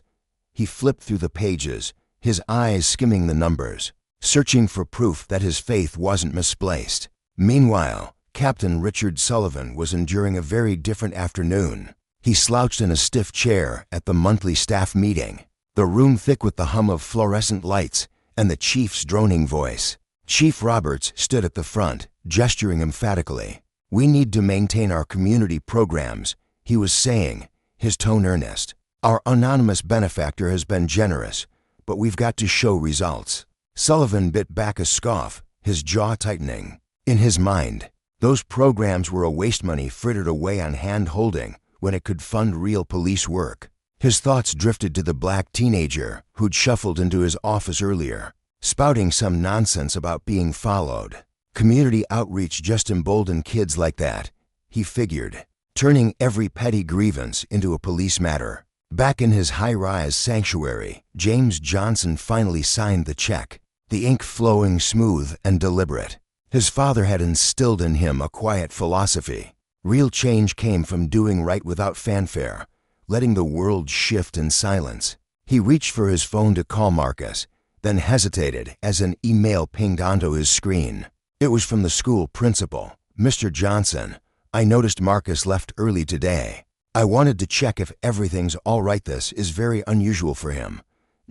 Speaker 1: He flipped through the pages, his eyes skimming the numbers, searching for proof that his faith wasn't misplaced. Meanwhile, Captain Richard Sullivan was enduring a very different afternoon. He slouched in a stiff chair at the monthly staff meeting, the room thick with the hum of fluorescent lights and the chief's droning voice. Chief Roberts stood at the front, gesturing emphatically. "We need to maintain our community programs," he was saying, his tone earnest. "Our anonymous benefactor has been generous, but we've got to show results." Sullivan bit back a scoff, his jaw tightening. In his mind, those programs were a waste, money frittered away on hand-holding when it could fund real police work. His thoughts drifted to the black teenager who'd shuffled into his office earlier, spouting some nonsense about being followed. Community outreach just emboldened kids like that, he figured, turning every petty grievance into a police matter. Back in his high-rise sanctuary, James Johnson finally signed the check, the ink flowing smooth and deliberate. His father had instilled in him a quiet philosophy. Real change came from doing right without fanfare, letting the world shift in silence. He reached for his phone to call Marcus, then hesitated as an email pinged onto his screen. It was from the school principal. "Mr. Johnson, I noticed Marcus left early today. I wanted to check if everything's all right. This is very unusual for him."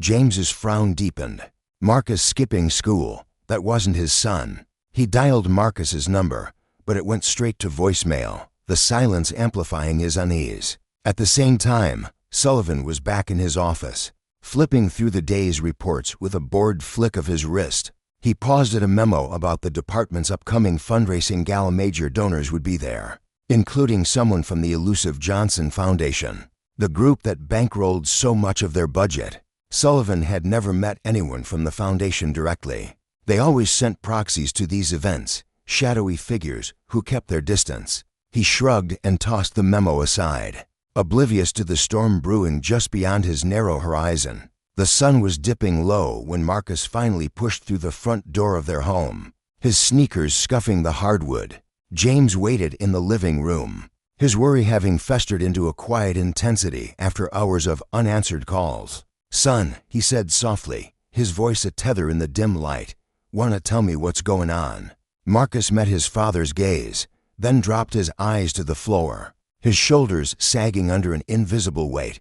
Speaker 1: James's frown deepened. Marcus skipping school, that wasn't his son. He dialed Marcus's number, but it went straight to voicemail, the silence amplifying his unease. At the same time, Sullivan was back in his office, flipping through the day's reports with a bored flick of his wrist. He paused at a memo about the department's upcoming fundraising gala. Major donors would be there, including someone from the elusive Johnson Foundation, the group that bankrolled so much of their budget. Sullivan had never met anyone from the foundation directly. They always sent proxies to these events, shadowy figures who kept their distance. He shrugged and tossed the memo aside, oblivious to the storm brewing just beyond his narrow horizon. The sun was dipping low when Marcus finally pushed through the front door of their home, his sneakers scuffing the hardwood. James waited in the living room, his worry having festered into a quiet intensity after hours of unanswered calls. "Son," he said softly, his voice a tether in the dim light, "wanna tell me what's going on?" Marcus met his father's gaze, then dropped his eyes to the floor, his shoulders sagging under an invisible weight.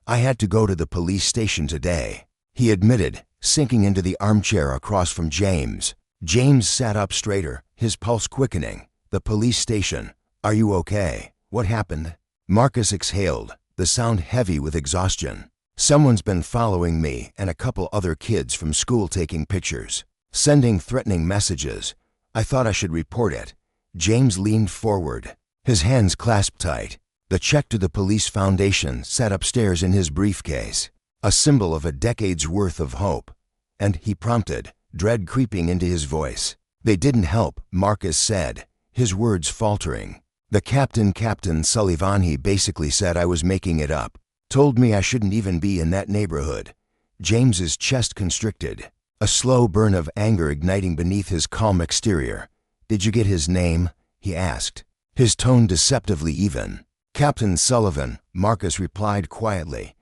Speaker 1: "I had to go to the police station today," he admitted, sinking into the armchair across from James. James sat up straighter, his pulse quickening. The police station, "Are you okay? What happened?" Marcus exhaled, the sound heavy with exhaustion. "Someone's been following me and a couple other kids from school, taking pictures, sending threatening messages. I thought I should report it." James leaned forward, his hands clasped tight. The check to the police foundation sat upstairs in his briefcase, a symbol of a decade's worth of hope. "And," he prompted, dread creeping into his voice. "They didn't help," Marcus said, his words faltering. "The Captain Sullivan, he basically said I was making it up. Told me I shouldn't even be in that neighborhood." James's chest constricted, a slow burn of anger igniting beneath his calm exterior. "Did you get his name?" he asked, his tone deceptively even. "Captain Sullivan," Marcus replied quietly.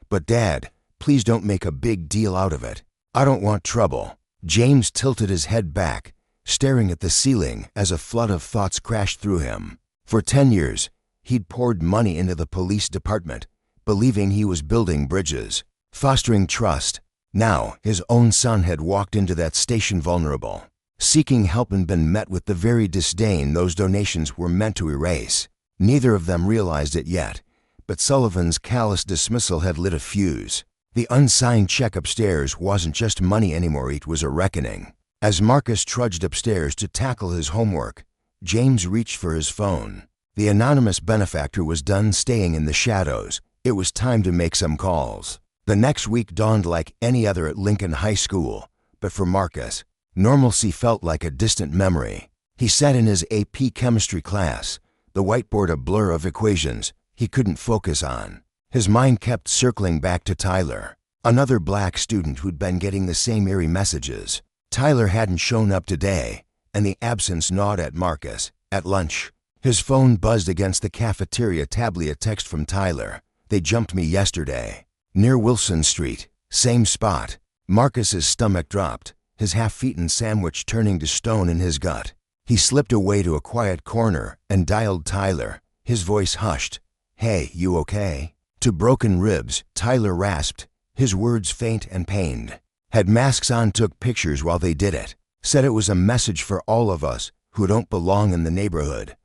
Speaker 1: "But Dad, please don't make a big deal out of it. I don't want trouble." James tilted his head back, staring at the ceiling as a flood of thoughts crashed through him. For 10 years, he'd poured money into the police department, believing he was building bridges, fostering trust. Now, his own son had walked into that station vulnerable, seeking help, and been met with the very disdain those donations were meant to erase. Neither of them realized it yet, but Sullivan's callous dismissal had lit a fuse. The unsigned check upstairs wasn't just money anymore, it was a reckoning. As Marcus trudged upstairs to tackle his homework, James reached for his phone. The anonymous benefactor was done staying in the shadows. It was time to make some calls. The next week dawned like any other at Lincoln High School, but for Marcus, normalcy felt like a distant memory. He sat in his AP chemistry class, the whiteboard a blur of equations he couldn't focus on. His mind kept circling back to Tyler, another black student who'd been getting the same eerie messages. Tyler hadn't shown up today, and the absence gnawed at Marcus. At lunch, his phone buzzed against the cafeteria tablet, a text from Tyler. "They jumped me yesterday. Near Wilson Street. Same spot." Marcus's stomach dropped, his half-eaten sandwich turning to stone in his gut. He slipped away to a quiet corner and dialed Tyler, his voice hushed. "Hey, you okay?" To broken ribs, Tyler rasped, his words faint and pained. Had masks on, took pictures while they did it. Said it was a message for all of us who don't belong in the neighborhood.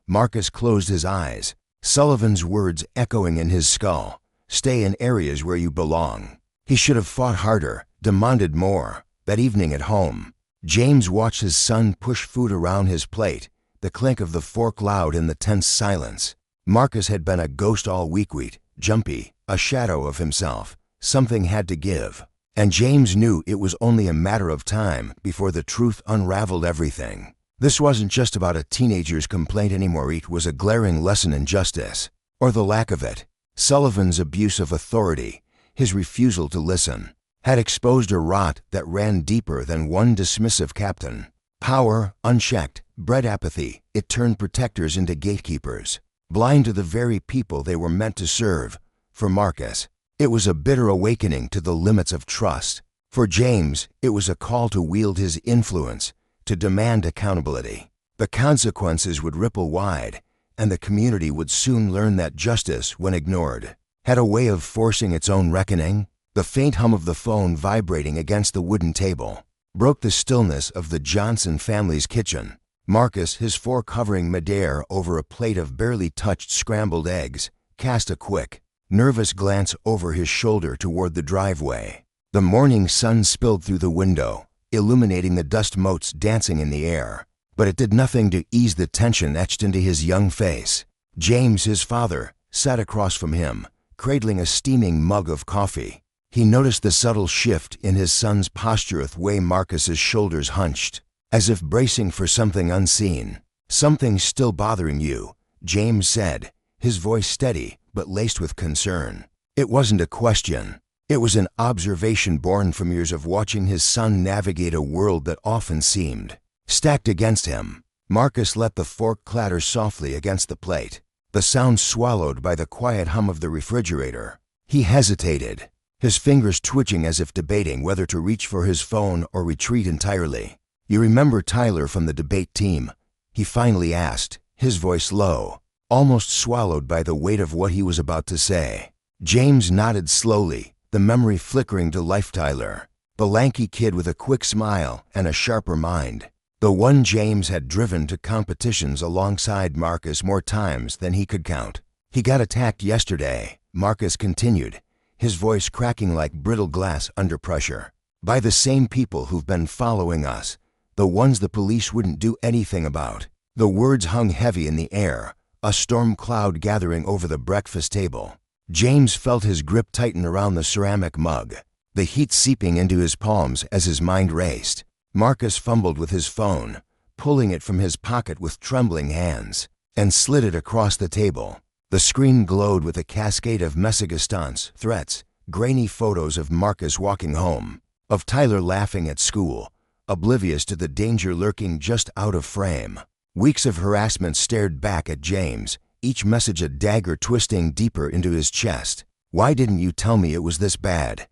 Speaker 1: Marcus closed his eyes, Sullivan's words echoing in his skull. "Stay in areas where you belong." He should have fought harder, demanded more. That evening at home, James watched his son push food around his plate, the clink of the fork loud in the tense silence. Marcus had been a ghost all week, jumpy, a shadow of himself. Something had to give, and James knew it was only a matter of time before the truth unraveled everything. This wasn't just about a teenager's complaint anymore, it was a glaring lesson in justice, or the lack of it. Sullivan's abuse of authority, his refusal to listen, had exposed a rot that ran deeper than one dismissive captain. Power, unchecked, bred apathy. It turned protectors into gatekeepers, blind to the very people they were meant to serve. For Marcus, it was a bitter awakening to the limits of trust. For James, it was a call to wield his influence, to demand accountability. The consequences would ripple wide, and the community would soon learn that justice, when ignored, had a way of forcing its own reckoning. The faint hum of the phone vibrating against the wooden table broke the stillness of the Johnson family's kitchen. Marcus, his fork hovering midair over a plate of barely touched scrambled eggs, cast a quick, nervous glance over his shoulder toward the driveway. The morning sun spilled through the window, illuminating the dust motes dancing in the air, but it did nothing to ease the tension etched into his young face. James, his father, sat across from him, cradling a steaming mug of coffee. He noticed the subtle shift in his son's posture, the way Marcus's shoulders hunched, as if bracing for something unseen. "Something's still bothering you," James said, his voice steady but laced with concern. It wasn't a question. It was an observation born from years of watching his son navigate a world that often seemed stacked against him. Marcus let the fork clatter softly against the plate, the sound swallowed by the quiet hum of the refrigerator. He hesitated, his fingers twitching as if debating whether to reach for his phone or retreat entirely. "You remember Tyler from the debate team?" he finally asked, his voice low, almost swallowed by the weight of what he was about to say. James nodded slowly, the memory flickering to life. Tyler, the lanky kid with a quick smile and a sharper mind. The one James had driven to competitions alongside Marcus more times than he could count. "He got attacked yesterday," Marcus continued, his voice cracking like brittle glass under pressure. "By the same people who've been following us, the ones the police wouldn't do anything about." The words hung heavy in the air, a storm cloud gathering over the breakfast table. James felt his grip tighten around the ceramic mug, the heat seeping into his palms as his mind raced. Marcus fumbled with his phone, pulling it from his pocket with trembling hands, and slid it across the table. The screen glowed with a cascade of Misconduct threats, grainy photos of Marcus walking home, of Tyler laughing at school, oblivious to the danger lurking just out of frame. Weeks of harassment stared back at James, each message a dagger twisting deeper into his chest. "Why didn't you tell me it was this bad?"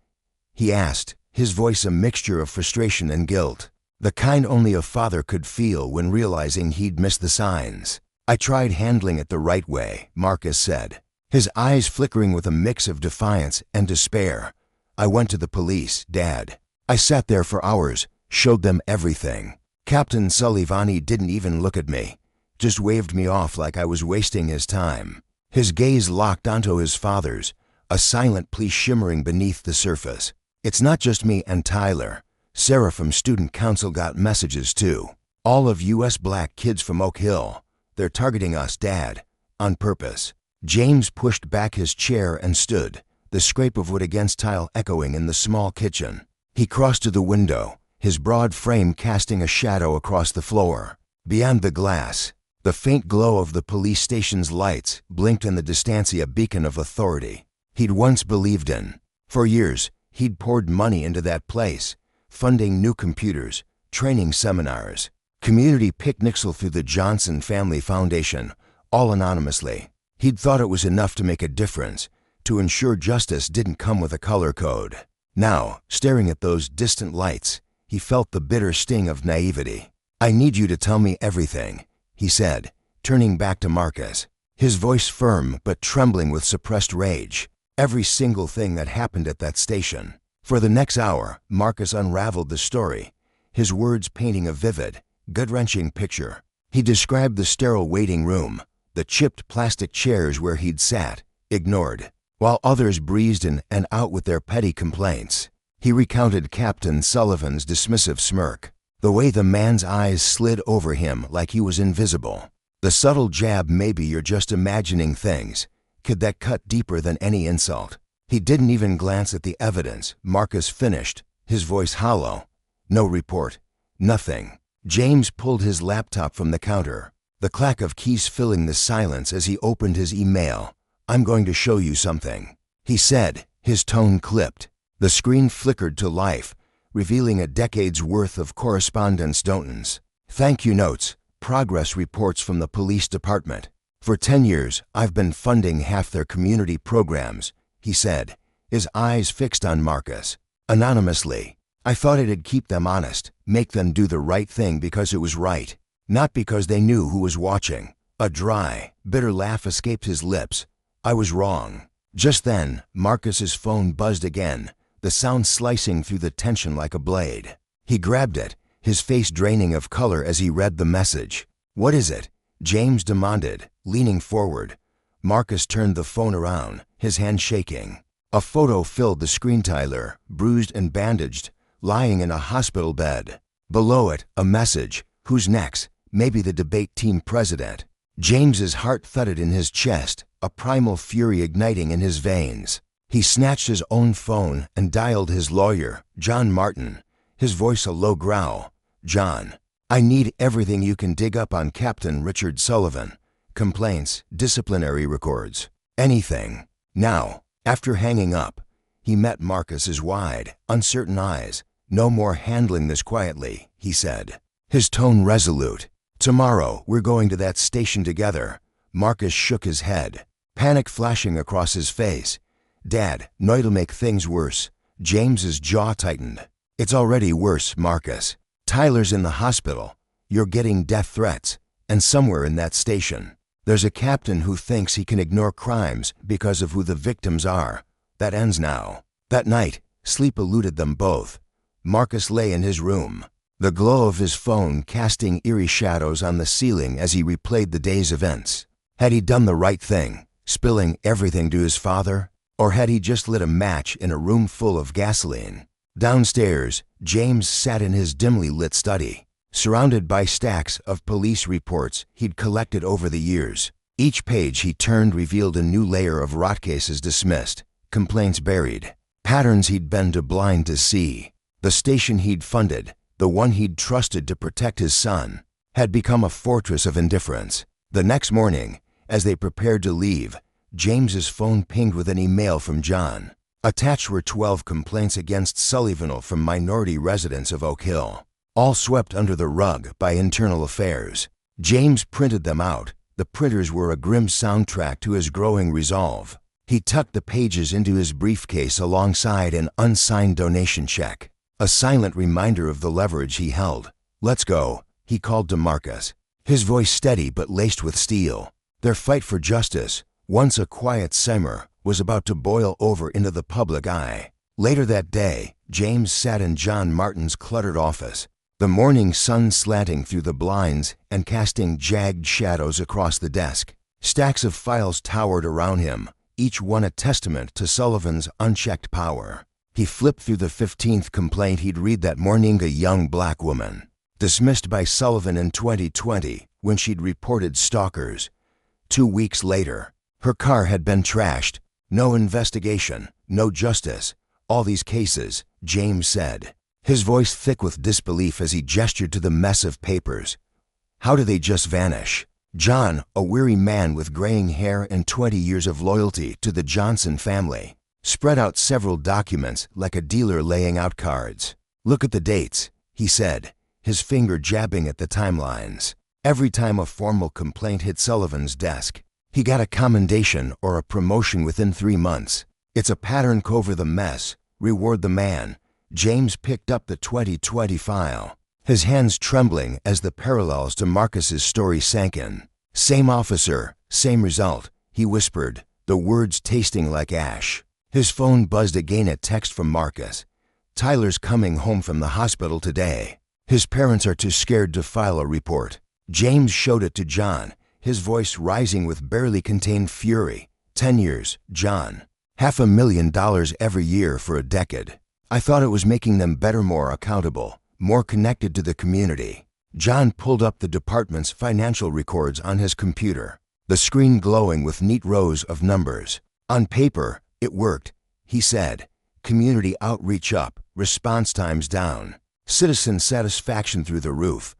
Speaker 1: he asked, his voice a mixture of frustration and guilt, the kind only a father could feel when realizing he'd missed the signs. "I tried handling it the right way," Marcus said, his eyes flickering with a mix of defiance and despair. "I went to the police, Dad. I sat there for hours, showed them everything. Captain Sullivan didn't even look at me, just waved me off like I was wasting his time." His gaze locked onto his father's, a silent plea shimmering beneath the surface. "It's not just me and Tyler. Sarah from Student Council got messages too. All of US black kids from Oak Hill. They're targeting us, Dad, on purpose." James pushed back his chair and stood, the scrape of wood against tile echoing in the small kitchen. He crossed to the window, his broad frame casting a shadow across the floor. Beyond the glass, the faint glow of the police station's lights blinked in the distance, a beacon of authority he'd once believed in. For years, he'd poured money into that place, funding new computers, training seminars, community picnics through the Johnson Family Foundation, all anonymously. He'd thought it was enough to make a difference, to ensure justice didn't come with a color code. Now, staring at those distant lights, he felt the bitter sting of naivety. "I need you to tell me everything," he said, turning back to Marcus, his voice firm but trembling with suppressed rage. "Every single thing that happened at that station." For the next hour, Marcus unraveled the story, his words painting a vivid, gut-wrenching picture. He described the sterile waiting room, the chipped plastic chairs where he'd sat, ignored, while others breezed in and out with their petty complaints. He recounted Captain Sullivan's dismissive smirk, the way the man's eyes slid over him like he was invisible. The subtle jab, "Maybe you're just imagining things," could that cut deeper than any insult. He didn't even glance at the evidence, Marcus finished, his voice hollow. "No report. Nothing." James pulled his laptop from the counter, the clack of keys filling the silence as he opened his email. "I'm going to show you something," he said, his tone clipped. The screen flickered to life, revealing a decade's worth of correspondence don'ts. "Thank you notes, progress reports from the police department. For 10 years, I've been funding half their community programs," he said, his eyes fixed on Marcus. "Anonymously. I thought it'd keep them honest, make them do the right thing because it was right, not because they knew who was watching." A dry, bitter laugh escaped his lips. "I was wrong." Just then, Marcus's phone buzzed again, the sound slicing through the tension like a blade. He grabbed it, his face draining of color as he read the message. "What is it?" James demanded, leaning forward. Marcus turned the phone around, his hand shaking. A photo filled the screen. Tyler, bruised and bandaged, lying in a hospital bed. Below it, a message, "Who's next? Maybe the debate team president." James's heart thudded in his chest, a primal fury igniting in his veins. He snatched his own phone and dialed his lawyer, John Martin, his voice a low growl. "John, I need everything you can dig up on Captain Richard Sullivan. Complaints, disciplinary records, anything. Now." After hanging up, he met Marcus's wide, uncertain eyes. "No more handling this quietly," he said, his tone resolute. "Tomorrow, we're going to that station together." Marcus shook his head, panic flashing across his face. "Dad, no, it'll make things worse." James's jaw tightened. "It's already worse, Marcus. Tyler's in the hospital. You're getting death threats. And somewhere in that station, there's a captain who thinks he can ignore crimes because of who the victims are. That ends now." That night, sleep eluded them both. Marcus lay in his room, the glow of his phone casting eerie shadows on the ceiling as he replayed the day's events. Had he done the right thing, spilling everything to his father? Or had he just lit a match in a room full of gasoline? Downstairs, James sat in his dimly lit study, surrounded by stacks of police reports he'd collected over the years. Each page he turned revealed a new layer of rot cases dismissed, complaints buried, patterns he'd been too blind to see. The station he'd funded, the one he'd trusted to protect his son, had become a fortress of indifference. The next morning, as they prepared to leave, James's phone pinged with an email from John. Attached were 12 complaints against Sullivan from minority residents of Oak Hill, all swept under the rug by internal affairs. James printed them out. The printers were a grim soundtrack to his growing resolve. He tucked the pages into his briefcase alongside an unsigned donation check, a silent reminder of the leverage he held. "Let's go," he called to Marcus, his voice steady but laced with steel. Their fight for justice, once a quiet simmer, was about to boil over into the public eye. Later that day, James sat in John Martin's cluttered office, the morning sun slanting through the blinds and casting jagged shadows across the desk. Stacks of files towered around him, each one a testament to Sullivan's unchecked power. He flipped through the 15th complaint he'd read that morning, a young black woman, dismissed by Sullivan in 2020 when she'd reported stalkers. 2 weeks later, her car had been trashed. No investigation, no justice. All these cases, James said, his voice thick with disbelief as he gestured to the mess of papers. How do they just vanish? John, a weary man with graying hair and 20 years of loyalty to the Johnson family, spread out several documents like a dealer laying out cards. "Look at the dates," he said, his finger jabbing at the timelines. Every time a formal complaint hit Sullivan's desk, he got a commendation or a promotion within 3 months. "It's a pattern. Cover the mess, reward the man." James picked up the 2020 file, his hands trembling as the parallels to Marcus's story sank in. "Same officer, same result," he whispered, the words tasting like ash. His phone buzzed again, a text from Marcus. "Tyler's coming home from the hospital today. His parents are too scared to file a report." James showed it to John, his voice rising with barely contained fury. 10 years, John. $500,000 every year for a decade. I thought it was making them better, more accountable, more connected to the community. John pulled up the department's financial records on his computer, the screen glowing with neat rows of numbers. "On paper, it worked," he said. "Community outreach up, response times down, citizen satisfaction through the roof.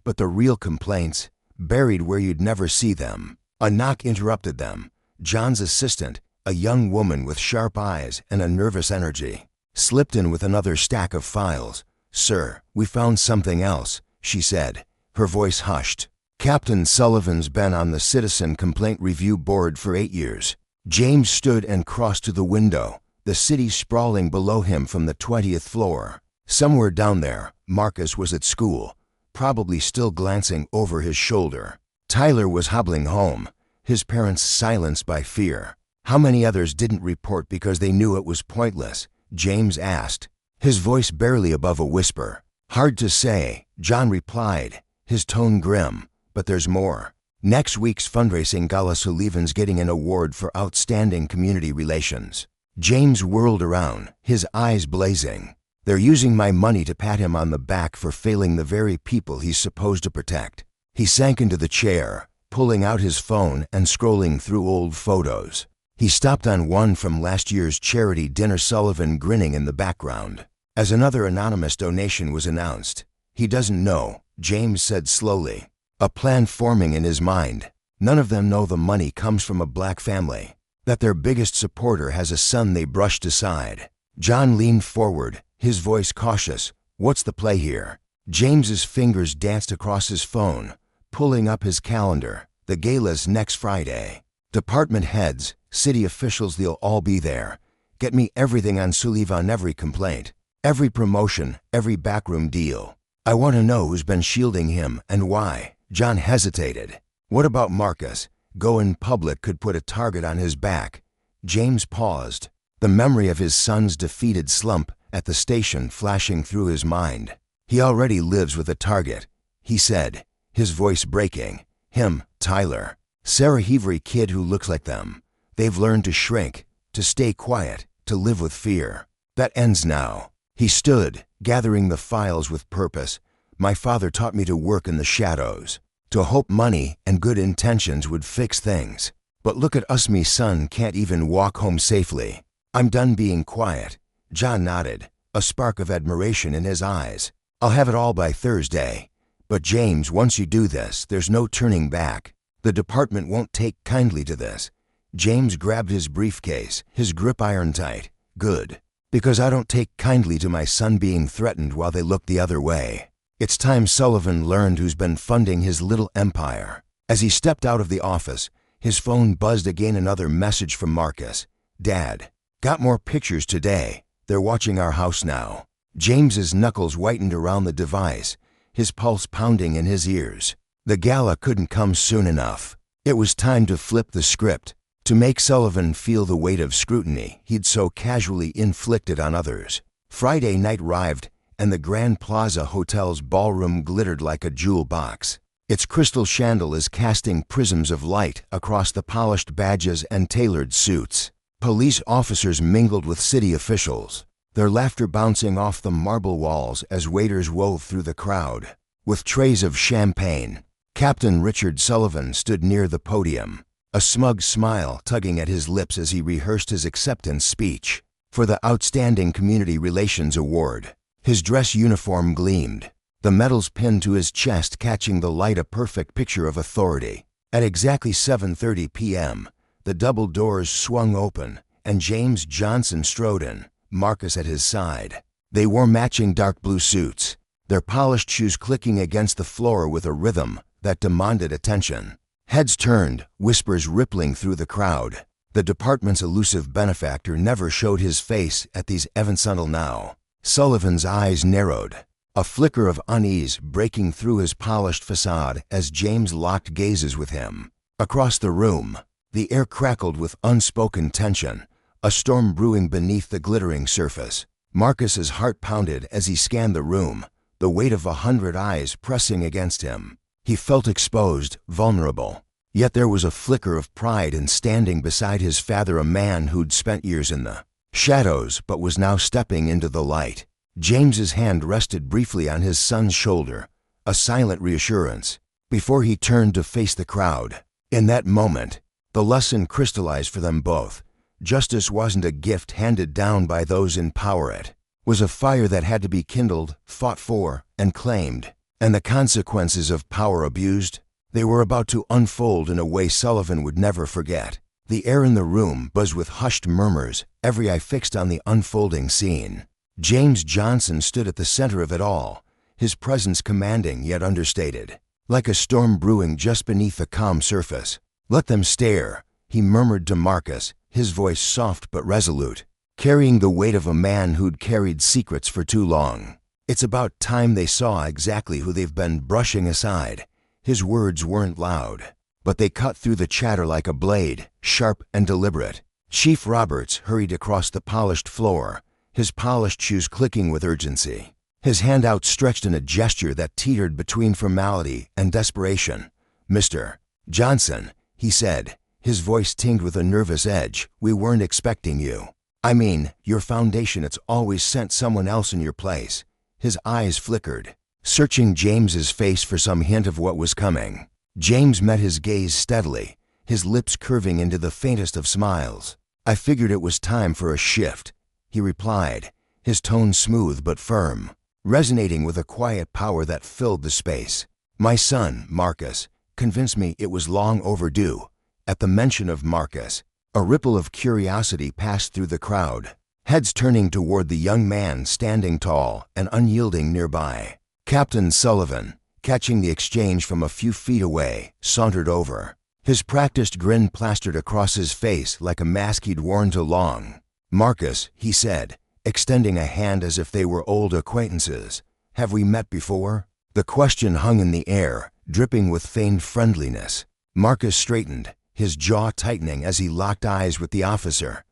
Speaker 1: But the real complaints, buried where you'd never see them." A knock interrupted them. John's assistant, a young woman with sharp eyes and a nervous energy, slipped in with another stack of files. "Sir, we found something else," she said, her voice hushed. "Captain Sullivan's been on the Citizen Complaint Review Board for 8 years. James stood and crossed to the window, the city sprawling below him from the 20th floor. Somewhere down there, Marcus was at school, probably still glancing over his shoulder. Tyler was hobbling home, his parents silenced by fear. How many others didn't report because they knew it was pointless? James asked, his voice barely above a whisper. "Hard to say," John replied, his tone grim, "but there's more. Next week's fundraising gala, Sullivan's getting an award for outstanding community relations." James whirled around, his eyes blazing. "They're using my money to pat him on the back for failing the very people he's supposed to protect." He sank into the chair, pulling out his phone and scrolling through old photos. He stopped on one from last year's charity dinner, Sullivan grinning in the background, as another anonymous donation was announced. "He doesn't know," James said slowly, a plan forming in his mind. "None of them know the money comes from a black family, that their biggest supporter has a son they brushed aside." John leaned forward, his voice cautious. "What's the play here?" James's fingers danced across his phone, pulling up his calendar. "The gala's next Friday. Department heads, city officials, they'll all be there. Get me everything on Sullivan, every complaint, every promotion, every backroom deal. I want to know who's been shielding him and why." John hesitated. "What about Marcus? Going public could put a target on his back." James paused, the memory of his son's defeated slump at the station flashing through his mind. He already lives with a target, he said, his voice breaking. Him, Tyler. Sarah Heavery kid who looks like them. They've learned to shrink, to stay quiet, to live with fear. That ends now. He stood, gathering the files with purpose. My father taught me to work in the shadows, to hope money and good intentions would fix things. But look at us, me son can't even walk home safely. I'm done being quiet. John nodded, a spark of admiration in his eyes. I'll have it all by Thursday. But James, once you do this, there's no turning back. The department won't take kindly to this. James grabbed his briefcase, his grip iron tight. Good. Because I don't take kindly to my son being threatened while they look the other way. It's time Sullivan learned who's been funding his little empire. As he stepped out of the office, his phone buzzed again, another message from Marcus. Dad, got more pictures today. They're watching our house now. James's knuckles whitened around the device, his pulse pounding in his ears. The gala couldn't come soon enough. It was time to flip the script, to make Sullivan feel the weight of scrutiny he'd so casually inflicted on others. Friday night arrived, and the Grand Plaza Hotel's ballroom glittered like a jewel box. Its crystal chandeliers casting prisms of light across the polished badges and tailored suits. Police officers mingled with city officials, their laughter bouncing off the marble walls as waiters wove through the crowd. With trays of champagne, Captain Richard Sullivan stood near the podium, a smug smile tugging at his lips as he rehearsed his acceptance speech for the Outstanding Community Relations Award. His dress uniform gleamed, the medals pinned to his chest catching the light, a perfect picture of authority. At exactly 7:30 p.m., the double doors swung open, and James Johnson strode in, Marcus at his side. They wore matching dark blue suits, their polished shoes clicking against the floor with a rhythm that demanded attention. Heads turned, whispers rippling through the crowd. The department's elusive benefactor never showed his face at these events until now. Sullivan's eyes narrowed, a flicker of unease breaking through his polished facade as James locked gazes with him. Across the room, the air crackled with unspoken tension, a storm brewing beneath the glittering surface. Marcus's heart pounded as he scanned the room, the weight of 100 eyes pressing against him. He felt exposed, vulnerable. Yet there was a flicker of pride in standing beside his father, a man who'd spent years in the shadows but was now stepping into the light. James's hand rested briefly on his son's shoulder, a silent reassurance, before he turned to face the crowd. In that moment, the lesson crystallized for them both. Justice wasn't a gift handed down by those in power. It was a fire that had to be kindled, fought for, and claimed. And the consequences of power abused, they were about to unfold in a way Sullivan would never forget. The air in the room buzzed with hushed murmurs, every eye fixed on the unfolding scene. James Johnson stood at the center of it all, his presence commanding yet understated, like a storm brewing just beneath the calm surface. Let them stare, he murmured to Marcus, his voice soft but resolute, carrying the weight of a man who'd carried secrets for too long. It's about time they saw exactly who they've been brushing aside. His words weren't loud, but they cut through the chatter like a blade, sharp and deliberate. Chief Roberts hurried across the polished floor, his polished shoes clicking with urgency, his hand outstretched in a gesture that teetered between formality and desperation. Mr. Johnson, he said, his voice tinged with a nervous edge, we weren't expecting you. I mean, your foundation, it's always sent someone else in your place. His eyes flickered, searching James's face for some hint of what was coming. James met his gaze steadily, his lips curving into the faintest of smiles. I figured it was time for a shift, he replied, his tone smooth but firm, resonating with a quiet power that filled the space. My son, Marcus, convinced me it was long overdue. At the mention of Marcus, a ripple of curiosity passed through the crowd, heads turning toward the young man standing tall and unyielding nearby. Captain Sullivan, catching the exchange from a few feet away, sauntered over, his practiced grin plastered across his face like a mask he'd worn too long. Marcus, he said, extending a hand as if they were old acquaintances. Have we met before? The question hung in the air, dripping with feigned friendliness. Marcus straightened, his jaw tightening as he locked eyes with the officer.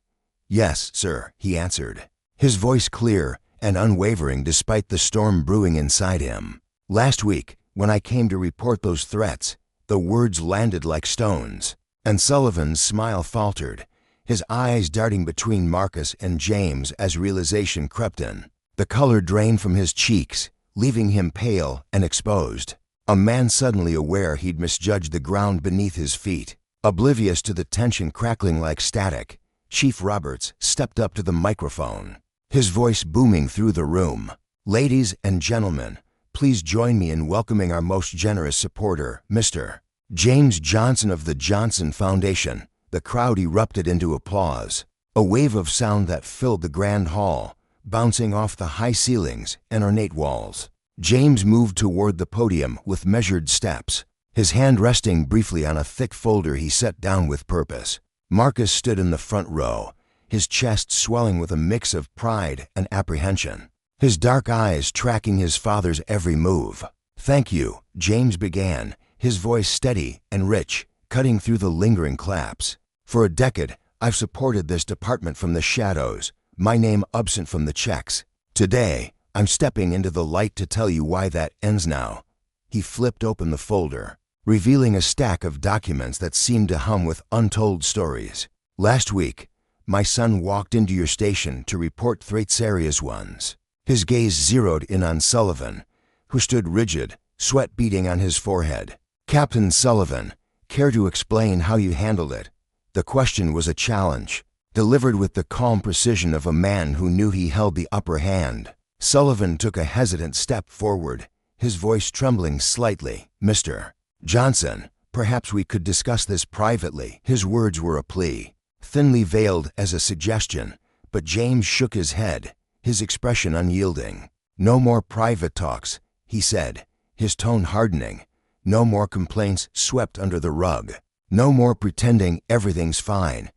Speaker 1: Yes, sir, he answered, his voice clear and unwavering despite the storm brewing inside him. Last week, when I came to report those threats, the words landed like stones, and Sullivan's smile faltered, his eyes darting between Marcus and James as realization crept in. The color drained from his cheeks, leaving him pale and exposed. A man suddenly aware he'd misjudged the ground beneath his feet. Oblivious to the tension crackling like static, Chief Roberts stepped up to the microphone, his voice booming through the room. "Ladies and gentlemen, please join me in welcoming our most generous supporter, Mr. James Johnson of the Johnson Foundation." The crowd erupted into applause, a wave of sound that filled the grand hall, bouncing off the high ceilings and ornate walls. James moved toward the podium with measured steps, his hand resting briefly on a thick folder he set down with purpose. Marcus stood in the front row, his chest swelling with a mix of pride and apprehension, his dark eyes tracking his father's every move. "Thank you," James began, his voice steady and rich, cutting through the lingering claps. "For a decade, I've supported this department from the shadows, my name absent from the checks. Today, I'm stepping into the light to tell you why that ends now." He flipped open the folder, revealing a stack of documents that seemed to hum with untold stories. "Last week, my son walked into your station to report serious ones." His gaze zeroed in on Sullivan, who stood rigid, sweat beading on his forehead. "Captain Sullivan, care to explain how you handled it?" The question was a challenge, delivered with the calm precision of a man who knew he held the upper hand. Sullivan took a hesitant step forward, his voice trembling slightly. "Mr. Johnson, perhaps we could discuss this privately." His words were a plea, thinly veiled as a suggestion, but James shook his head, his expression unyielding. "No more private talks," he said, his tone hardening. "No more complaints swept under the rug. No more pretending everything's fine."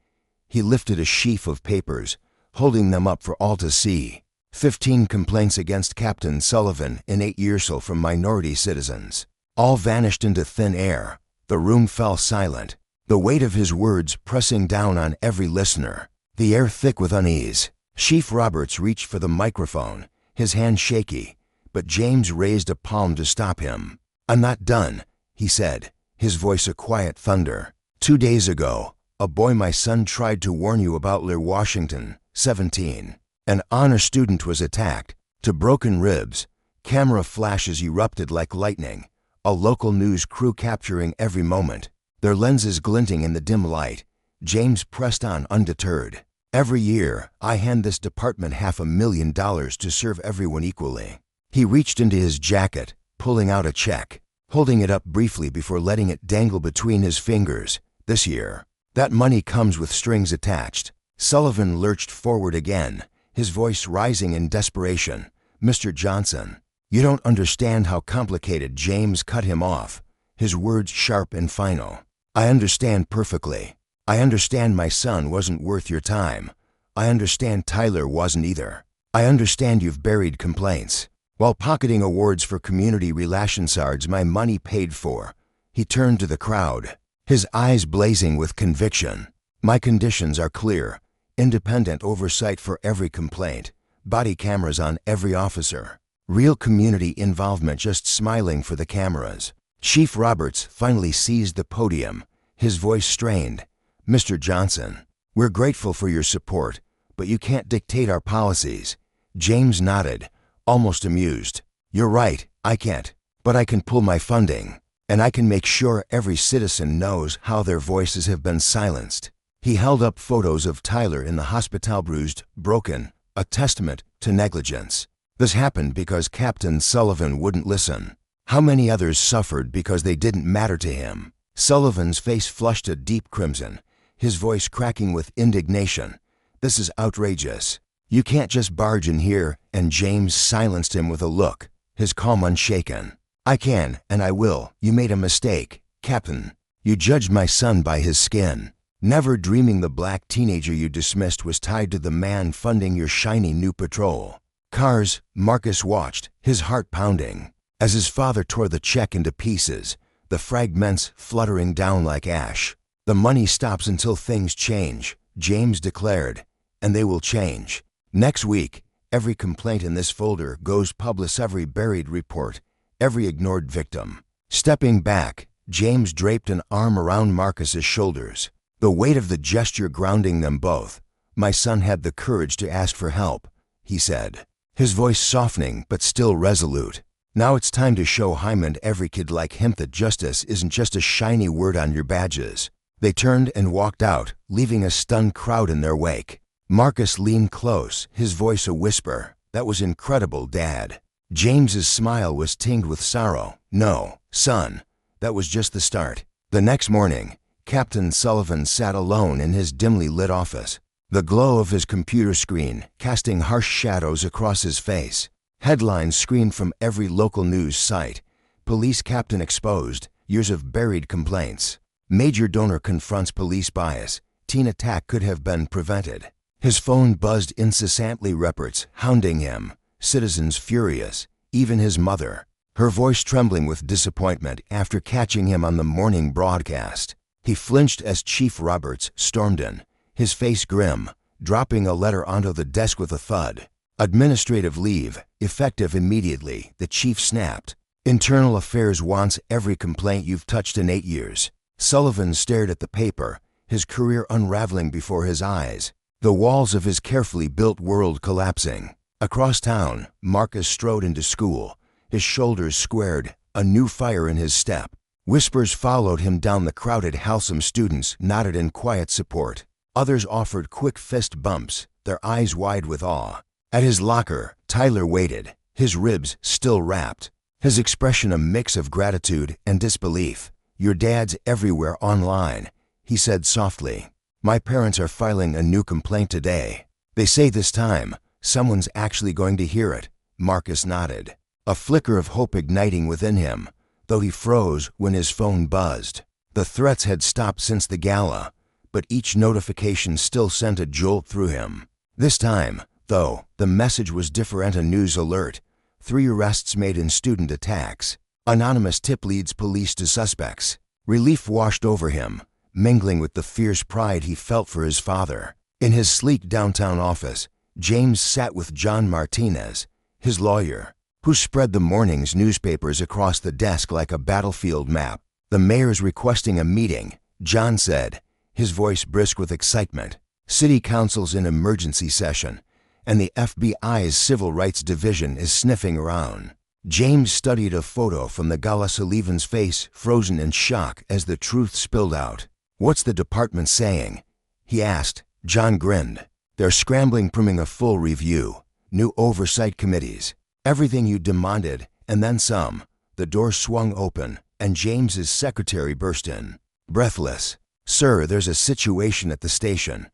Speaker 1: He lifted a sheaf of papers, holding them up for all to see. 15 complaints against Captain Sullivan in 8 years from minority citizens. All vanished into thin air. The room fell silent, the weight of his words pressing down on every listener, the air thick with unease. Chief Roberts reached for the microphone, his hand shaky, but James raised a palm to stop him. "I'm not done," he said, his voice a quiet thunder. "2 days ago, a boy my son tried to warn you about Washington, 17. An honor student was attacked, to broken ribs. Camera flashes erupted like lightning, a local news crew capturing every moment, their lenses glinting in the dim light." James pressed on undeterred. "Every year, I hand this department $500,000 to serve everyone equally." He reached into his jacket, pulling out a check, holding it up briefly before letting it dangle between his fingers. "This year, that money comes with strings attached." Sullivan lurched forward again, his voice rising in desperation. "Mr. Johnson, you don't understand how complicated." James cut him off, his words sharp and final. "I understand perfectly. I understand my son wasn't worth your time. I understand Tyler wasn't either. I understand you've buried complaints, while pocketing awards for community relations sards my money paid for." He turned to the crowd, his eyes blazing with conviction. "My conditions are clear. Independent oversight for every complaint, body cameras on every officer, real community involvement just smiling for the cameras." Chief Roberts finally seized the podium, his voice strained. "Mr. Johnson, we're grateful for your support, but you can't dictate our policies." James nodded, almost amused. "You're right, I can't. But I can pull my funding, and I can make sure every citizen knows how their voices have been silenced." He held up photos of Tyler in the hospital, bruised, broken, a testament to negligence. This happened because Captain Sullivan wouldn't listen. How many others suffered because they didn't matter to him? Sullivan's face flushed a deep crimson, his voice cracking with indignation. "This is outrageous. You can't just barge in here," and James silenced him with a look, his calm unshaken. "I can, and I will. You made a mistake, Captain. You judged my son by his skin, never dreaming the black teenager you dismissed was tied to the man funding your shiny new patrol." Cars, Marcus watched, his heart pounding, as his father tore the check into pieces, the fragments fluttering down like ash. "The money stops until things change," James declared, "and they will change. Next week, Every complaint in this folder goes public, every buried report, every ignored victim. Stepping back, James draped an arm around Marcus's shoulders, the weight of the gesture grounding them both. My son had the courage to ask for help, he said, his voice softening but still resolute. Now it's time to show Hyman and every kid like him that justice isn't just a shiny word on your badges. They turned and walked out, leaving a stunned crowd in their wake. Marcus leaned close, his voice a whisper. That was incredible, Dad. James's smile was tinged with sorrow. No, son, that was just the start. The next morning, Captain Sullivan sat alone in his dimly lit office, the glow of his computer screen casting harsh shadows across his face. Headlines screamed from every local news site. Police captain exposed, years of buried complaints. Major donor confronts police bias. Teen attack could have been prevented. His phone buzzed incessantly, reports hounding him, citizens furious, even his mother, her voice trembling with disappointment after catching him on the morning broadcast. He flinched as Chief Roberts stormed in, his face grim, dropping a letter onto the desk with a thud. Administrative leave, effective immediately, the chief snapped. Internal Affairs wants every complaint you've touched in 8 years. Sullivan stared at the paper, his career unraveling before his eyes, the walls of his carefully built world collapsing. Across town, Marcus strode into school, his shoulders squared, a new fire in his step. Whispers followed him down the crowded house. Some students nodded in quiet support. Others offered quick fist bumps, their eyes wide with awe. At his locker, Tyler waited, his ribs still wrapped, his expression a mix of gratitude and disbelief. Your dad's everywhere online, he said softly. My parents are filing a new complaint today. They say this time, someone's actually going to hear it. Marcus nodded, a flicker of hope igniting within him, though he froze when his phone buzzed. The threats had stopped since the gala, but each notification still sent a jolt through him. This time, though, the message was different. A news alert. 3 arrests made in student attacks. Anonymous tip leads police to suspects. Relief washed over him, mingling with the fierce pride he felt for his father. In his sleek downtown office, James sat with John Martinez, his lawyer, who spread the morning's newspapers across the desk like a battlefield map. The mayor's requesting a meeting, John said, his voice brisk with excitement. City council's in emergency session, and the FBI's Civil Rights Division is sniffing around. James studied a photo from the gala. Sullivan's face frozen in shock as the truth spilled out. What's the department saying? He asked. John grinned. They're scrambling, priming a full review. New oversight committees. Everything you demanded, and then some. The door swung open, and James's secretary burst in. Breathless. Sir, there's a situation at the station.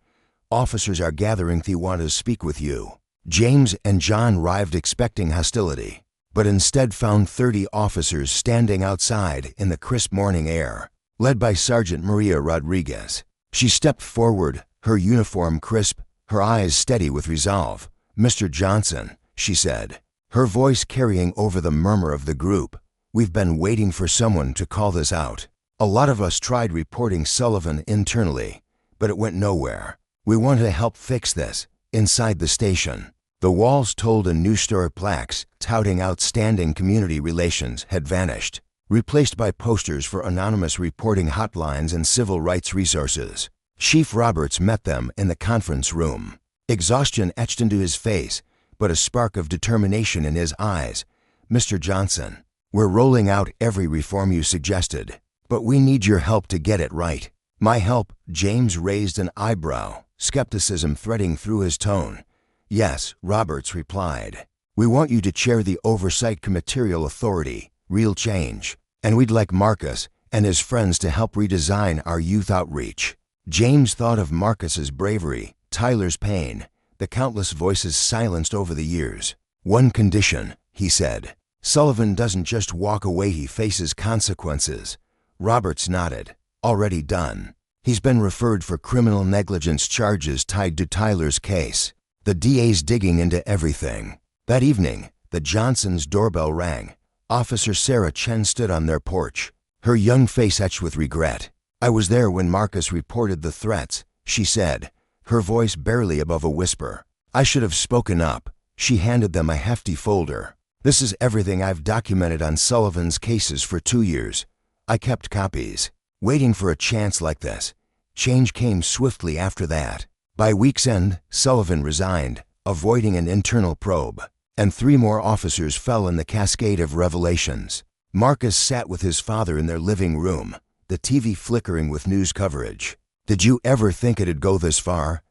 Speaker 1: Officers are gathering. They want to speak with you. James and John arrived expecting hostility, but instead found 30 officers standing outside in the crisp morning air, led by Sergeant Maria Rodriguez. She stepped forward, her uniform crisp, her eyes steady with resolve. Mr. Johnson, she said, her voice carrying over the murmur of the group. We've been waiting for someone to call this out. A lot of us tried reporting Sullivan internally, but it went nowhere. We want to help fix this. Inside the station, the walls told a news story. Plaques touting outstanding community relations had vanished, replaced by posters for anonymous reporting hotlines and civil rights resources. Chief Roberts met them in the conference room. Exhaustion etched into his face, but a spark of determination in his eyes. Mr. Johnson, we're rolling out every reform you suggested, but we need your help to get it right. My help? James raised an eyebrow, skepticism threading through his tone. Yes, Roberts replied. We want you to chair the Oversight Committerial Authority, real change, and we'd like Marcus and his friends to help redesign our youth outreach. James thought of Marcus's bravery, Tyler's pain, the countless voices silenced over the years. One condition, he said. Sullivan doesn't just walk away, he faces consequences. Roberts nodded. Already done. He's been referred for criminal negligence charges tied to Tyler's case. The DA's digging into everything. That evening, the Johnsons' doorbell rang. Officer Sarah Chen stood on their porch, her young face etched with regret. I was there when Marcus reported the threats, she said, her voice barely above a whisper. I should have spoken up. She handed them a hefty folder. "This is everything I've documented on Sullivan's cases for 2 years. I kept copies, waiting for a chance like this." Change came swiftly after that. By week's end, Sullivan resigned, avoiding an internal probe, and 3 more officers fell in the cascade of revelations. Marcus sat with his father in their living room, the TV flickering with news coverage. "Did you ever think it'd go this far?"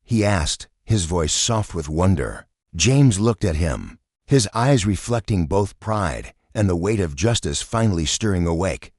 Speaker 1: he asked, his voice soft with wonder. James looked at him, his eyes reflecting both pride and the weight of justice finally stirring awake.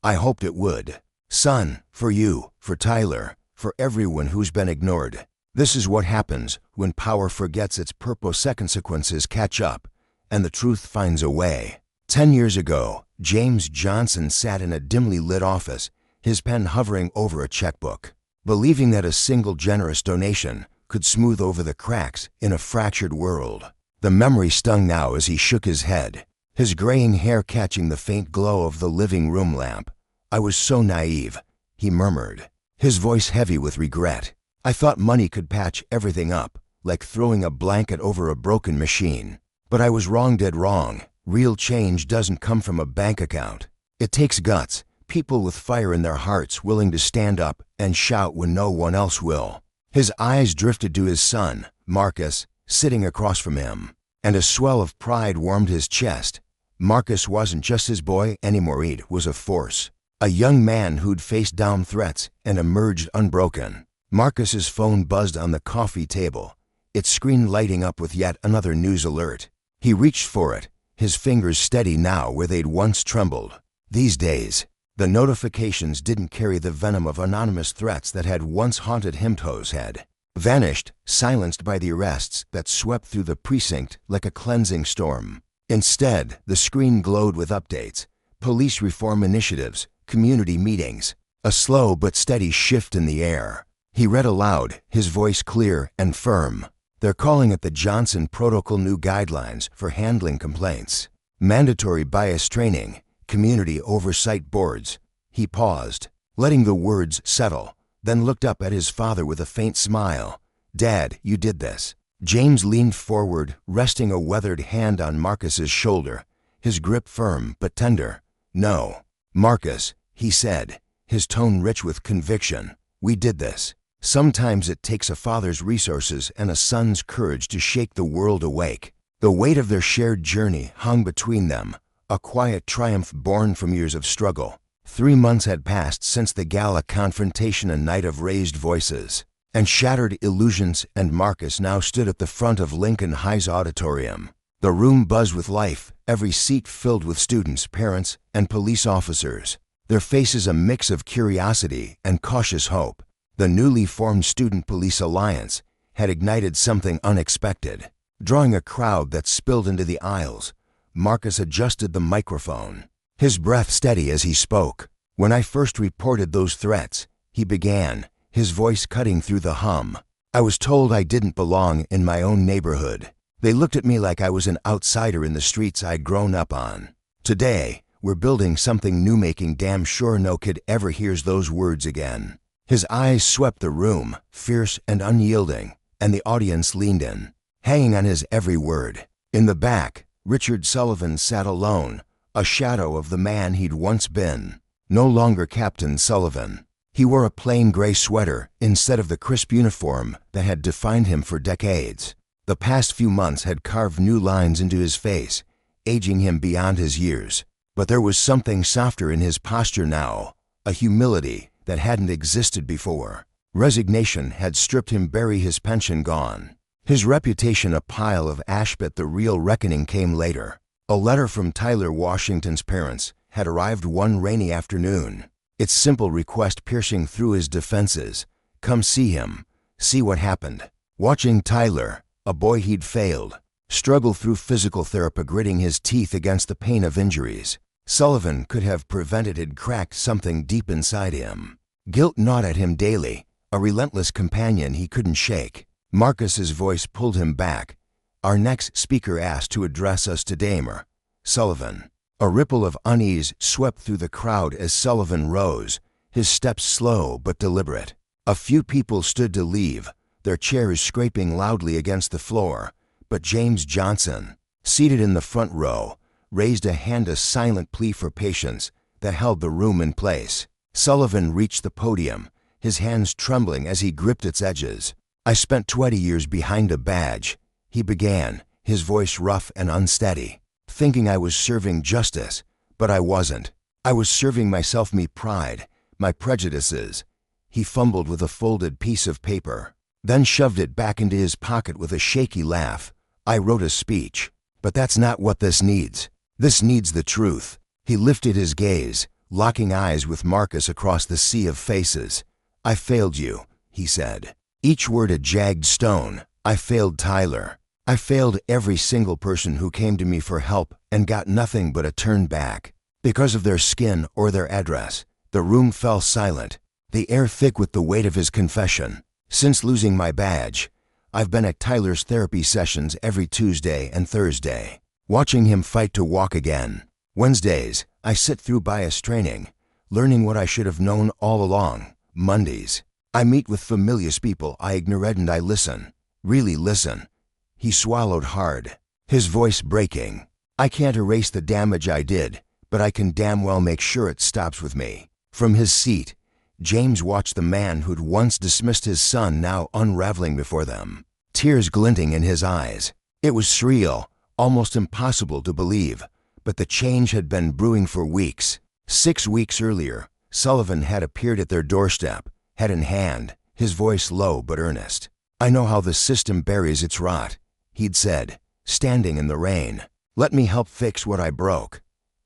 Speaker 1: "I hoped it would. Son, for you, for Tyler, for everyone who's been ignored. This is what happens when power forgets its purpose. Consequences catch up, and the truth finds a way." 10 years ago, James Johnson sat in a dimly lit office, his pen hovering over a checkbook, believing that a single generous donation could smooth over the cracks in a fractured world. The memory stung now as he shook his head, his graying hair catching the faint glow of the living room lamp. "I was so naive," he murmured, his voice heavy with regret. "I thought money could patch everything up, like throwing a blanket over a broken machine. But I was wrong, dead wrong. Real change doesn't come from a bank account. It takes guts, people with fire in their hearts willing to stand up and shout when no one else will." His eyes drifted to his son, Marcus, sitting across from him, and a swell of pride warmed his chest. Marcus wasn't just his boy anymore, he was a force, a young man who'd faced down threats and emerged unbroken. Marcus's phone buzzed on the coffee table, its screen lighting up with yet another news alert. He reached for it, his fingers steady now where they'd once trembled. These days, the notifications didn't carry the venom of anonymous threats that had once haunted him. Toes had vanished, silenced by the arrests that swept through the precinct like a cleansing storm. Instead, the screen glowed with updates, police reform initiatives, community meetings, a slow but steady shift in the air. He read aloud, his voice clear and firm. "They're calling it the Johnson Protocol, new guidelines for handling complaints. Mandatory bias training, community oversight boards." He paused, letting the words settle, then looked up at his father with a faint smile. "Dad, you did this." James leaned forward, resting a weathered hand on Marcus's shoulder, his grip firm but tender. "No, Marcus," he said, his tone rich with conviction. "We did this. Sometimes it takes a father's resources and a son's courage to shake the world awake." The weight of their shared journey hung between them, a quiet triumph born from years of struggle. 3 months had passed since the gala confrontation, a night of raised voices and shattered illusions, and Marcus now stood at the front of Lincoln High's auditorium. The room buzzed with life, every seat filled with students, parents, and police officers, their faces a mix of curiosity and cautious hope. The newly formed Student Police Alliance had ignited something unexpected, drawing a crowd that spilled into the aisles. Marcus adjusted the microphone, his breath steady as he spoke. "When I first reported those threats," he began, his voice cutting through the hum, "I was told I didn't belong in my own neighborhood. They looked at me like I was an outsider in the streets I'd grown up on. Today, we're building something new, making damn sure no kid ever hears those words again." His eyes swept the room, fierce and unyielding, and the audience leaned in, hanging on his every word. In the back, Richard Sullivan sat alone, a shadow of the man he'd once been. No longer Captain Sullivan. He wore a plain gray sweater instead of the crisp uniform that had defined him for decades. The past few months had carved new lines into his face, aging him beyond his years. But there was something softer in his posture now, a humility that hadn't existed before. Resignation had stripped him bare, his pension gone, his reputation a pile of ash. But the real reckoning came later. A letter from Tyler Washington's parents had arrived one rainy afternoon, its simple request piercing through his defenses. Come see him, see what happened. Watching Tyler, a boy he'd failed, struggle through physical therapy, gritting his teeth against the pain of injuries Sullivan could have prevented, had cracked something deep inside him. Guilt gnawed at him daily, a relentless companion he couldn't shake. Marcus's voice pulled him back. "Our next speaker asked to address us today, Mr. Sullivan." A ripple of unease swept through the crowd as Sullivan rose, his steps slow but deliberate. A few people stood to leave, their chairs scraping loudly against the floor, But James Johnson, seated in the front row, raised a hand, a silent plea for patience that held the room in place. Sullivan reached the podium, his hands trembling as he gripped its edges. "I spent 20 years behind a badge," he began, his voice rough and unsteady, "thinking I was serving justice, but I wasn't. I was serving myself, me pride, my prejudices." He fumbled with a folded piece of paper, then shoved it back into his pocket with a shaky laugh. "I wrote a speech, but that's not what this needs. This needs the truth." He lifted his gaze, locking eyes with Marcus across the sea of faces. "I failed you," he said, each word a jagged stone. "I failed Tyler. I failed every single person who came to me for help and got nothing but a turn back. Because of their skin or their address." The room fell silent, the air thick with the weight of his confession. "Since losing my badge, I've been at Tyler's therapy sessions every Tuesday and Thursday, watching him fight to walk again. Wednesdays, I sit through bias training, learning what I should have known all along. Mondays, I meet with familiar people I ignored and I listen, really listen." He swallowed hard, his voice breaking. "I can't erase the damage I did, but I can damn well make sure it stops with me." From his seat, James watched the man who'd once dismissed his son now unraveling before them, tears glinting in his eyes. It was surreal, almost impossible to believe, but the change had been brewing for weeks. 6 weeks earlier, Sullivan had appeared at their doorstep, head in hand, his voice low but earnest. "I know how the system buries its rot," he'd said, standing in the rain. "Let me help fix what I broke."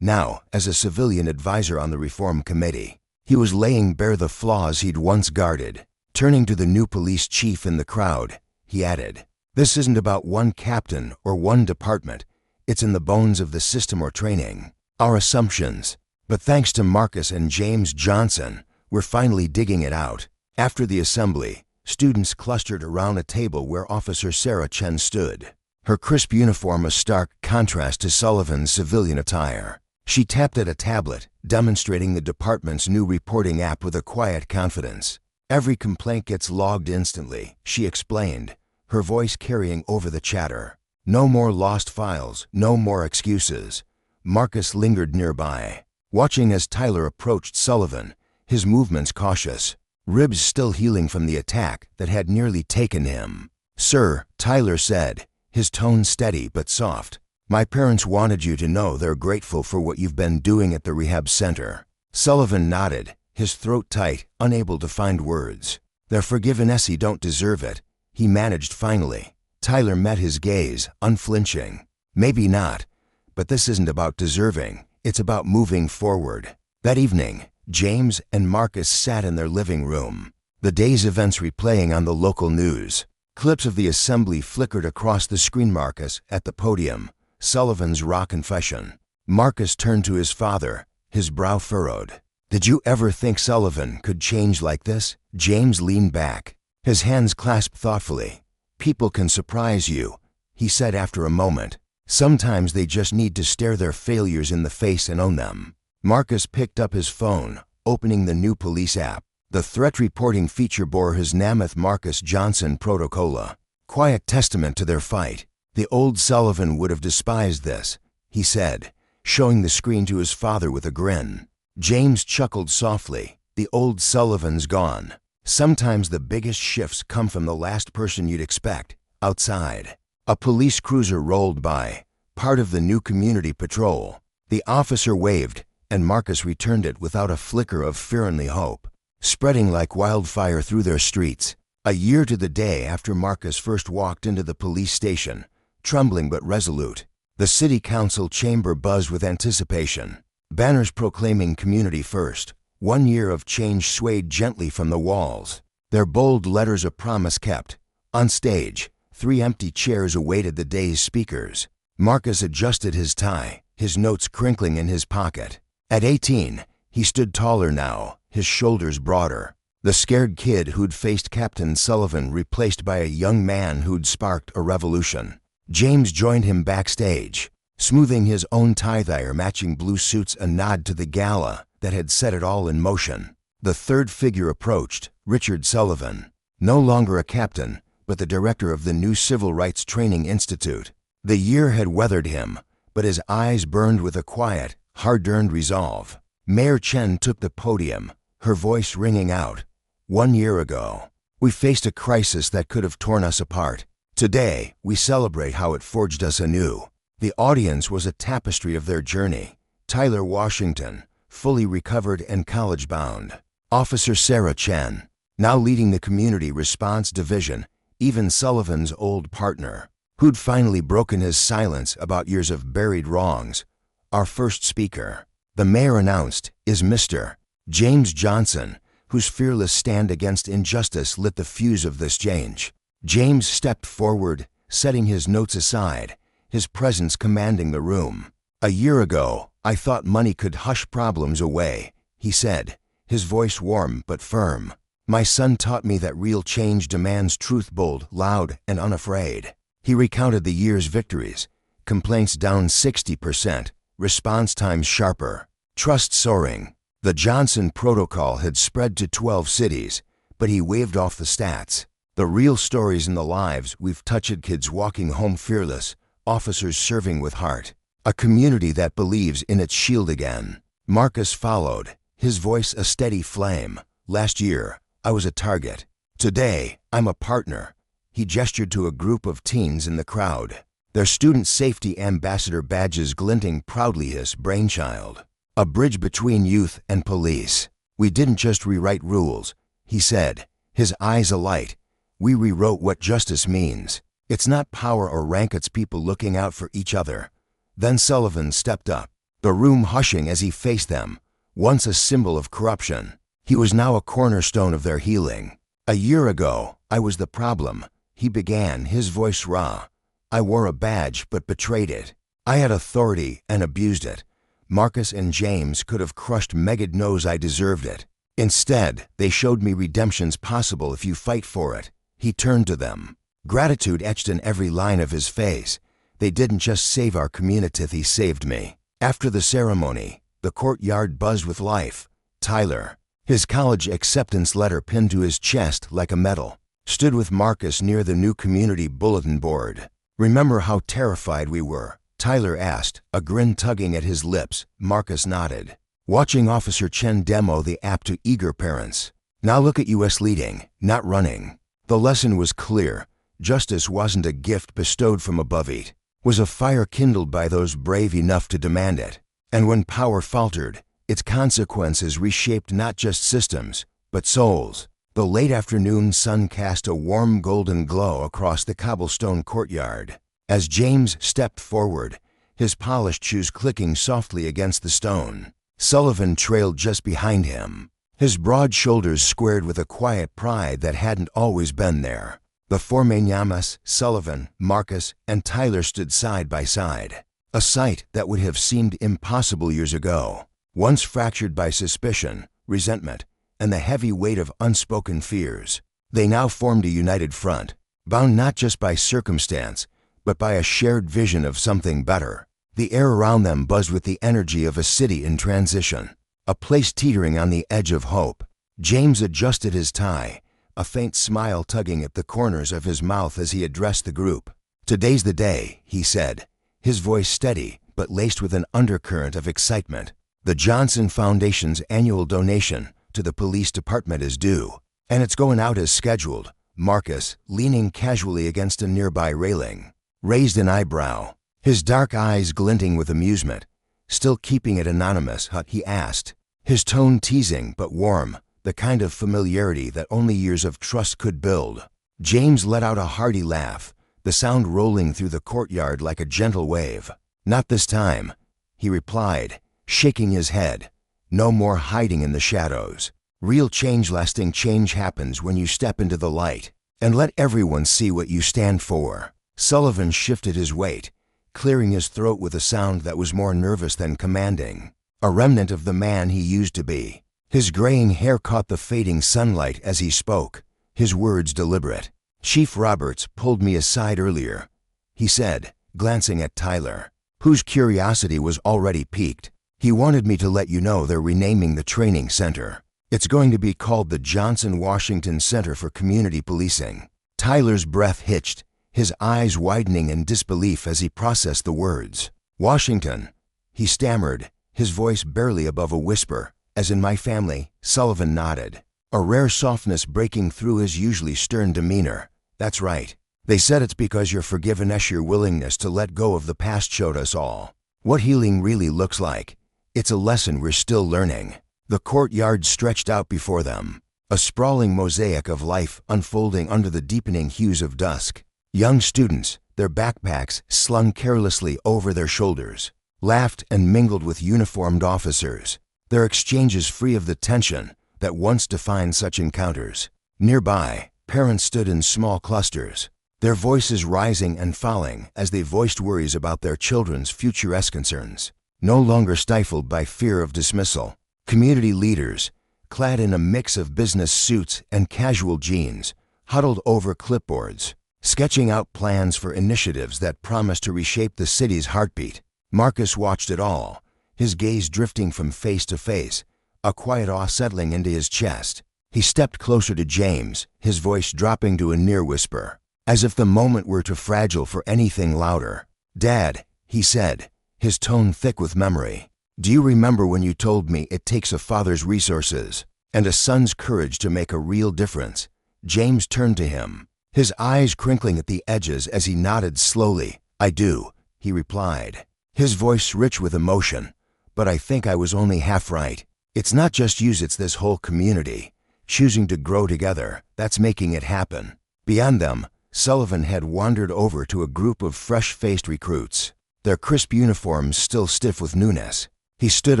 Speaker 1: Now, as a civilian advisor on the reform committee, he was laying bare the flaws he'd once guarded. Turning to the new police chief in the crowd, he added, "This isn't about one captain or one department. It's in the bones of the system or training, our assumptions. But thanks to Marcus and James Johnson, we're finally digging it out." After the assembly, students clustered around a table where Officer Sarah Chen stood, her crisp uniform a stark contrast to Sullivan's civilian attire. She tapped at a tablet, demonstrating the department's new reporting app with a quiet confidence. "Every complaint gets logged instantly," she explained, her voice carrying over the chatter. "No more lost files, no more excuses." Marcus lingered nearby, watching as Tyler approached Sullivan, his movements cautious, ribs still healing from the attack that had nearly taken him. "Sir," Tyler said, his tone steady but soft, "my parents wanted you to know they're grateful for what you've been doing at the rehab center." Sullivan nodded, his throat tight, unable to find words. "They're forgiving us, he don't deserve it," he managed finally. Tyler met his gaze, unflinching. "Maybe not, but this isn't about deserving, it's about moving forward." That evening, James and Marcus sat in their living room, the day's events replaying on the local news. Clips of the assembly flickered across the screen. Marcus at the podium, Sullivan's raw confession. Marcus turned to his father, his brow furrowed. "Did you ever think Sullivan could change like this?" James leaned back, his hands clasped thoughtfully. "People can surprise you," he said after a moment. "Sometimes they just need to stare their failures in the face and own them." Marcus picked up his phone, opening the new police app. The threat reporting feature bore his Namath Marcus Johnson Protocola, quiet testament to their fight. "The old Sullivan would have despised this," he said, showing the screen to his father with a grin. James chuckled softly. "The old Sullivan's gone." Sometimes the biggest shifts come from the last person you'd expect, outside. A police cruiser rolled by, part of the new community patrol. The officer waved, and Marcus returned it without a flicker of fearenly hope, spreading like wildfire through their streets. A year to the day after Marcus first walked into the police station, trembling but resolute, the city council chamber buzzed with anticipation. Banners proclaiming community first. 1 year of change swayed gently from the walls, their bold letters a promise kept. On stage, 3 empty chairs awaited the day's speakers. Marcus adjusted his tie, his notes crinkling in his pocket. At 18, he stood taller now, his shoulders broader. The scared kid who'd faced Captain Sullivan replaced by a young man who'd sparked a revolution. James joined him backstage, smoothing his own tie-dye matching blue suits, a nod to the gala that had set it all in motion. The third figure approached, Richard Sullivan, no longer a captain, but the director of the new Civil Rights Training Institute. The year had weathered him, but his eyes burned with a quiet, hard-earned resolve. Mayor Chen took the podium, her voice ringing out. 1 year ago, we faced a crisis that could have torn us apart. Today, we celebrate how it forged us anew. The audience was a tapestry of their journey. Tyler Washington, fully recovered and college-bound. Officer Sarah Chen, now leading the Community Response Division, even Sullivan's old partner, who'd finally broken his silence about years of buried wrongs. Our first speaker, the mayor announced, is Mr. James Johnson, whose fearless stand against injustice lit the fuse of this change. James stepped forward, setting his notes aside, his presence commanding the room. "A year ago, I thought money could hush problems away," he said, his voice warm but firm. "My son taught me that real change demands truth bold, loud, and unafraid." He recounted the year's victories: complaints down 60%, response times sharper, trust soaring. The Johnson Protocol had spread to 12 cities, but he waved off the stats. The real stories and the lives we've touched: kids walking home fearless, officers serving with heart, a community that believes in its shield again. Marcus followed, his voice a steady flame. "Last year, I was a target. Today, I'm a partner." He gestured to a group of teens in the crowd, their student safety ambassador badges glinting proudly, his brainchild. A bridge between youth and police. "We didn't just rewrite rules," he said, his eyes alight. "We rewrote what justice means. It's not power or rank, it's people looking out for each other." Then Sullivan stepped up, the room hushing as he faced them. Once a symbol of corruption, he was now a cornerstone of their healing. "A year ago, I was the problem," he began, his voice raw. "I wore a badge but betrayed it. I had authority and abused it. Marcus and James could have crushed Megad knows I deserved it. Instead, they showed me redemption's possible if you fight for it." He turned to them, gratitude etched in every line of his face. "They didn't just save our community, they saved me." After the ceremony, the courtyard buzzed with life. Tyler, his college acceptance letter pinned to his chest like a medal, stood with Marcus near the new community bulletin board. "Remember how terrified we were?" Tyler asked, a grin tugging at his lips. Marcus nodded, watching Officer Chen demo the app to eager parents. "Now look at us leading, not running." The lesson was clear. Justice wasn't a gift bestowed from above, it was a fire kindled by those brave enough to demand it. And when power faltered, its consequences reshaped not just systems, but souls. The late afternoon sun cast a warm golden glow across the cobblestone courtyard. As James stepped forward, his polished shoes clicking softly against the stone, Sullivan trailed just behind him, his broad shoulders squared with a quiet pride that hadn't always been there. The four Manyamas, Sullivan, Marcus, and Tyler stood side by side, a sight that would have seemed impossible years ago. Once fractured by suspicion, resentment, and the heavy weight of unspoken fears, they now formed a united front, bound not just by circumstance, but by a shared vision of something better. The air around them buzzed with the energy of a city in transition, a place teetering on the edge of hope. James adjusted his tie, a faint smile tugging at the corners of his mouth as he addressed the group. "Today's the day," he said, his voice steady but laced with an undercurrent of excitement. "The Johnson Foundation's annual donation to the police department is due, and it's going out as scheduled." Marcus, leaning casually against a nearby railing, raised an eyebrow, his dark eyes glinting with amusement. "Still keeping it anonymous, huh?" he asked, his tone teasing but warm, the kind of familiarity that only years of trust could build. James let out a hearty laugh, the sound rolling through the courtyard like a gentle wave. "Not this time," he replied, shaking his head. "No more hiding in the shadows. Real change, lasting change happens when you step into the light and let everyone see what you stand for." Sullivan shifted his weight, clearing his throat with a sound that was more nervous than commanding, a remnant of the man he used to be. His graying hair caught the fading sunlight as he spoke, his words deliberate. "Chief Roberts pulled me aside earlier," he said, glancing at Tyler, whose curiosity was already piqued. "He wanted me to let you know they're renaming the training center. It's going to be called the Johnson Washington Center for Community Policing." Tyler's breath hitched, his eyes widening in disbelief as he processed the words. "Washington," he stammered, his voice barely above a whisper. "As in my family." Sullivan nodded, a rare softness breaking through his usually stern demeanor. "That's right. They said it's because you're forgiven us. Your willingness to let go of the past showed us all what healing really looks like. It's a lesson we're still learning." The courtyard stretched out before them, a sprawling mosaic of life unfolding under the deepening hues of dusk. Young students, their backpacks slung carelessly over their shoulders, laughed and mingled with uniformed officers, their exchanges free of the tension that once defined such encounters. Nearby, parents stood in small clusters, their voices rising and falling as they voiced worries about their children's future concerns, no longer stifled by fear of dismissal. Community leaders, clad in a mix of business suits and casual jeans, huddled over clipboards, sketching out plans for initiatives that promised to reshape the city's heartbeat. Marcus watched it all, his gaze drifting from face to face, a quiet awe settling into his chest. He stepped closer to James, his voice dropping to a near whisper, as if the moment were too fragile for anything louder. "Dad," he said, his tone thick with memory, "do you remember when you told me it takes a father's resources and a son's courage to make a real difference?" James turned to him, his eyes crinkling at the edges as he nodded slowly. "I do," he replied, his voice rich with emotion, "but I think I was only half right. It's not just you, it's this whole community, choosing to grow together, that's making it happen." Beyond them, Sullivan had wandered over to a group of fresh-faced recruits, their crisp uniforms still stiff with newness. He stood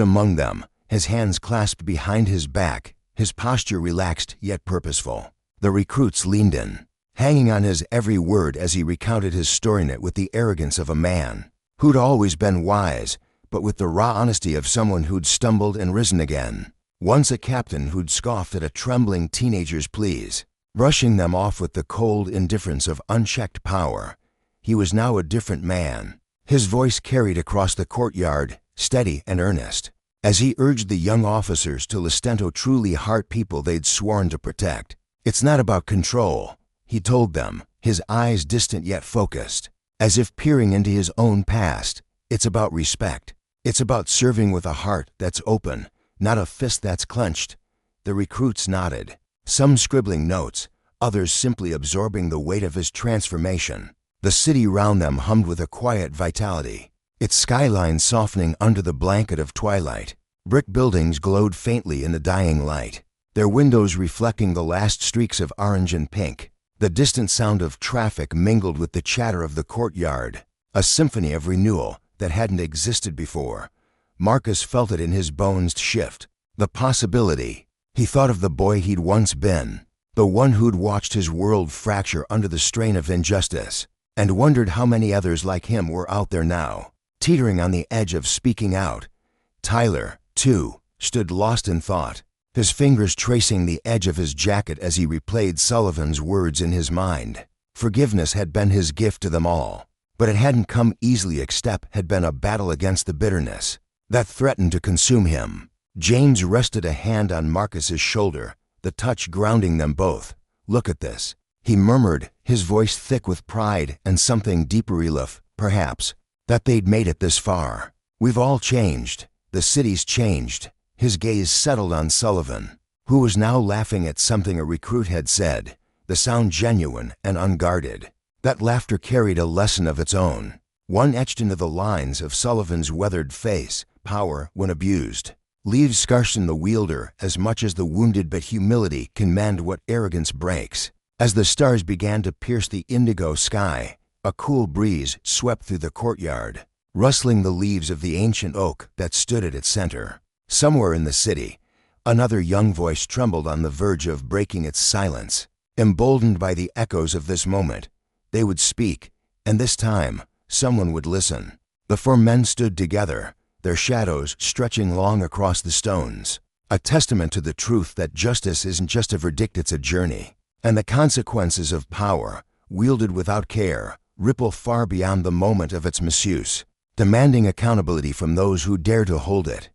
Speaker 1: among them, his hands clasped behind his back, his posture relaxed yet purposeful. The recruits leaned in, hanging on his every word as he recounted his storynet with the arrogance of a man who'd always been wise, but with the raw honesty of someone who'd stumbled and risen again. Once a captain who'd scoffed at a trembling teenager's pleas, brushing them off with the cold indifference of unchecked power, he was now a different man. His voice carried across the courtyard, steady and earnest, as he urged the young officers to Listento truly heart people they'd sworn to protect. "It's not about control," he told them, his eyes distant yet focused, as if peering into his own past. "It's about respect. It's about serving with a heart that's open, not a fist that's clenched." The recruits nodded, some scribbling notes, others simply absorbing the weight of his transformation. The city round them hummed with a quiet vitality, its skyline softening under the blanket of twilight. Brick buildings glowed faintly in the dying light, their windows reflecting the last streaks of orange and pink. The distant sound of traffic mingled with the chatter of the courtyard, a symphony of renewal that hadn't existed before. Marcus felt it in his bones shift. The possibility. He thought of the boy he'd once been, the one who'd watched his world fracture under the strain of injustice, and wondered how many others like him were out there now, teetering on the edge of speaking out. Tyler, too, stood lost in thought, his fingers tracing the edge of his jacket as he replayed Sullivan's words in his mind. Forgiveness had been his gift to them all, but it hadn't come easily. Each step had been a battle against the bitterness that threatened to consume him. James rested a hand on Marcus's shoulder, the touch grounding them both. "Look at this," he murmured, his voice thick with pride and something deeper relief, perhaps, that they'd made it this far. "We've all changed. The city's changed." His gaze settled on Sullivan, who was now laughing at something a recruit had said, the sound genuine and unguarded. That laughter carried a lesson of its own, one etched into the lines of Sullivan's weathered face. Power, when abused, leaves scars in the wielder as much as the wounded, but humility can mend what arrogance breaks. As the stars began to pierce the indigo sky, a cool breeze swept through the courtyard, rustling the leaves of the ancient oak that stood at its center. Somewhere in the city, another young voice trembled on the verge of breaking its silence. Emboldened by the echoes of this moment, they would speak, and this time, someone would listen. The four men stood together, their shadows stretching long across the stones, a testament to the truth that justice isn't just a verdict, it's a journey, and the consequences of power, wielded without care, ripple far beyond the moment of its misuse, demanding accountability from those who dare to hold it.